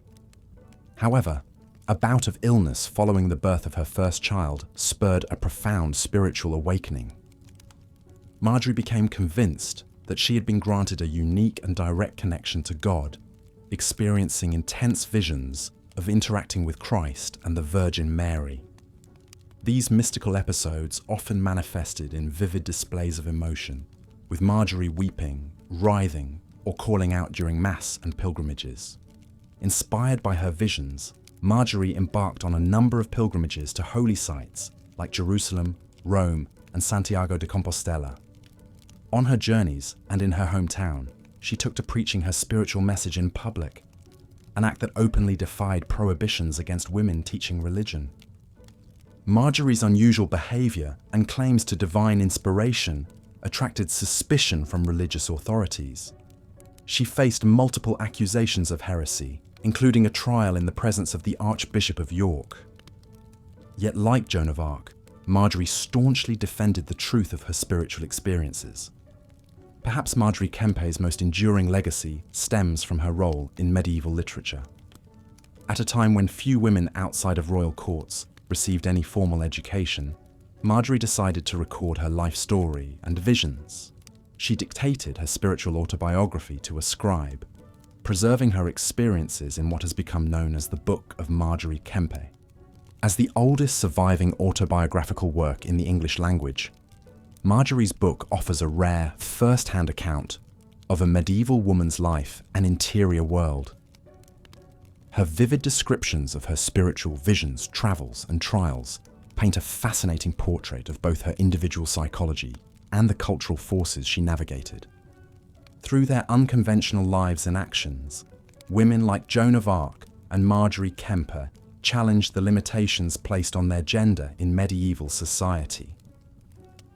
However, a bout of illness following the birth of her first child spurred a profound spiritual awakening. Margery became convinced that she had been granted a unique and direct connection to God, experiencing intense visions of interacting with Christ and the Virgin Mary. These mystical episodes often manifested in vivid displays of emotion, with Margery weeping, writhing, or calling out during Mass and pilgrimages. Inspired by her visions, Margery embarked on a number of pilgrimages to holy sites like Jerusalem, Rome, and Santiago de Compostela. On her journeys and in her hometown, she took to preaching her spiritual message in public, an act that openly defied prohibitions against women teaching religion. Margery's unusual behavior and claims to divine inspiration attracted suspicion from religious authorities. She faced multiple accusations of heresy, including a trial in the presence of the Archbishop of York. Yet, like Joan of Arc, Margery staunchly defended the truth of her spiritual experiences. Perhaps Margery Kempe's most enduring legacy stems from her role in medieval literature. At a time when few women outside of royal courts received any formal education, Margery decided to record her life story and visions. She dictated her spiritual autobiography to a scribe, preserving her experiences in what has become known as the Book of Margery Kempe. As the oldest surviving autobiographical work in the English language, Margery's book offers a rare, first-hand account of a medieval woman's life and interior world. Her vivid descriptions of her spiritual visions, travels, and trials paint a fascinating portrait of both her individual psychology and the cultural forces she navigated. Through their unconventional lives and actions, women like Joan of Arc and Margery Kempe challenged the limitations placed on their gender in medieval society.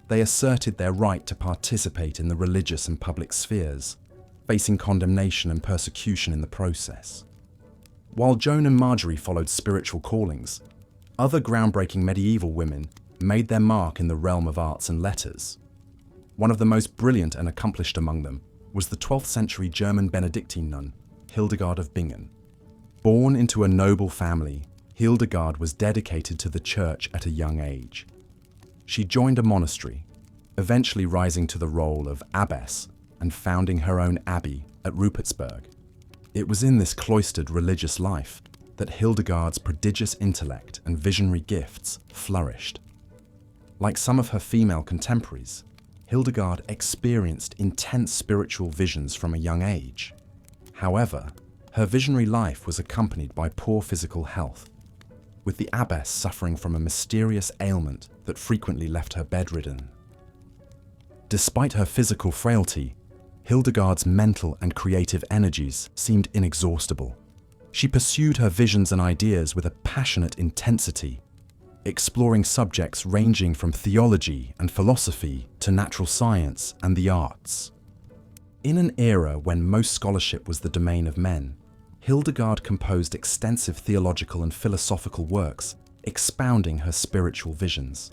They asserted their right to participate in the religious and public spheres, facing condemnation and persecution in the process. While Joan and Margery followed spiritual callings, other groundbreaking medieval women made their mark in the realm of arts and letters. One of the most brilliant and accomplished among them was the 12th century German Benedictine nun, Hildegard of Bingen. Born into a noble family, Hildegard was dedicated to the church at a young age. She joined a monastery, eventually rising to the role of abbess and founding her own abbey at Rupertsberg. It was in this cloistered religious life that Hildegard's prodigious intellect and visionary gifts flourished. Like some of her female contemporaries, Hildegard experienced intense spiritual visions from a young age. However, her visionary life was accompanied by poor physical health, with the abbess suffering from a mysterious ailment that frequently left her bedridden. Despite her physical frailty, Hildegard's mental and creative energies seemed inexhaustible. She pursued her visions and ideas with a passionate intensity, exploring subjects ranging from theology and philosophy to natural science and the arts. In an era when most scholarship was the domain of men, Hildegard composed extensive theological and philosophical works, expounding her spiritual visions.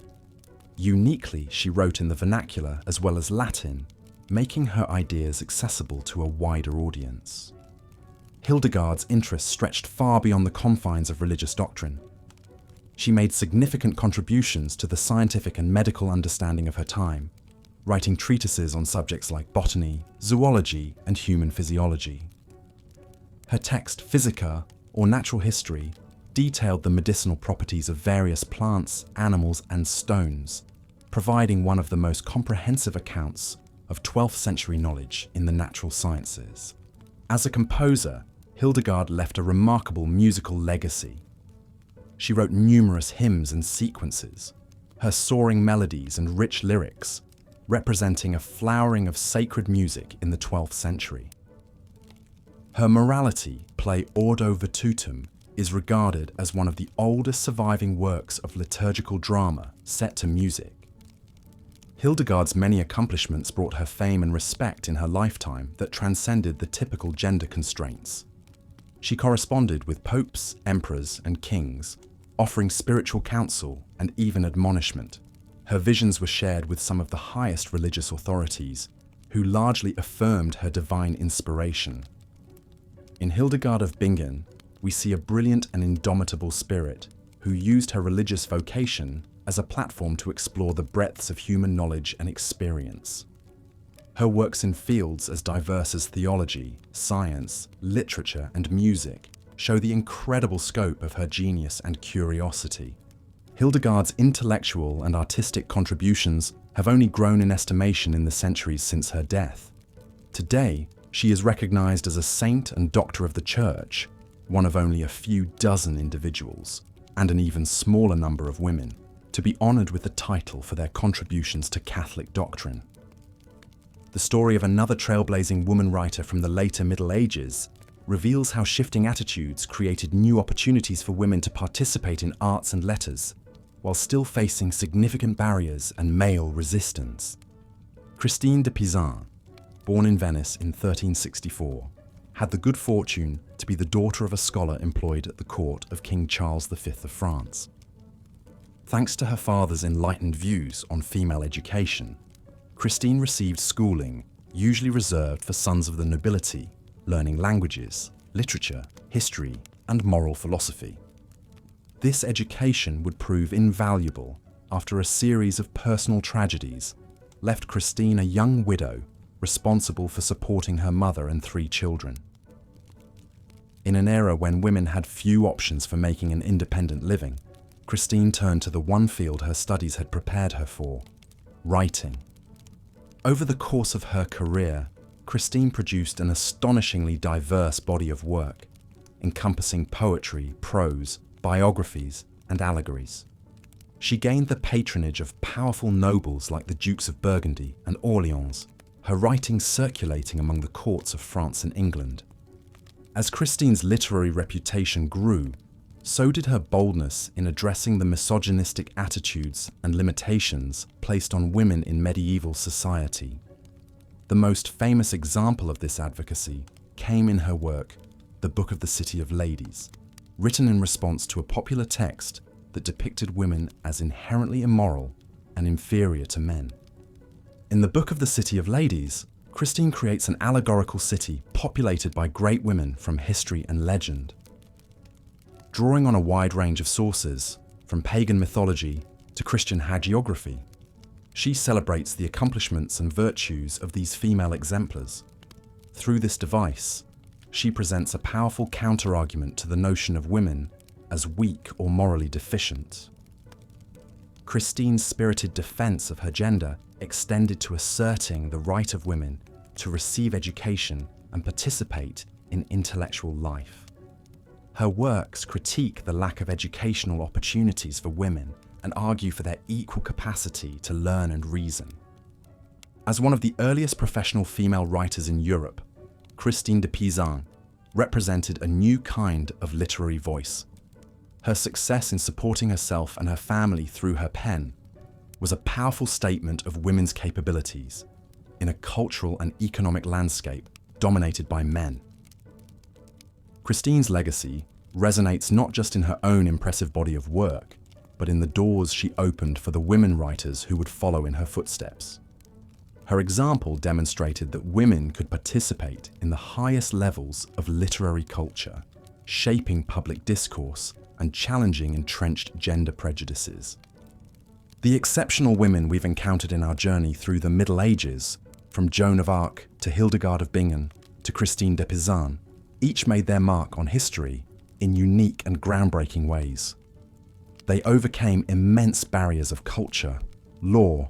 Uniquely, she wrote in the vernacular as well as Latin, making her ideas accessible to a wider audience. Hildegard's interests stretched far beyond the confines of religious doctrine. She made significant contributions to the scientific and medical understanding of her time, writing treatises on subjects like botany, zoology, and human physiology. Her text, Physica, or Natural History, detailed the medicinal properties of various plants, animals, and stones, providing one of the most comprehensive accounts of 12th century knowledge in the natural sciences. As a composer, Hildegard left a remarkable musical legacy. She wrote numerous hymns and sequences, her soaring melodies and rich lyrics representing a flowering of sacred music in the 12th century. Her morality play Ordo Virtutum is regarded as one of the oldest surviving works of liturgical drama set to music. Hildegard's many accomplishments brought her fame and respect in her lifetime that transcended the typical gender constraints. She corresponded with popes, emperors, and kings, offering spiritual counsel and even admonishment. Her visions were shared with some of the highest religious authorities, who largely affirmed her divine inspiration. In Hildegard of Bingen, we see a brilliant and indomitable spirit who used her religious vocation as a platform to explore the breadths of human knowledge and experience. Her works in fields as diverse as theology, science, literature, and music show the incredible scope of her genius and curiosity. Hildegard's intellectual and artistic contributions have only grown in estimation in the centuries since her death. Today, she is recognized as a saint and doctor of the Church, one of only a few dozen individuals, and an even smaller number of women, to be honored with the title for their contributions to Catholic doctrine. The story of another trailblazing woman writer from the later Middle Ages reveals how shifting attitudes created new opportunities for women to participate in arts and letters, while still facing significant barriers and male resistance. Christine de Pizan, born in Venice in 1364, had the good fortune to be the daughter of a scholar employed at the court of King Charles V of France. Thanks to her father's enlightened views on female education, Christine received schooling usually reserved for sons of the nobility, learning languages, literature, history, and moral philosophy. This education would prove invaluable after a series of personal tragedies left Christine a young widow responsible for supporting her mother and 3 children. In an era when women had few options for making an independent living, Christine turned to the one field her studies had prepared her for: writing. Over the course of her career, Christine produced an astonishingly diverse body of work, encompassing poetry, prose, biographies, and allegories. She gained the patronage of powerful nobles like the Dukes of Burgundy and Orleans, her writings circulating among the courts of France and England. As Christine's literary reputation grew, so did her boldness in addressing the misogynistic attitudes and limitations placed on women in medieval society. The most famous example of this advocacy came in her work, The Book of the City of Ladies, written in response to a popular text that depicted women as inherently immoral and inferior to men. In The Book of the City of Ladies, Christine creates an allegorical city populated by great women from history and legend. Drawing on a wide range of sources, from pagan mythology to Christian hagiography. She celebrates the accomplishments and virtues of these female exemplars. Through this device, she presents a powerful counter-argument to the notion of women as weak or morally deficient. Christine's spirited defense of her gender extended to asserting the right of women to receive education and participate in intellectual life. Her works critique the lack of educational opportunities for women and argue for their equal capacity to learn and reason. As one of the earliest professional female writers in Europe, Christine de Pizan represented a new kind of literary voice. Her success in supporting herself and her family through her pen was a powerful statement of women's capabilities in a cultural and economic landscape dominated by men. Christine's legacy resonates not just in her own impressive body of work, but in the doors she opened for the women writers who would follow in her footsteps. Her example demonstrated that women could participate in the highest levels of literary culture, shaping public discourse and challenging entrenched gender prejudices. The exceptional women we've encountered in our journey through the Middle Ages, from Joan of Arc to Hildegard of Bingen to Christine de Pizan, each made their mark on history in unique and groundbreaking ways. They overcame immense barriers of culture, law,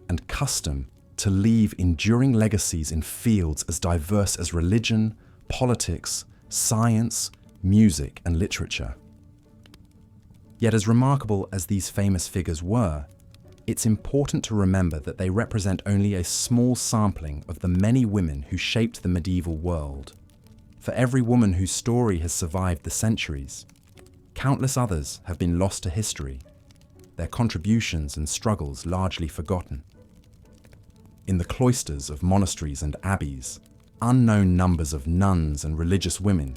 and custom to leave enduring legacies in fields as diverse as religion, politics, science, music, and literature. Yet as remarkable as these famous figures were, it's important to remember that they represent only a small sampling of the many women who shaped the medieval world. For every woman whose story has survived the centuries, countless others have been lost to history, their contributions and struggles largely forgotten. In the cloisters of monasteries and abbeys, unknown numbers of nuns and religious women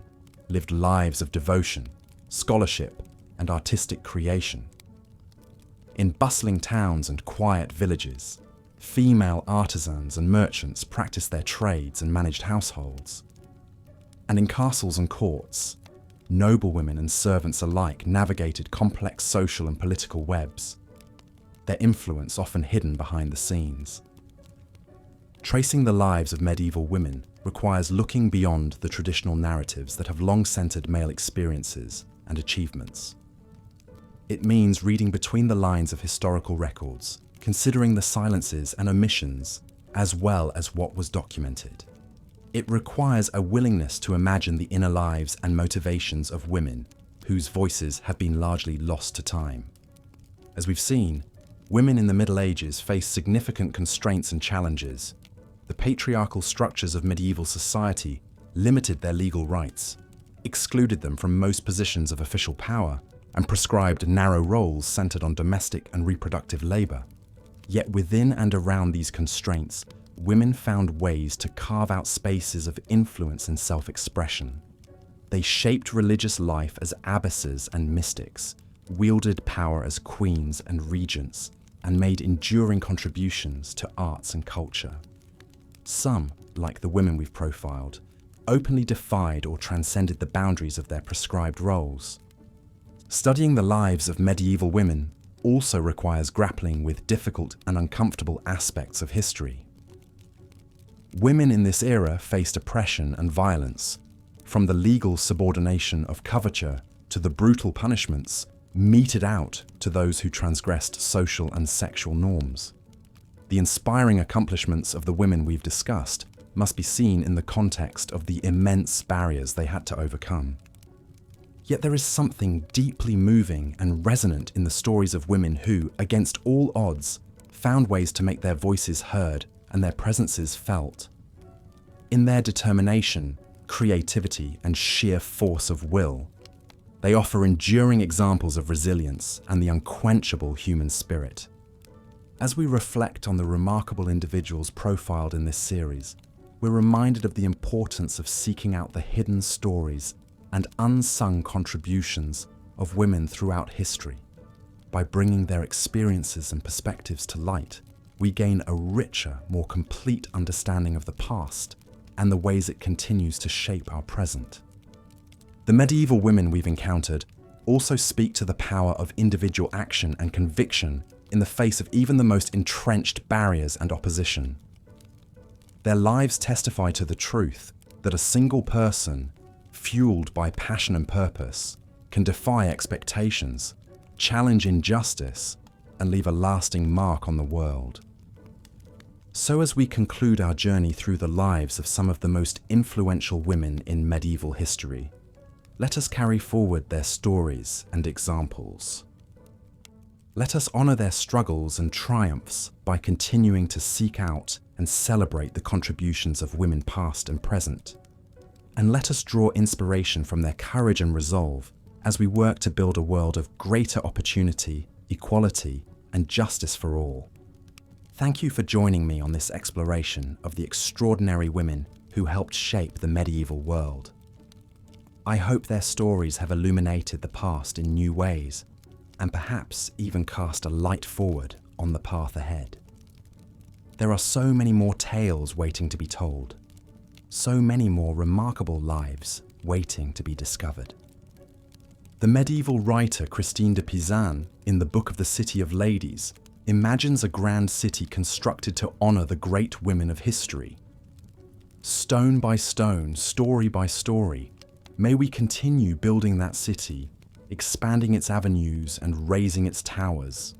lived lives of devotion, scholarship, and artistic creation. In bustling towns and quiet villages, female artisans and merchants practiced their trades and managed households. And in castles and courts, noblewomen and servants alike navigated complex social and political webs, their influence often hidden behind the scenes. Tracing the lives of medieval women requires looking beyond the traditional narratives that have long centered male experiences and achievements. It means reading between the lines of historical records, considering the silences and omissions, as well as what was documented. It requires a willingness to imagine the inner lives and motivations of women whose voices have been largely lost to time. As we've seen, women in the Middle Ages faced significant constraints and challenges. The patriarchal structures of medieval society limited their legal rights, excluded them from most positions of official power, and prescribed narrow roles centered on domestic and reproductive labor. Yet within and around these constraints, women found ways to carve out spaces of influence and self-expression. They shaped religious life as abbesses and mystics, wielded power as queens and regents, and made enduring contributions to arts and culture. Some, like the women we've profiled, openly defied or transcended the boundaries of their prescribed roles. Studying the lives of medieval women also requires grappling with difficult and uncomfortable aspects of history. Women in this era faced oppression and violence, from the legal subordination of coverture to the brutal punishments meted out to those who transgressed social and sexual norms. The inspiring accomplishments of the women we've discussed must be seen in the context of the immense barriers they had to overcome. Yet there is something deeply moving and resonant in the stories of women who, against all odds, found ways to make their voices heard and their presences felt. In their determination, creativity, and sheer force of will, they offer enduring examples of resilience and the unquenchable human spirit. As we reflect on the remarkable individuals profiled in this series, we're reminded of the importance of seeking out the hidden stories and unsung contributions of women throughout history. By bringing their experiences and perspectives to light, we gain a richer, more complete understanding of the past and the ways it continues to shape our present. The medieval women we've encountered also speak to the power of individual action and conviction in the face of even the most entrenched barriers and opposition. Their lives testify to the truth that a single person, fueled by passion and purpose, can defy expectations, challenge injustice, and leave a lasting mark on the world. So as we conclude our journey through the lives of some of the most influential women in medieval history, let us carry forward their stories and examples. Let us honor their struggles and triumphs by continuing to seek out and celebrate the contributions of women past and present. And let us draw inspiration from their courage and resolve as we work to build a world of greater opportunity, equality, and justice for all. Thank you for joining me on this exploration of the extraordinary women who helped shape the medieval world. I hope their stories have illuminated the past in new ways, and perhaps even cast a light forward on the path ahead. There are so many more tales waiting to be told, so many more remarkable lives waiting to be discovered. The medieval writer Christine de Pizan, in the Book of the City of Ladies, imagines a grand city constructed to honor the great women of history. Stone by stone, story by story, may we continue building that city, expanding its avenues and raising its towers.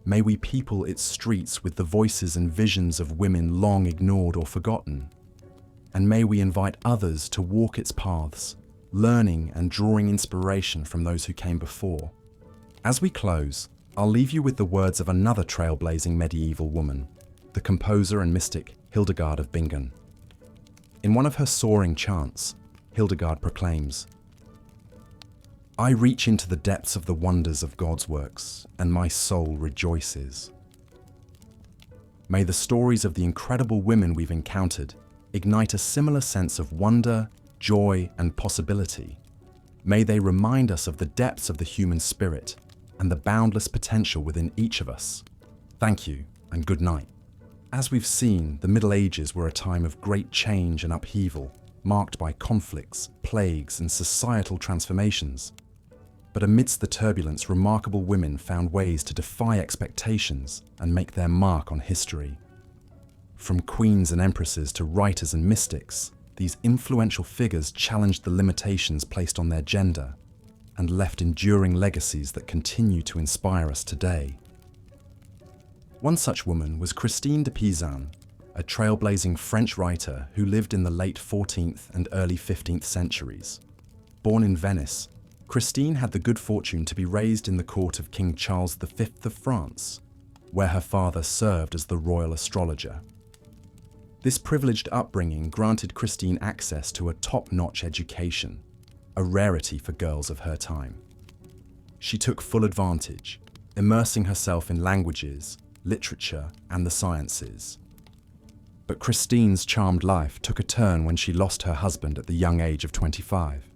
May we people its streets with the voices and visions of women long ignored or forgotten. And may we invite others to walk its paths, learning and drawing inspiration from those who came before. As we close, I'll leave you with the words of another trailblazing medieval woman, the composer and mystic Hildegard of Bingen. In one of her soaring chants, Hildegard proclaims, "I reach into the depths of the wonders of God's works, and my soul rejoices." May the stories of the incredible women we've encountered ignite a similar sense of wonder, joy, and possibility. May they remind us of the depths of the human spirit and the boundless potential within each of us. Thank you, and good night. As we've seen, the Middle Ages were a time of great change and upheaval, marked by conflicts, plagues, and societal transformations. But amidst the turbulence, remarkable women found ways to defy expectations and make their mark on history. From queens and empresses to writers and mystics, these influential figures challenged the limitations placed on their gender and left enduring legacies that continue to inspire us today. One such woman was Christine de Pizan, a trailblazing French writer who lived in the late 14th and early 15th centuries. Born in Venice, Christine had the good fortune to be raised in the court of King Charles V of France, where her father served as the royal astrologer. This privileged upbringing granted Christine access to a top-notch education, a rarity for girls of her time. She took full advantage, immersing herself in languages, literature, and the sciences. But Christine's charmed life took a turn when she lost her husband at the young age of 25.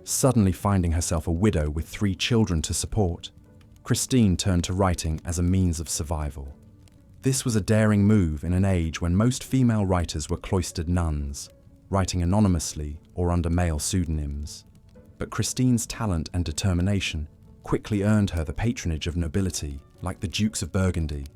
Suddenly finding herself a widow with 3 children to support, Christine turned to writing as a means of survival. This was a daring move in an age when most female writers were cloistered nuns, writing anonymously or under male pseudonyms. But Christine's talent and determination quickly earned her the patronage of nobility, like the Dukes of Burgundy.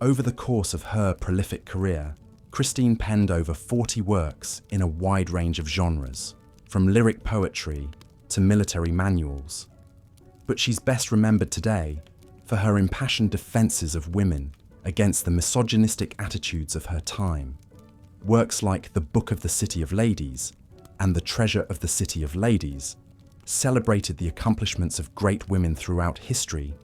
Over the course of her prolific career, Christine penned over 40 works in a wide range of genres, from lyric poetry to military manuals. But she's best remembered today for her impassioned defenses of women against the misogynistic attitudes of her time. Works like The Book of the City of Ladies and The Treasure of the City of Ladies celebrated the accomplishments of great women throughout history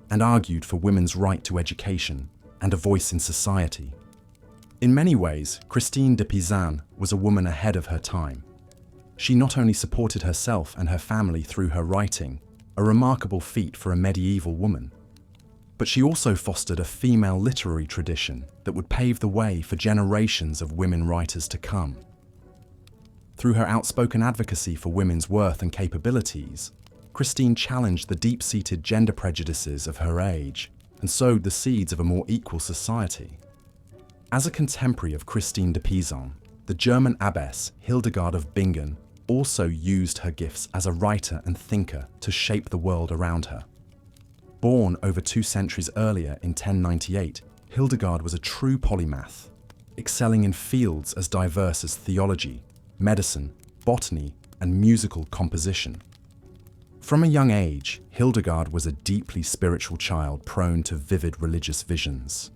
and argued for women's right to education and a voice in society. In many ways, Christine de Pizan was a woman ahead of her time. She not only supported herself and her family through her writing, a remarkable feat for a medieval woman, but she also fostered a female literary tradition that would pave the way for generations of women writers to come. Through her outspoken advocacy for women's worth and capabilities, Christine challenged the deep-seated gender prejudices of her age and sowed the seeds of a more equal society. As a contemporary of Christine de Pizan, the German abbess Hildegard of Bingen also used her gifts as a writer and thinker to shape the world around her. Born over 2 centuries earlier in 1098, Hildegard was a true polymath, excelling in fields as diverse as theology, medicine, botany, and musical composition. From a young age, Hildegard was a deeply spiritual child prone to vivid religious visions.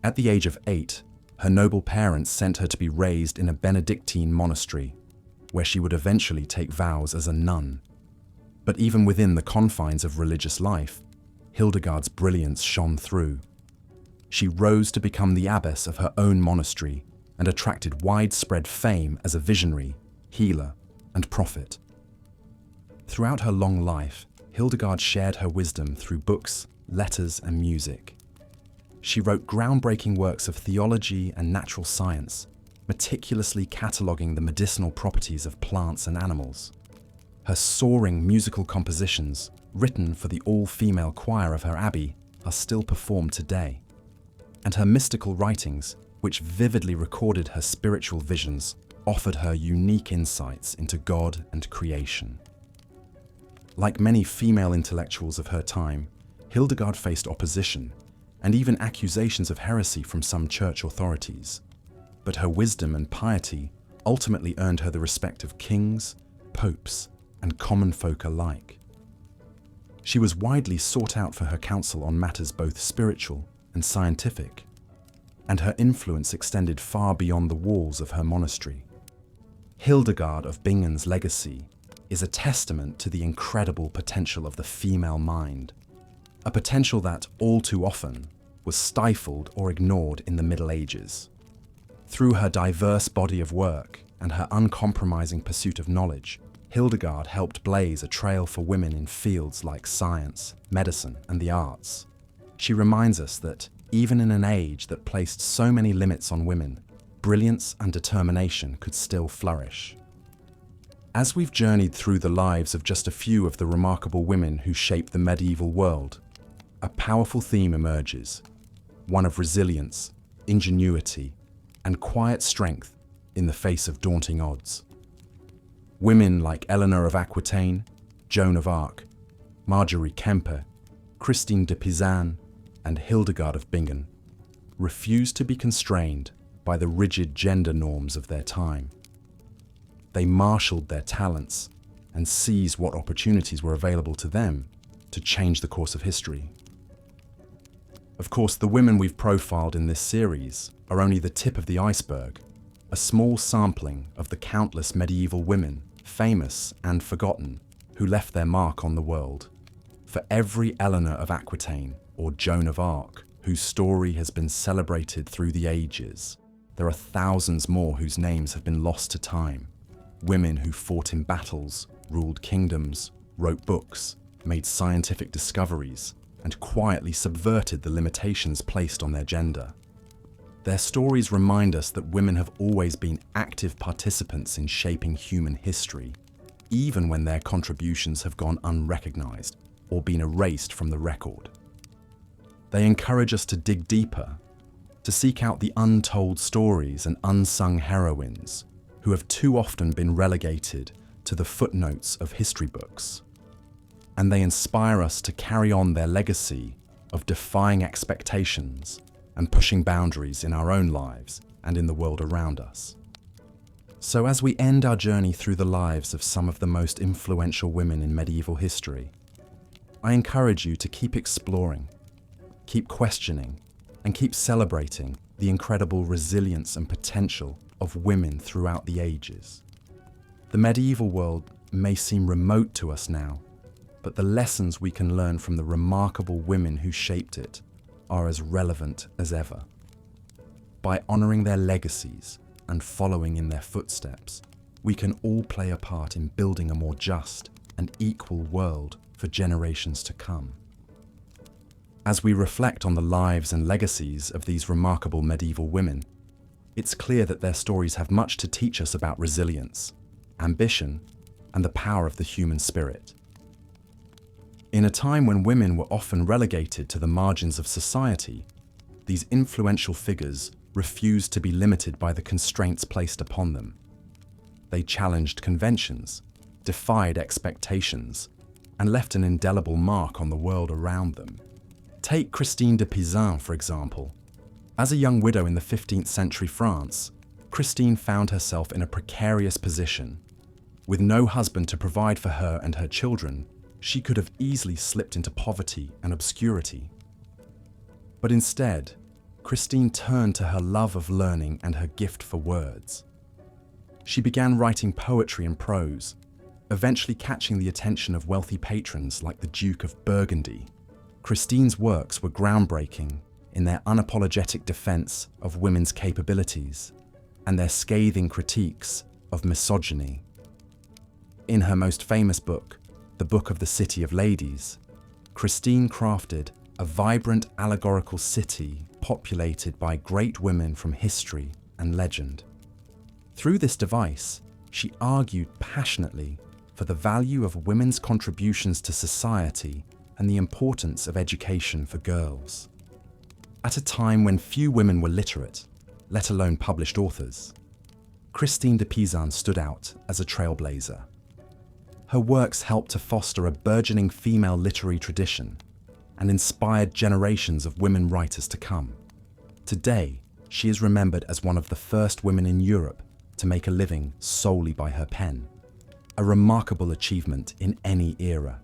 At the age of 8, her noble parents sent her to be raised in a Benedictine monastery, where she would eventually take vows as a nun. But even within the confines of religious life, Hildegard's brilliance shone through. She rose to become the abbess of her own monastery and attracted widespread fame as a visionary, healer, and prophet. Throughout her long life, Hildegard shared her wisdom through books, letters, and music. She wrote groundbreaking works of theology and natural science, meticulously cataloguing the medicinal properties of plants and animals. Her soaring musical compositions, written for the all-female choir of her abbey, are still performed today. And her mystical writings, which vividly recorded her spiritual visions, offered her unique insights into God and creation. Like many female intellectuals of her time, Hildegard faced opposition and even accusations of heresy from some church authorities. But her wisdom and piety ultimately earned her the respect of kings, popes, and common folk alike. She was widely sought out for her counsel on matters both spiritual and scientific, and her influence extended far beyond the walls of her monastery. Hildegard of Bingen's legacy is a testament to the incredible potential of the female mind, a potential that, all too often, was stifled or ignored in the Middle Ages. Through her diverse body of work and her uncompromising pursuit of knowledge, Hildegard helped blaze a trail for women in fields like science, medicine, and the arts. She reminds us that, even in an age that placed so many limits on women, brilliance and determination could still flourish. As we've journeyed through the lives of just a few of the remarkable women who shaped the medieval world, a powerful theme emerges, one of resilience, ingenuity, and quiet strength in the face of daunting odds. Women like Eleanor of Aquitaine, Joan of Arc, Marjorie Kemper, Christine de Pizan, and Hildegard of Bingen refused to be constrained by the rigid gender norms of their time. They marshaled their talents and seized what opportunities were available to them to change the course of history. Of course, the women we've profiled in this series are only the tip of the iceberg, a small sampling of the countless medieval women, famous and forgotten, who left their mark on the world. For every Eleanor of Aquitaine or Joan of Arc, whose story has been celebrated through the ages, there are thousands more whose names have been lost to time. Women who fought in battles, ruled kingdoms, wrote books, made scientific discoveries, and quietly subverted the limitations placed on their gender. Their stories remind us that women have always been active participants in shaping human history, even when their contributions have gone unrecognized or been erased from the record. They encourage us to dig deeper, to seek out the untold stories and unsung heroines who have too often been relegated to the footnotes of history books. And they inspire us to carry on their legacy of defying expectations and pushing boundaries in our own lives and in the world around us. So as we end our journey through the lives of some of the most influential women in medieval history, I encourage you to keep exploring, keep questioning, and keep celebrating the incredible resilience and potential of women throughout the ages. The medieval world may seem remote to us now, but the lessons we can learn from the remarkable women who shaped it are as relevant as ever. By honoring their legacies and following in their footsteps, we can all play a part in building a more just and equal world for generations to come. As we reflect on the lives and legacies of these remarkable medieval women, it's clear that their stories have much to teach us about resilience, ambition, and the power of the human spirit. In a time when women were often relegated to the margins of society, these influential figures refused to be limited by the constraints placed upon them. They challenged conventions, defied expectations, and left an indelible mark on the world around them. Take Christine de Pizan, for example. As a young widow in the 15th century France, Christine found herself in a precarious position. With no husband to provide for her and her children, she could have easily slipped into poverty and obscurity. But instead, Christine turned to her love of learning and her gift for words. She began writing poetry and prose, eventually catching the attention of wealthy patrons like the Duke of Burgundy. Christine's works were groundbreaking in their unapologetic defense of women's capabilities and their scathing critiques of misogyny. In her most famous book, The Book of the City of Ladies, Christine crafted a vibrant allegorical city populated by great women from history and legend. Through this device, she argued passionately for the value of women's contributions to society and the importance of education for girls. At a time when few women were literate, let alone published authors, Christine de Pizan stood out as a trailblazer. Her works helped to foster a burgeoning female literary tradition and inspired generations of women writers to come. Today, she is remembered as one of the first women in Europe to make a living solely by her pen, a remarkable achievement in any era.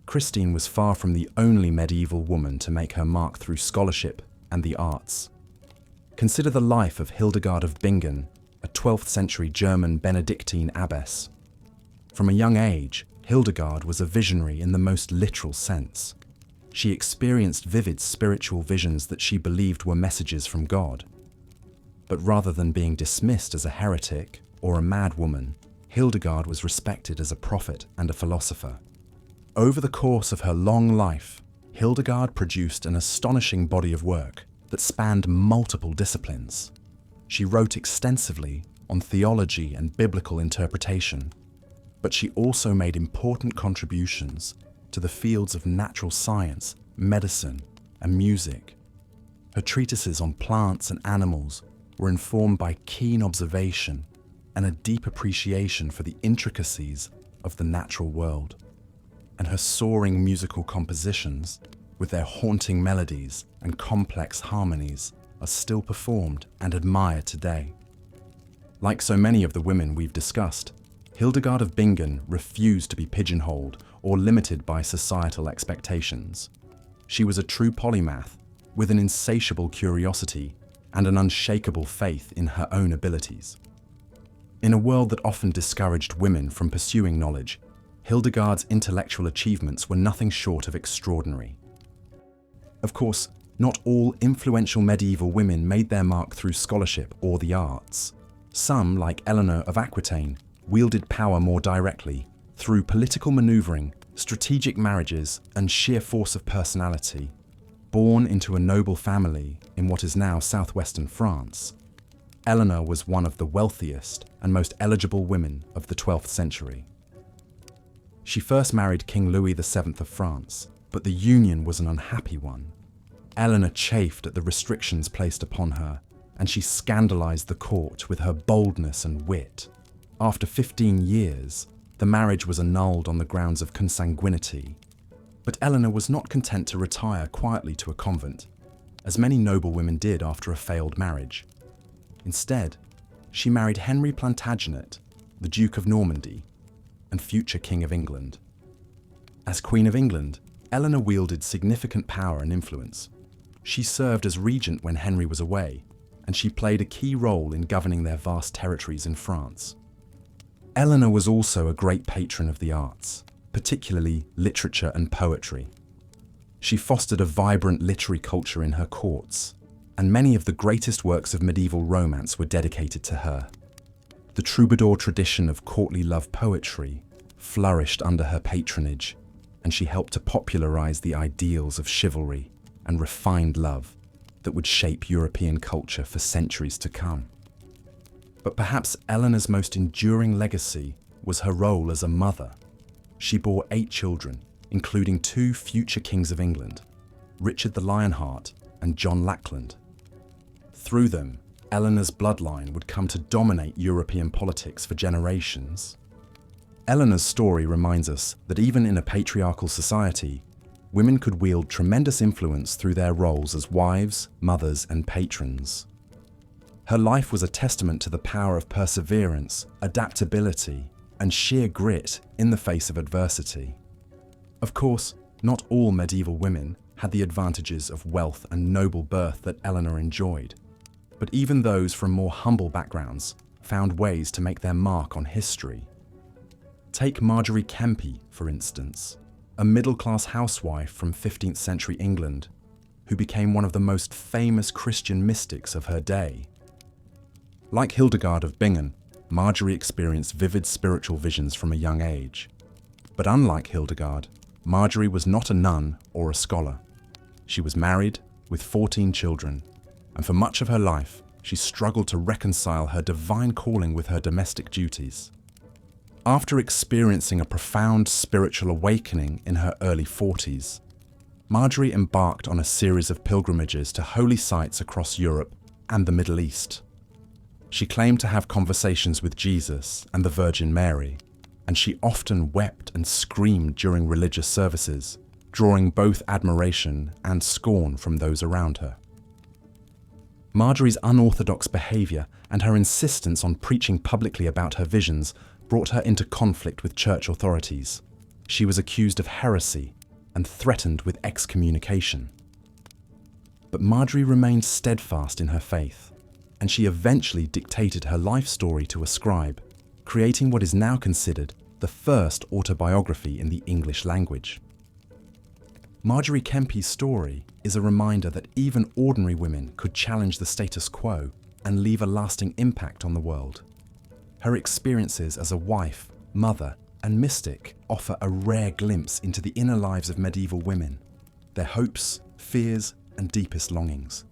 Christine was far from the only medieval woman to make her mark through scholarship and the arts. Consider the life of Hildegard of Bingen, a 12th century German Benedictine abbess. From a young age, Hildegard was a visionary in the most literal sense. She experienced vivid spiritual visions that she believed were messages from God. But rather than being dismissed as a heretic or a mad woman, Hildegard was respected as a prophet and a philosopher. Over the course of her long life, Hildegard produced an astonishing body of work that spanned multiple disciplines. She wrote extensively on theology and biblical interpretation, but she also made important contributions to the fields of natural science, medicine, and music. Her treatises on plants and animals were informed by keen observation and a deep appreciation for the intricacies of the natural world. And her soaring musical compositions, with their haunting melodies and complex harmonies, are still performed and admired today. Like so many of the women we've discussed, Hildegard of Bingen refused to be pigeonholed or limited by societal expectations. She was a true polymath, with an insatiable curiosity and an unshakable faith in her own abilities. In a world that often discouraged women from pursuing knowledge, Hildegard's intellectual achievements were nothing short of extraordinary. Of course, not all influential medieval women made their mark through scholarship or the arts. Some, like Eleanor of Aquitaine, wielded power more directly through political maneuvering, strategic marriages, and sheer force of personality. Born into a noble family in what is now southwestern France, Eleanor was one of the wealthiest and most eligible women of the 12th century. She first married King Louis VII of France, but the union was an unhappy one. Eleanor chafed at the restrictions placed upon her, and she scandalized the court with her boldness and wit. After 15 years, the marriage was annulled on the grounds of consanguinity. But Eleanor was not content to retire quietly to a convent, as many noble women did after a failed marriage. Instead, she married Henry Plantagenet, the Duke of Normandy, and future King of England. As Queen of England, Eleanor wielded significant power and influence. She served as regent when Henry was away, and she played a key role in governing their vast territories in France. Eleanor was also a great patron of the arts, particularly literature and poetry. She fostered a vibrant literary culture in her courts, and many of the greatest works of medieval romance were dedicated to her. The troubadour tradition of courtly love poetry flourished under her patronage, and she helped to popularize the ideals of chivalry and refined love that would shape European culture for centuries to come. But perhaps Eleanor's most enduring legacy was her role as a mother. She bore 8 children, including 2 future kings of England, Richard the Lionheart and John Lackland. Through them, Eleanor's bloodline would come to dominate European politics for generations. Eleanor's story reminds us that even in a patriarchal society, women could wield tremendous influence through their roles as wives, mothers, and patrons. Her life was a testament to the power of perseverance, adaptability, and sheer grit in the face of adversity. Of course, not all medieval women had the advantages of wealth and noble birth that Eleanor enjoyed, but even those from more humble backgrounds found ways to make their mark on history. Take Marjorie Kempe, for instance, a middle-class housewife from 15th century England who became one of the most famous Christian mystics of her day. Like Hildegard of Bingen, Marjorie experienced vivid spiritual visions from a young age. But unlike Hildegard, Marjorie was not a nun or a scholar. She was married with 14 children, and for much of her life, she struggled to reconcile her divine calling with her domestic duties. After experiencing a profound spiritual awakening in her early 40s, Marjorie embarked on a series of pilgrimages to holy sites across Europe and the Middle East. She claimed to have conversations with Jesus and the Virgin Mary, and she often wept and screamed during religious services, drawing both admiration and scorn from those around her. Marjorie's unorthodox behaviour and her insistence on preaching publicly about her visions brought her into conflict with church authorities. She was accused of heresy and threatened with excommunication. But Marjorie remained steadfast in her faith, and she eventually dictated her life story to a scribe, creating what is now considered the first autobiography in the English language. Marjorie Kempe's story is a reminder that even ordinary women could challenge the status quo and leave a lasting impact on the world. Her experiences as a wife, mother, and mystic offer a rare glimpse into the inner lives of medieval women, their hopes, fears, and deepest longings.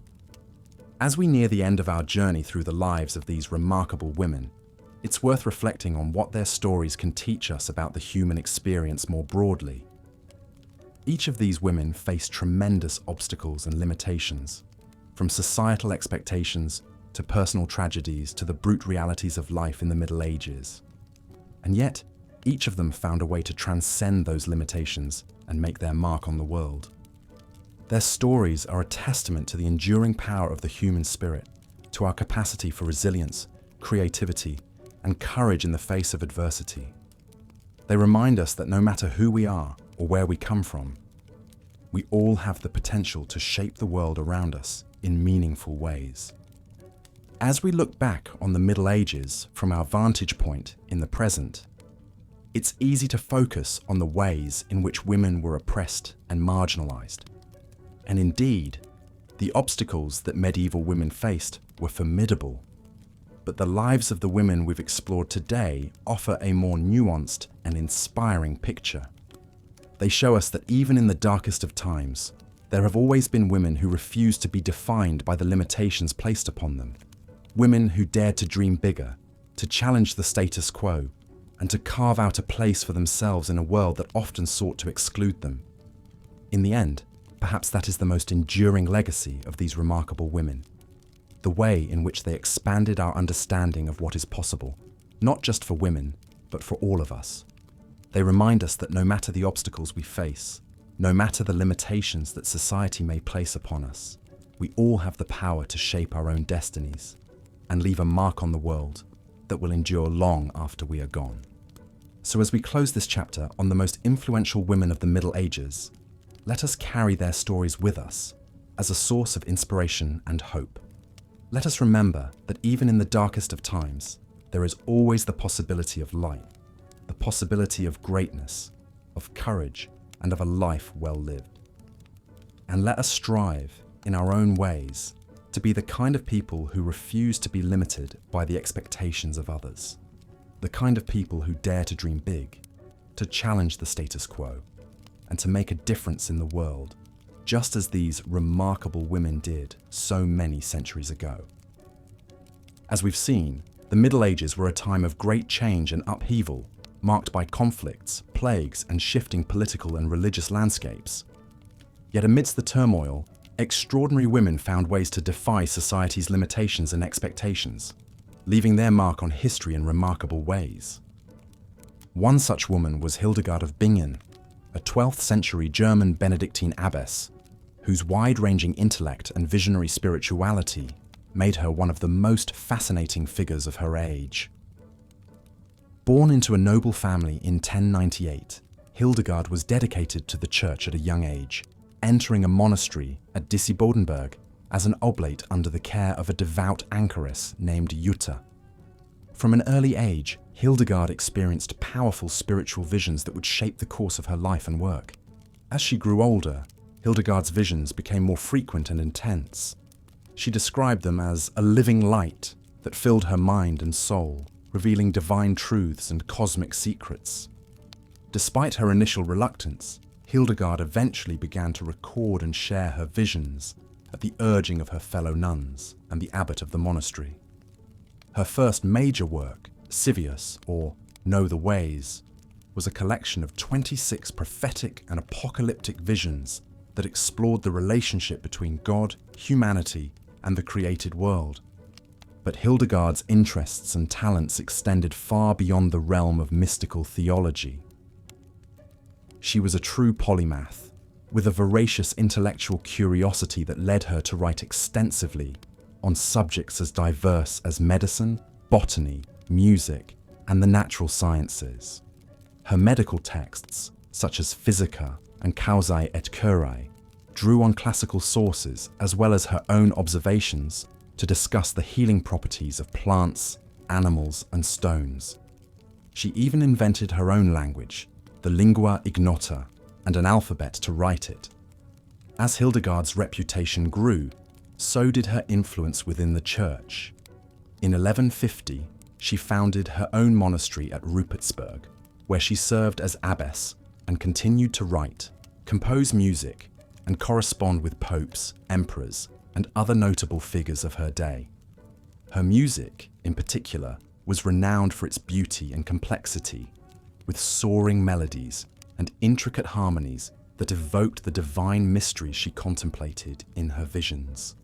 As we near the end of our journey through the lives of these remarkable women, it's worth reflecting on what their stories can teach us about the human experience more broadly. Each of these women faced tremendous obstacles and limitations, from societal expectations to personal tragedies to the brute realities of life in the Middle Ages. And yet, each of them found a way to transcend those limitations and make their mark on the world. Their stories are a testament to the enduring power of the human spirit, to our capacity for resilience, creativity, and courage in the face of adversity. They remind us that no matter who we are or where we come from, we all have the potential to shape the world around us in meaningful ways. As we look back on the Middle Ages from our vantage point in the present, it's easy to focus on the ways in which women were oppressed and marginalized. And indeed, the obstacles that medieval women faced were formidable. But the lives of the women we've explored today offer a more nuanced and inspiring picture. They show us that even in the darkest of times, there have always been women who refused to be defined by the limitations placed upon them. Women who dared to dream bigger, to challenge the status quo, and to carve out a place for themselves in a world that often sought to exclude them. In the end, perhaps that is the most enduring legacy of these remarkable women. The way in which they expanded our understanding of what is possible, not just for women, but for all of us. They remind us that no matter the obstacles we face, no matter the limitations that society may place upon us, we all have the power to shape our own destinies and leave a mark on the world that will endure long after we are gone. So as we close this chapter on the most influential women of the Middle Ages, let us carry their stories with us as a source of inspiration and hope. Let us remember that even in the darkest of times, there is always the possibility of light, the possibility of greatness, of courage, and of a life well lived. And let us strive, in our own ways, to be the kind of people who refuse to be limited by the expectations of others, the kind of people who dare to dream big, to challenge the status quo, and to make a difference in the world, just as these remarkable women did so many centuries ago. As we've seen, the Middle Ages were a time of great change and upheaval, marked by conflicts, plagues, and shifting political and religious landscapes. Yet amidst the turmoil, extraordinary women found ways to defy society's limitations and expectations, leaving their mark on history in remarkable ways. One such woman was Hildegard of Bingen, a 12th century German Benedictine abbess, whose wide-ranging intellect and visionary spirituality made her one of the most fascinating figures of her age. Born into a noble family in 1098, Hildegard was dedicated to the church at a young age, entering a monastery at Disibodenberg as an oblate under the care of a devout anchoress named Jutta. From an early age, Hildegard experienced powerful spiritual visions that would shape the course of her life and work. As she grew older, Hildegard's visions became more frequent and intense. She described them as a living light that filled her mind and soul, revealing divine truths and cosmic secrets. Despite her initial reluctance, Hildegard eventually began to record and share her visions at the urging of her fellow nuns and the abbot of the monastery. Her first major work, Civius, or Know the Ways, was a collection of 26 prophetic and apocalyptic visions that explored the relationship between God, humanity, and the created world. But Hildegard's interests and talents extended far beyond the realm of mystical theology. She was a true polymath, with a voracious intellectual curiosity that led her to write extensively on subjects as diverse as medicine, botany, music, and the natural sciences. Her medical texts, such as Physica and Causae et Curae, drew on classical sources as well as her own observations to discuss the healing properties of plants, animals, and stones. She even invented her own language, the lingua ignota, and an alphabet to write it. As Hildegard's reputation grew, so did her influence within the church. In 1150, she founded her own monastery at Rupertsberg, where she served as abbess and continued to write, compose music, and correspond with popes, emperors, and other notable figures of her day. Her music, in particular, was renowned for its beauty and complexity, with soaring melodies and intricate harmonies that evoked the divine mysteries she contemplated in her visions.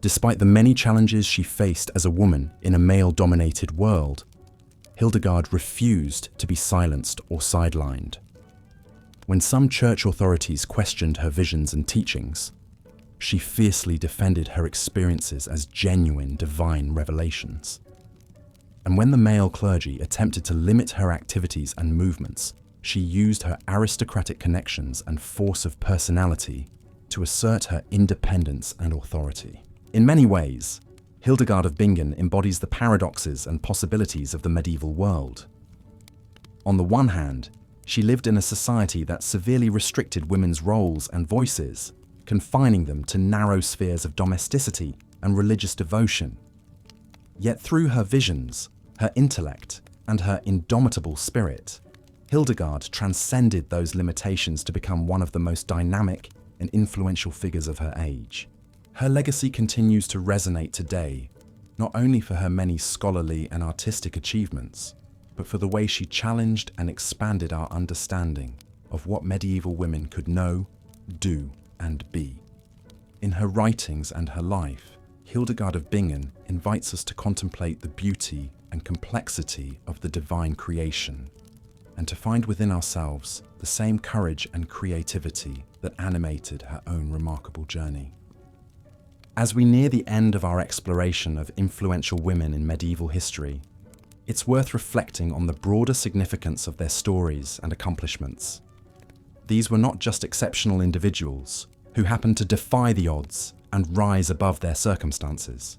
Despite the many challenges she faced as a woman in a male-dominated world, Hildegard refused to be silenced or sidelined. When some church authorities questioned her visions and teachings, she fiercely defended her experiences as genuine divine revelations. And when the male clergy attempted to limit her activities and movements, she used her aristocratic connections and force of personality to assert her independence and authority. In many ways, Hildegard of Bingen embodies the paradoxes and possibilities of the medieval world. On the one hand, she lived in a society that severely restricted women's roles and voices, confining them to narrow spheres of domesticity and religious devotion. Yet through her visions, her intellect, and her indomitable spirit, Hildegard transcended those limitations to become one of the most dynamic and influential figures of her age. Her legacy continues to resonate today, not only for her many scholarly and artistic achievements, but for the way she challenged and expanded our understanding of what medieval women could know, do, and be. In her writings and her life, Hildegard of Bingen invites us to contemplate the beauty and complexity of the divine creation, and to find within ourselves the same courage and creativity that animated her own remarkable journey. As we near the end of our exploration of influential women in medieval history, it's worth reflecting on the broader significance of their stories and accomplishments. These were not just exceptional individuals who happened to defy the odds and rise above their circumstances.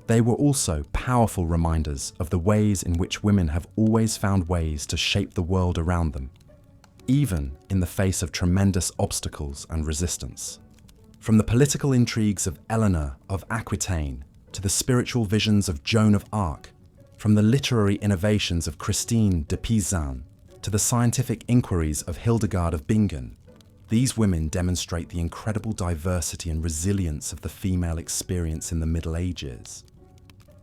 They were also powerful reminders of the ways in which women have always found ways to shape the world around them, even in the face of tremendous obstacles and resistance. From the political intrigues of Eleanor of Aquitaine to the spiritual visions of Joan of Arc, from the literary innovations of Christine de Pizan to the scientific inquiries of Hildegard of Bingen, these women demonstrate the incredible diversity and resilience of the female experience in the Middle Ages.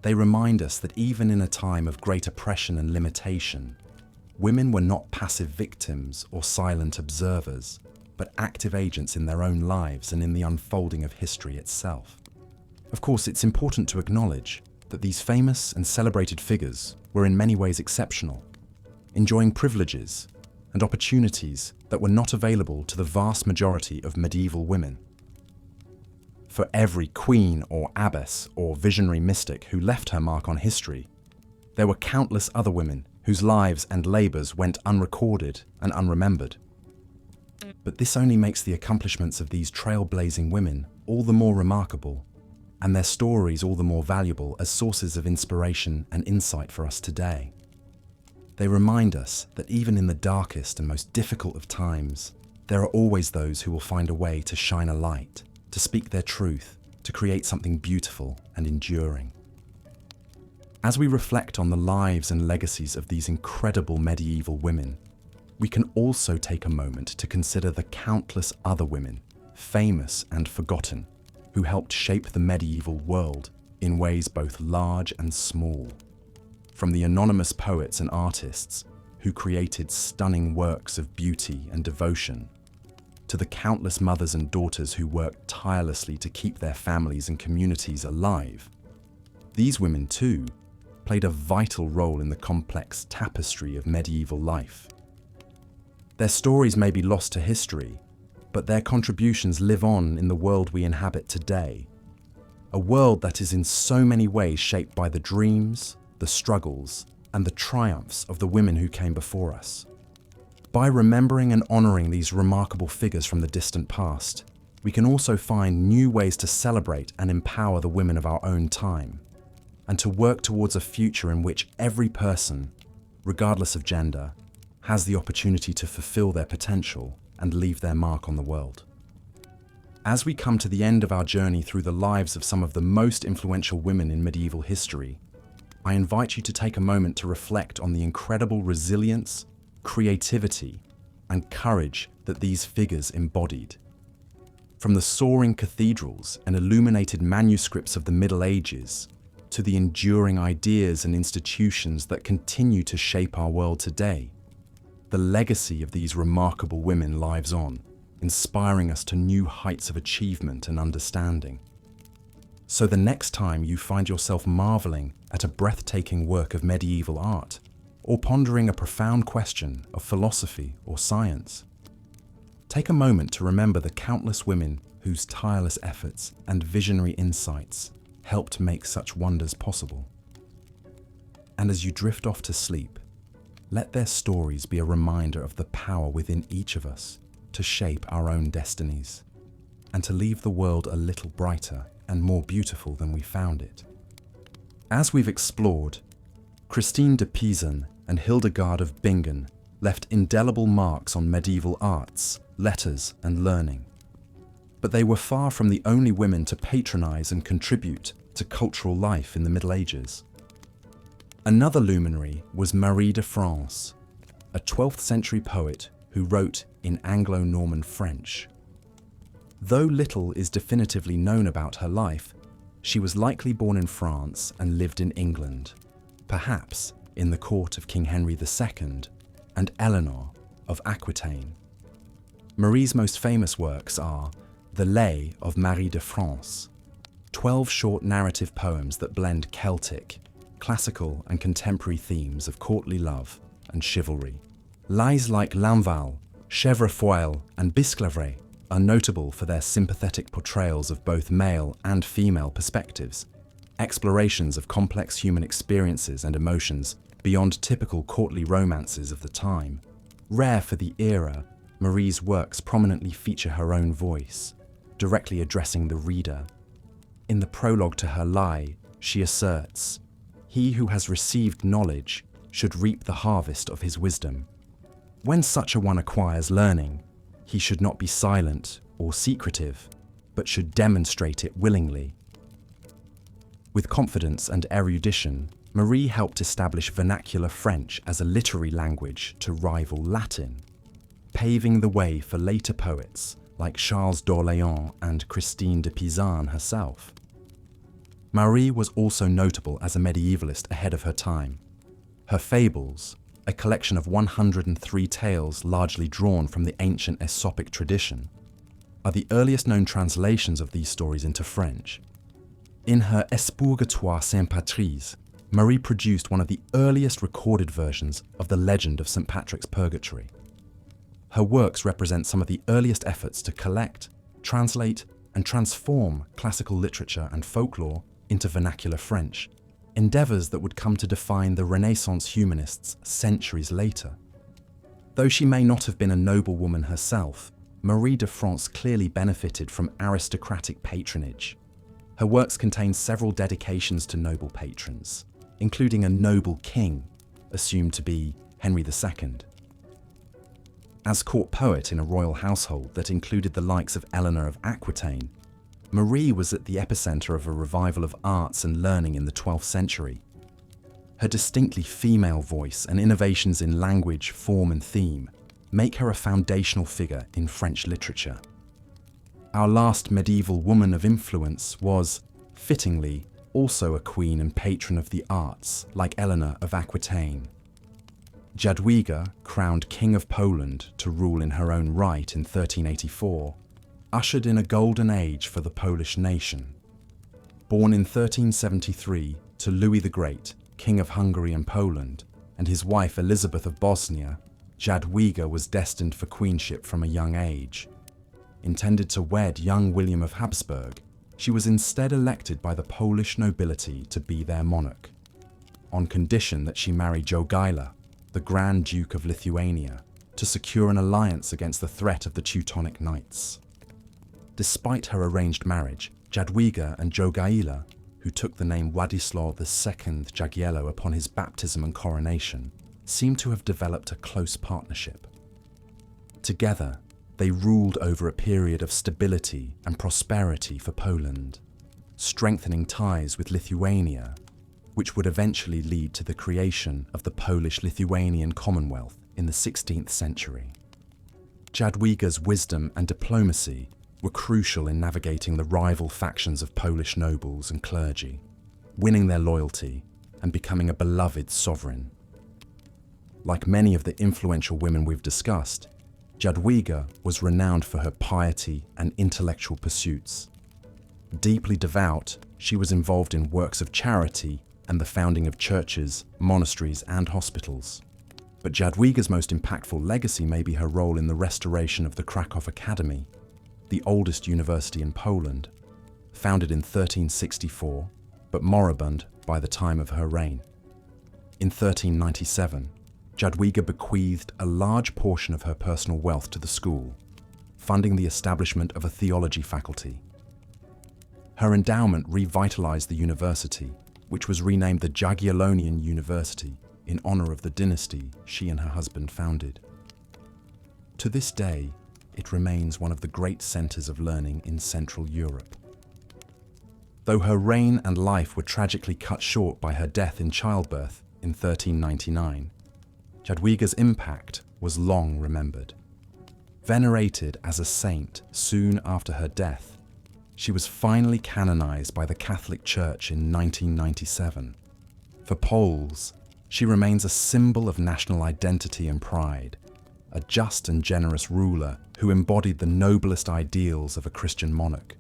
They remind us that even in a time of great oppression and limitation, women were not passive victims or silent observers, but active agents in their own lives and in the unfolding of history itself. Of course, it's important to acknowledge that these famous and celebrated figures were in many ways exceptional. enjoying privileges and opportunities that were not available to the vast majority of medieval women. For every queen or abbess or visionary mystic who left her mark on history, there were countless other women whose lives and labours went unrecorded and unremembered. But this only makes the accomplishments of these trailblazing women all the more remarkable, and their stories all the more valuable as sources of inspiration and insight for us today. They remind us that even in the darkest and most difficult of times, there are always those who will find a way to shine a light, to speak their truth, to create something beautiful and enduring. As we reflect on the lives and legacies of these incredible medieval women, we can also take a moment to consider the countless other women, famous and forgotten, who helped shape the medieval world in ways both large and small. From the anonymous poets and artists who created stunning works of beauty and devotion, to the countless mothers and daughters who worked tirelessly to keep their families and communities alive. These women, too, played a vital role in the complex tapestry of medieval life. Their stories may be lost to history, but their contributions live on in the world we inhabit today. A world that is in so many ways shaped by the dreams, the struggles, and the triumphs of the women who came before us. By remembering and honouring these remarkable figures from the distant past, we can also find new ways to celebrate and empower the women of our own time, and to work towards a future in which every person, regardless of gender, has the opportunity to fulfill their potential and leave their mark on the world. As we come to the end of our journey through the lives of some of the most influential women in medieval history, I invite you to take a moment to reflect on the incredible resilience, creativity, and courage that these figures embodied. From the soaring cathedrals and illuminated manuscripts of the Middle Ages, to the enduring ideas and institutions that continue to shape our world today, the legacy of these remarkable women lives on, inspiring us to new heights of achievement and understanding. So the next time you find yourself marveling at a breathtaking work of medieval art, or pondering a profound question of philosophy or science, take a moment to remember the countless women whose tireless efforts and visionary insights helped make such wonders possible. And as you drift off to sleep, let their stories be a reminder of the power within each of us to shape our own destinies and to leave the world a little brighter and more beautiful than we found it. As we've explored, Christine de Pizan and Hildegard of Bingen left indelible marks on medieval arts, letters, and learning. But they were far from the only women to patronize and contribute to cultural life in the Middle Ages. Another luminary was Marie de France, a 12th century poet who wrote in Anglo-Norman French. Though little is definitively known about her life, she was likely born in France and lived in England, perhaps in the court of King Henry II and Eleanor of Aquitaine. Marie's most famous works are The Lay of Marie de France, 12 short narrative poems that blend Celtic, classical and contemporary themes of courtly love and chivalry. Lies like L'Inval, Chevrefoil, and Bisclavret are notable for their sympathetic portrayals of both male and female perspectives, explorations of complex human experiences and emotions beyond typical courtly romances of the time. Rare for the era, Marie's works prominently feature her own voice, directly addressing the reader. In the prologue to her Lie, she asserts, "He who has received knowledge should reap the harvest of his wisdom. When such a one acquires learning, he should not be silent or secretive, but should demonstrate it willingly." With confidence and erudition, Marie helped establish vernacular French as a literary language to rival Latin, paving the way for later poets like Charles d'Orléans and Christine de Pizan herself. Marie was also notable as a medievalist ahead of her time. Her fables, a collection of 103 tales largely drawn from the ancient Aesopic tradition, are the earliest known translations of these stories into French. In her Espurgatoire Saint-Patrice, Marie produced one of the earliest recorded versions of the legend of St. Patrick's Purgatory. Her works represent some of the earliest efforts to collect, translate, and transform classical literature and folklore into vernacular French, endeavours that would come to define the Renaissance humanists centuries later. Though she may not have been a noblewoman herself, Marie de France clearly benefited from aristocratic patronage. Her works contain several dedications to noble patrons, including a noble king, assumed to be Henry II. As court poet in a royal household that included the likes of Eleanor of Aquitaine, Marie was at the epicenter of a revival of arts and learning in the 12th century. Her distinctly female voice and innovations in language, form, and theme make her a foundational figure in French literature. Our last medieval woman of influence was, fittingly, also a queen and patron of the arts, like Eleanor of Aquitaine. Jadwiga, crowned King of Poland to rule in her own right in 1384, ushered in a golden age for the Polish nation. Born in 1373 to Louis the Great, King of Hungary and Poland, and his wife Elizabeth of Bosnia, Jadwiga was destined for queenship from a young age. Intended to wed young William of Habsburg, she was instead elected by the Polish nobility to be their monarch, on condition that she marry Jogaila, the Grand Duke of Lithuania, to secure an alliance against the threat of the Teutonic Knights. Despite her arranged marriage, Jadwiga and Jogaila, who took the name Władysław II Jagiello upon his baptism and coronation, seem to have developed a close partnership. Together, they ruled over a period of stability and prosperity for Poland, strengthening ties with Lithuania, which would eventually lead to the creation of the Polish-Lithuanian Commonwealth in the 16th century. Jadwiga's wisdom and diplomacy were crucial in navigating the rival factions of Polish nobles and clergy, winning their loyalty and becoming a beloved sovereign. Like many of the influential women we've discussed, Jadwiga was renowned for her piety and intellectual pursuits. Deeply devout, she was involved in works of charity and the founding of churches, monasteries, and hospitals. But Jadwiga's most impactful legacy may be her role in the restoration of the Krakow Academy, the oldest university in Poland, founded in 1364, but moribund by the time of her reign. In 1397, Jadwiga bequeathed a large portion of her personal wealth to the school, funding the establishment of a theology faculty. Her endowment revitalized the university, which was renamed the Jagiellonian University in honor of the dynasty she and her husband founded. To this day, it remains one of the great centers of learning in Central Europe. Though her reign and life were tragically cut short by her death in childbirth in 1399, Jadwiga's impact was long remembered. Venerated as a saint soon after her death, she was finally canonized by the Catholic Church in 1997. For Poles, she remains a symbol of national identity and pride, a just and generous ruler who embodied the noblest ideals of a Christian monarch.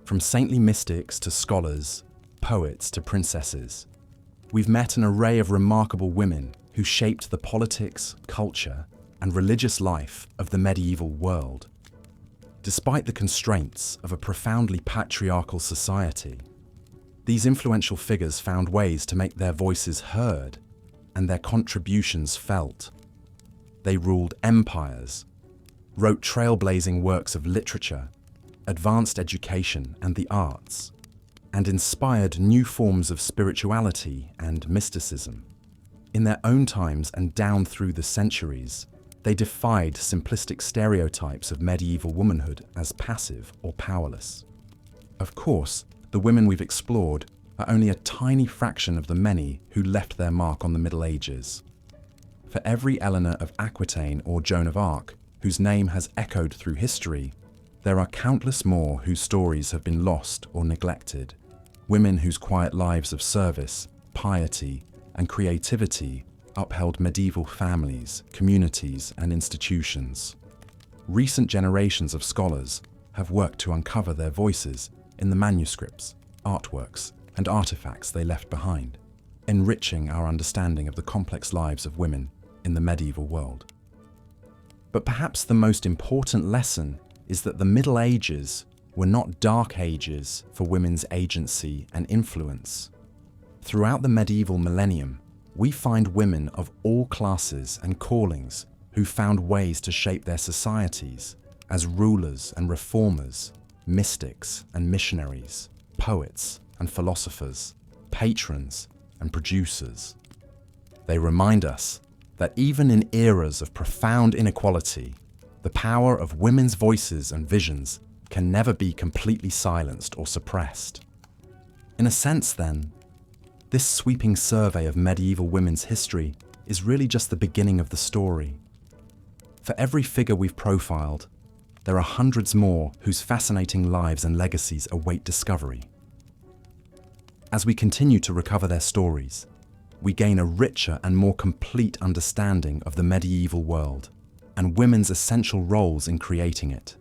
From saintly mystics to scholars, poets to princesses, we've met an array of remarkable women who shaped the politics, culture, and religious life of the medieval world. Despite the constraints of a profoundly patriarchal society, these influential figures found ways to make their voices heard and their contributions felt. They ruled empires, wrote trailblazing works of literature, advanced education and the arts, and inspired new forms of spirituality and mysticism. In their own times and down through the centuries, they defied simplistic stereotypes of medieval womanhood as passive or powerless. Of course, the women we've explored are only a tiny fraction of the many who left their mark on the Middle Ages. For every Eleanor of Aquitaine or Joan of Arc, whose name has echoed through history, there are countless more whose stories have been lost or neglected. Women whose quiet lives of service, piety, and creativity upheld medieval families, communities, and institutions. Recent generations of scholars have worked to uncover their voices in the manuscripts, artworks, and artifacts they left behind. enriching our understanding of the complex lives of women in the medieval world. But perhaps the most important lesson is that the Middle Ages were not dark ages for women's agency and influence. Throughout the medieval millennium, we find women of all classes and callings who found ways to shape their societies as rulers and reformers, mystics and missionaries, poets and philosophers, patrons and producers. They remind us that even in eras of profound inequality, the power of women's voices and visions can never be completely silenced or suppressed. In a sense, then, this sweeping survey of medieval women's history is really just the beginning of the story. For every figure we've profiled, there are hundreds more whose fascinating lives and legacies await discovery. As we continue to recover their stories, we gain a richer and more complete understanding of the medieval world and women's essential roles in creating it.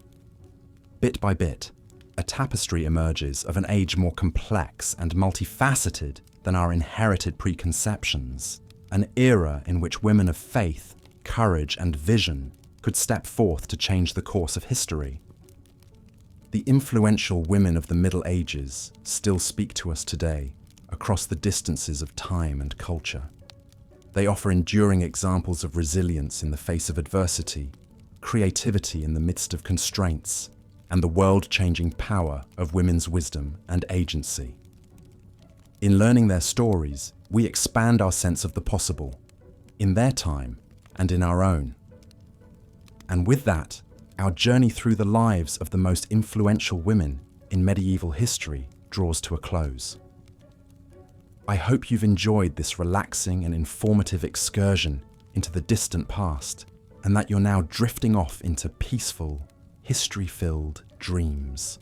Bit by bit, a tapestry emerges of an age more complex and multifaceted than our inherited preconceptions, an era in which women of faith, courage, and vision could step forth to change the course of history. The influential women of the Middle Ages still speak to us today across the distances of time and culture. They offer enduring examples of resilience in the face of adversity, creativity in the midst of constraints, and the world-changing power of women's wisdom and agency. In learning their stories, we expand our sense of the possible, in their time and in our own. And with that, our journey through the lives of the most influential women in medieval history draws to a close. I hope you've enjoyed this relaxing and informative excursion into the distant past, and that you're now drifting off into peaceful, history-filled dreams.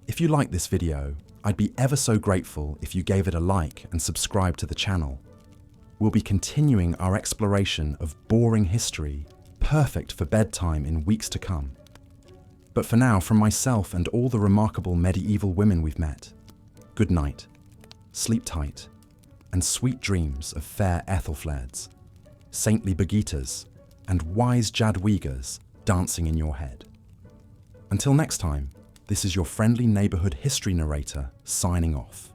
If you like this video, I'd be ever so grateful if you gave it a like and subscribe to the channel. We'll be continuing our exploration of boring history, perfect for bedtime in weeks to come. But for now, from myself and all the remarkable medieval women we've met, good night, sleep tight, and sweet dreams of fair Ethelfleds, saintly Birgittas, and wise Jadwigas dancing in your head. Until next time, this is your friendly neighborhood history narrator signing off.